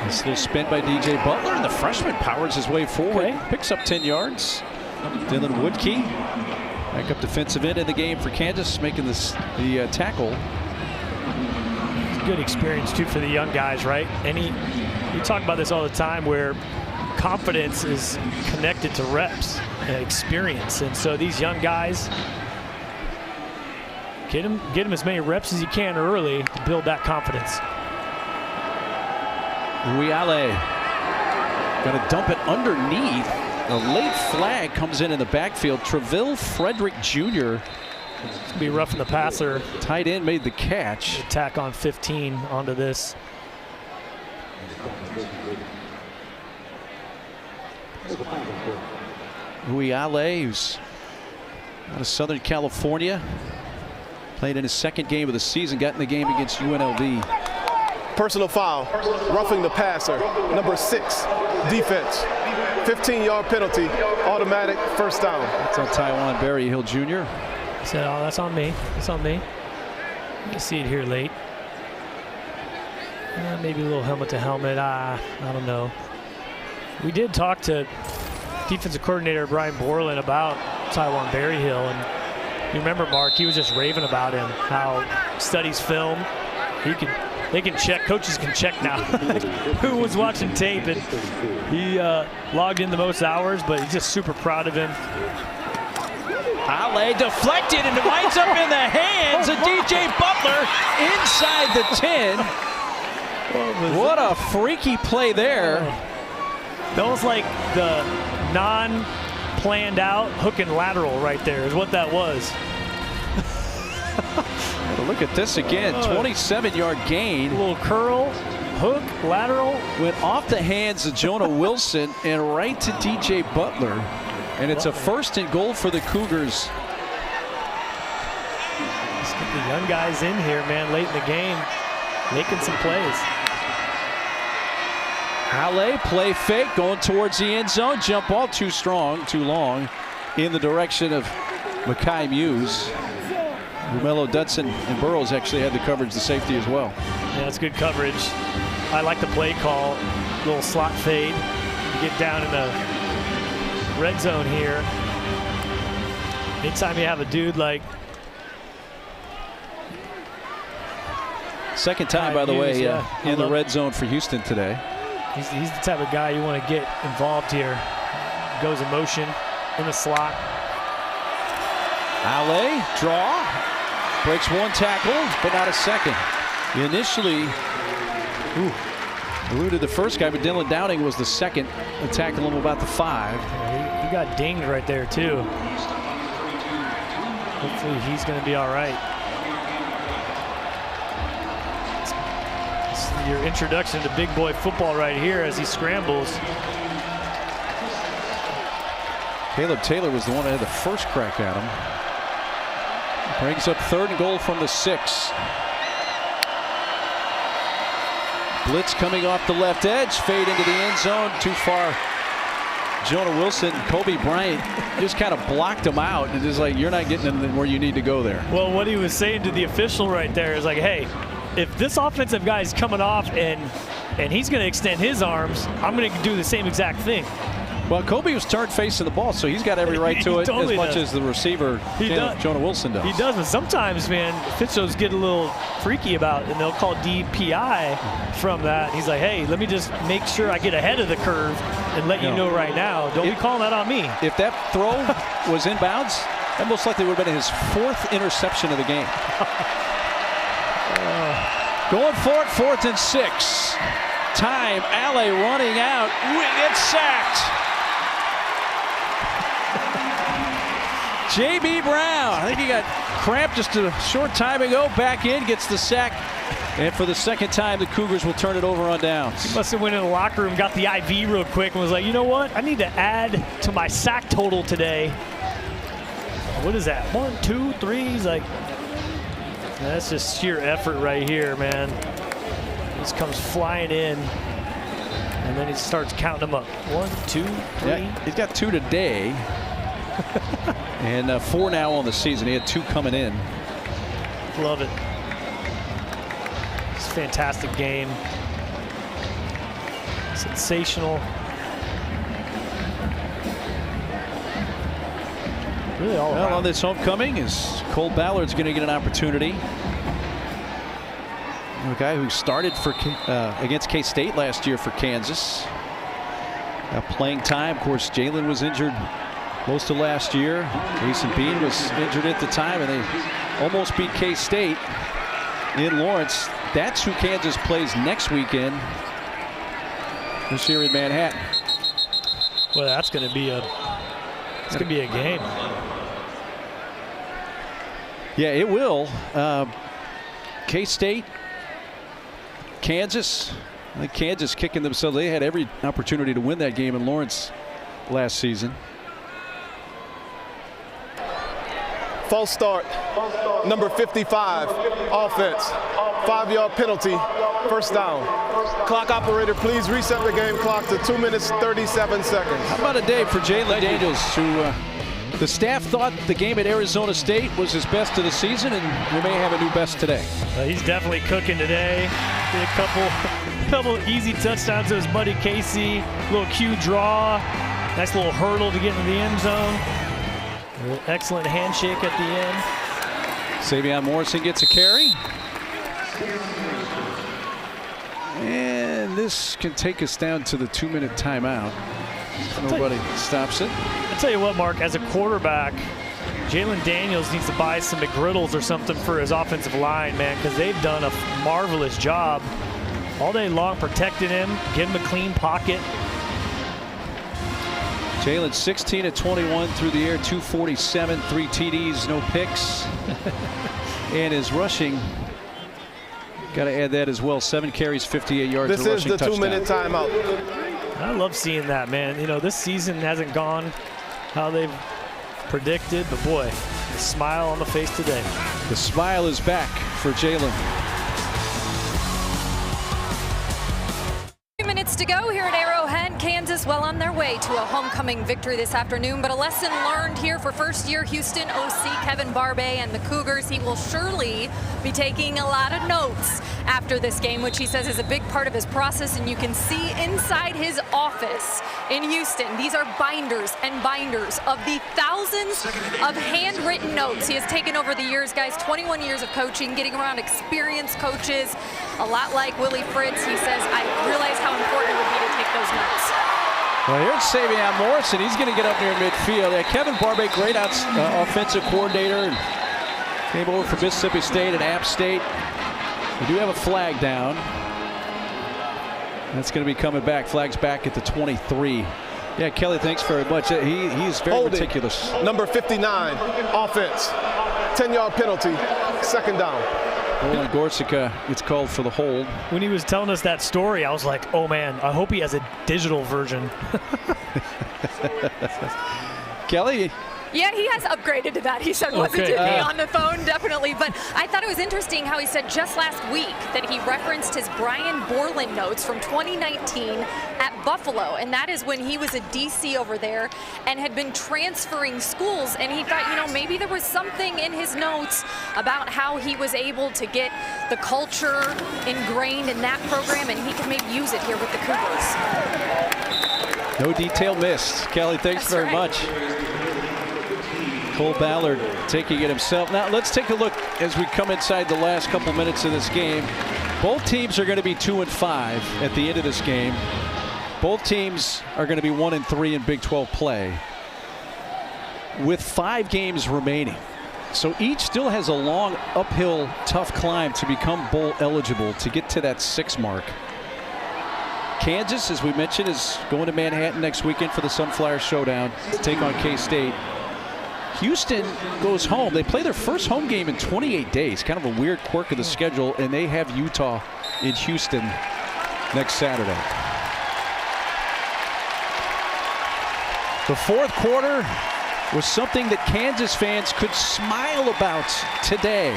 This little spin by DJ Butler, and the freshman powers his way forward. Okay. Picks up 10 yards. Dylan Woodkey, backup defensive end in the game for Kansas, making the tackle. Good experience too for the young guys, right? And you talk about this all the time, where confidence is connected to reps and experience, and so these young guys get them as many reps as you can early to build that confidence. Uiale going to dump it underneath. A late flag comes in the backfield. Treville Frederick Jr. It's going to be roughing the passer. Tight end made the catch. Attack on 15 onto this. Uiale, who's out of Southern California, played in his 2nd game of the season, got in the game against UNLV. Personal foul, roughing the passer, number 6, defense. 15-yard penalty, automatic first down. That's on Taiwan Berryhill Jr. He said, oh, that's on me. That's on me. You see it here late. Maybe a little helmet to helmet. I don't know. We did talk to defensive coordinator Brian Borland about Taiwan Berryhill, and you remember, Mark, he was just raving about him, how studies film. They can check, coaches can check now who was watching tape, and he logged in the most hours, but he's just super proud of him. Ale deflected, and it winds up in the hands of DJ Butler inside the 10. What a freaky play there. That was like the non-planned out hook and lateral right there is what that was. Look at this again, 27-yard gain. A little curl, hook, lateral. Went off the hands of Jonah Wilson and right to DJ Butler. And it's a 1st and goal for the Cougars. Let's get the young guys in here, man, late in the game, making some plays. Ale, play fake, going towards the end zone. Jump ball too strong, too long, in the direction of Makai Muse. Romello Dutson and Burrows actually had the coverage, the safety as well. Yeah, it's good coverage. I like the play call. Little slot fade to get down in the red zone here. Anytime you have a dude like... Second time, by the way, in the red zone for Houston today. He's the type of guy you want to get involved here. Goes in motion in the slot. Ale, draw, breaks one tackle, but not a second. He initially eluded the first guy, but Dylan Downing was the second to tackle him about the 5. Yeah, he got dinged right there, too. Hopefully he's going to be all right. This is your introduction to big boy football right here as he scrambles. Caleb Taylor was the one that had the first crack at him. Brings up 3rd and goal from the 6. Blitz coming off the left edge, fade into the end zone, too far. Jonah Wilson, Kobe Bryant just kind of blocked him out and just like, you're not getting in where you need to go there. Well, what he was saying to the official right there is like, hey, if this offensive guy is coming off and he's going to extend his arms, I'm going to do the same exact thing. Well, Kobe was turned facing the ball, so he's got every right to it totally as much as the receiver, Jonah Wilson does. He does, but sometimes, man, officials get a little freaky about it, and they'll call DPI from that. He's like, hey, let me just make sure I get ahead of the curve and let you know right now. Don't be calling that on me. If that throw was inbounds, that most likely would have been his 4th interception of the game. Going for it, 4th and 6. Time, Ale running out, gets sacked. J.B. Brown, I think he got cramped just a short time ago. Back in, gets the sack. And for the second time, the Cougars will turn it over on downs. He must have went in the locker room, got the IV real quick, and was like, you know what? I need to add to my sack total today. What is that? 1, 2, 3? He's like, that's just sheer effort right here, man. Just comes flying in. And then he starts counting them up. 1, 2, 3. Yeah, he's got 2 today. And 4 now on the season. He had 2 coming in. Love it. It's a fantastic game. Sensational. Really all around. On this homecoming is Cole Ballard's going to get an opportunity. A guy who started for against K-State last year for Kansas. Playing time, of course, Jalen was injured most of last year. Jason Bean was injured at the time, and they almost beat K-State in Lawrence. That's who Kansas plays next weekend this year in Manhattan. Well, that's going to be a game. Yeah, it will. K-State, Kansas. I think Kansas kicking themselves. They had every opportunity to win that game in Lawrence last season. False start, number 55, offense, 5-yard penalty, 1st down. Clock operator, please reset the game clock to 2 minutes, 37 seconds. How about a day for Jalen Daniels, who the staff thought the game at Arizona State was his best of the season, and we may have a new best today. He's definitely cooking today. Did a couple easy touchdowns to his buddy Casey. Little Q draw, nice little hurdle to get into the end zone. Excellent handshake at the end. Savion Morrison gets a carry. And this can take us down to the 2-minute timeout. Nobody stops it. I'll tell you what, Mark, as a quarterback, Jalen Daniels needs to buy some McGriddles or something for his offensive line, man, because they've done a marvelous job all day long protecting him, getting him a clean pocket. Jalen 16 of 21 through the air, 247, 3 TDs, no picks. And his rushing, got to add that as well. 7 carries, 58 yards. This is the 2-minute timeout. I love seeing that, man. You know, this season hasn't gone how they've predicted, but boy, the smile on the face today. The smile is back for Jalen. Minutes to go here at Arrowhead. Kansas well on their way to a homecoming victory this afternoon, but a lesson learned here for first-year Houston OC Kevin Barbay and the Cougars. He will surely be taking a lot of notes after this game, which he says is a big part of his process. And you can see inside his office in Houston, these are binders and binders of the thousands of handwritten notes he has taken over the years, guys. 21 years of coaching, getting around experienced coaches, a lot like Willie Fritz. He says, I realized how important it would be to take those notes. Well, here's Savion Morrison. He's going to get up near midfield. Kevin Barbe, great offensive coordinator, and came over from Mississippi State and App State. We do have a flag down. That's going to be coming back. Flag's back at the 23. Yeah, Kelly, thanks very much. He's very meticulous. Number 59, offense. 10-yard penalty, second down. Roland Gorsica gets called for the hold. When he was telling us that story, I was like, oh man, I hope he has a digital version. Kelly? Yeah, he has upgraded to that. He said, wasn't it me on the phone? Definitely. But I thought it was interesting how he said just last week that he referenced his Brian Borland notes from 2019 at Buffalo. And that is when he was a DC over there and had been transferring schools. And he thought, you know, maybe there was something in his notes about how he was able to get the culture ingrained in that program, and he could maybe use it here with the Cougars. No detail missed. Kelly, thanks very much. Cole Ballard taking it himself. Now let's take a look as we come inside the last couple minutes of this game. Both teams are going to be 2-5 at the end of this game. Both teams are going to be 1-3 in Big 12 play with 5 games remaining. So each still has a long uphill tough climb to become bowl eligible to get to that 6 mark. Kansas, as we mentioned, is going to Manhattan next weekend for the Sunflower Showdown to take on K-State. Houston goes home. They play their first home game in 28 days. Kind of a weird quirk of the schedule, and they have Utah in Houston next Saturday. The fourth quarter was something that Kansas fans could smile about today.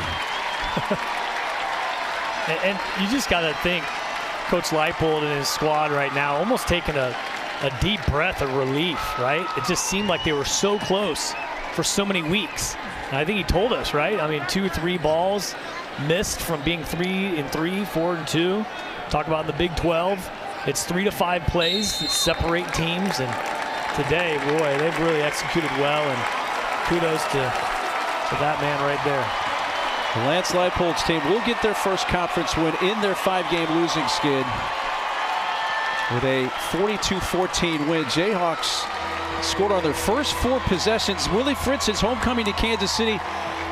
and you just got to think, Coach Leipold and his squad right now almost taking a deep breath of relief, right? It just seemed like they were so close for so many weeks. And I think he told us, right? I mean, 2-3 balls missed from being 3-3, 4-2. Talk about in the Big 12. It's 3 to 5 plays that separate teams. And today, boy, they've really executed well. And kudos to that man right there. The Lance Leipold's team will get their first conference win in their 5-game losing skid with a 42-14 win. Jayhawks scored on their first 4 possessions. Willie Fritz's homecoming to Kansas City.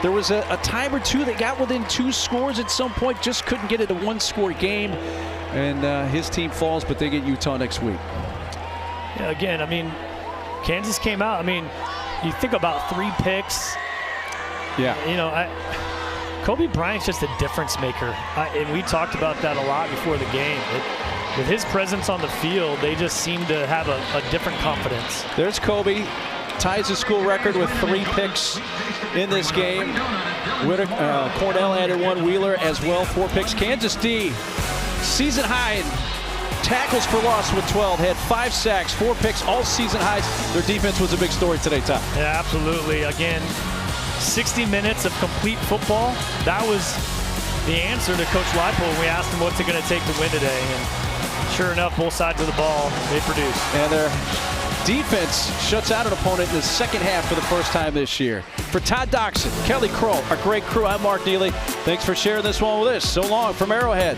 There was a time or two that got within 2 scores at some point, just couldn't get it a 1-score game. And his team falls, but they get Utah next week. Yeah, again, I mean, Kansas came out. I mean, you think about 3 picks. Yeah. You know, Kobe Bryant's just a difference maker. And we talked about that a lot before the game. With his presence on the field, they just seem to have a different confidence. There's Kobe, ties the school record with 3 picks in this game. Cornell added 1, Wheeler as well, 4 picks. Kansas D, season high in tackles for loss with 12, had 5 sacks, 4 picks, all season highs. Their defense was a big story today, Tom. Yeah, absolutely. Again, 60 minutes of complete football. That was the answer to Coach Leipold when we asked him what's it going to take to win today. And sure enough, both sides of the ball, they produce. And their defense shuts out an opponent in the second half for the first time this year. For Todd Doxson, Kelly Crow, our great crew, I'm Mark Neely. Thanks for sharing this one with us. So long from Arrowhead.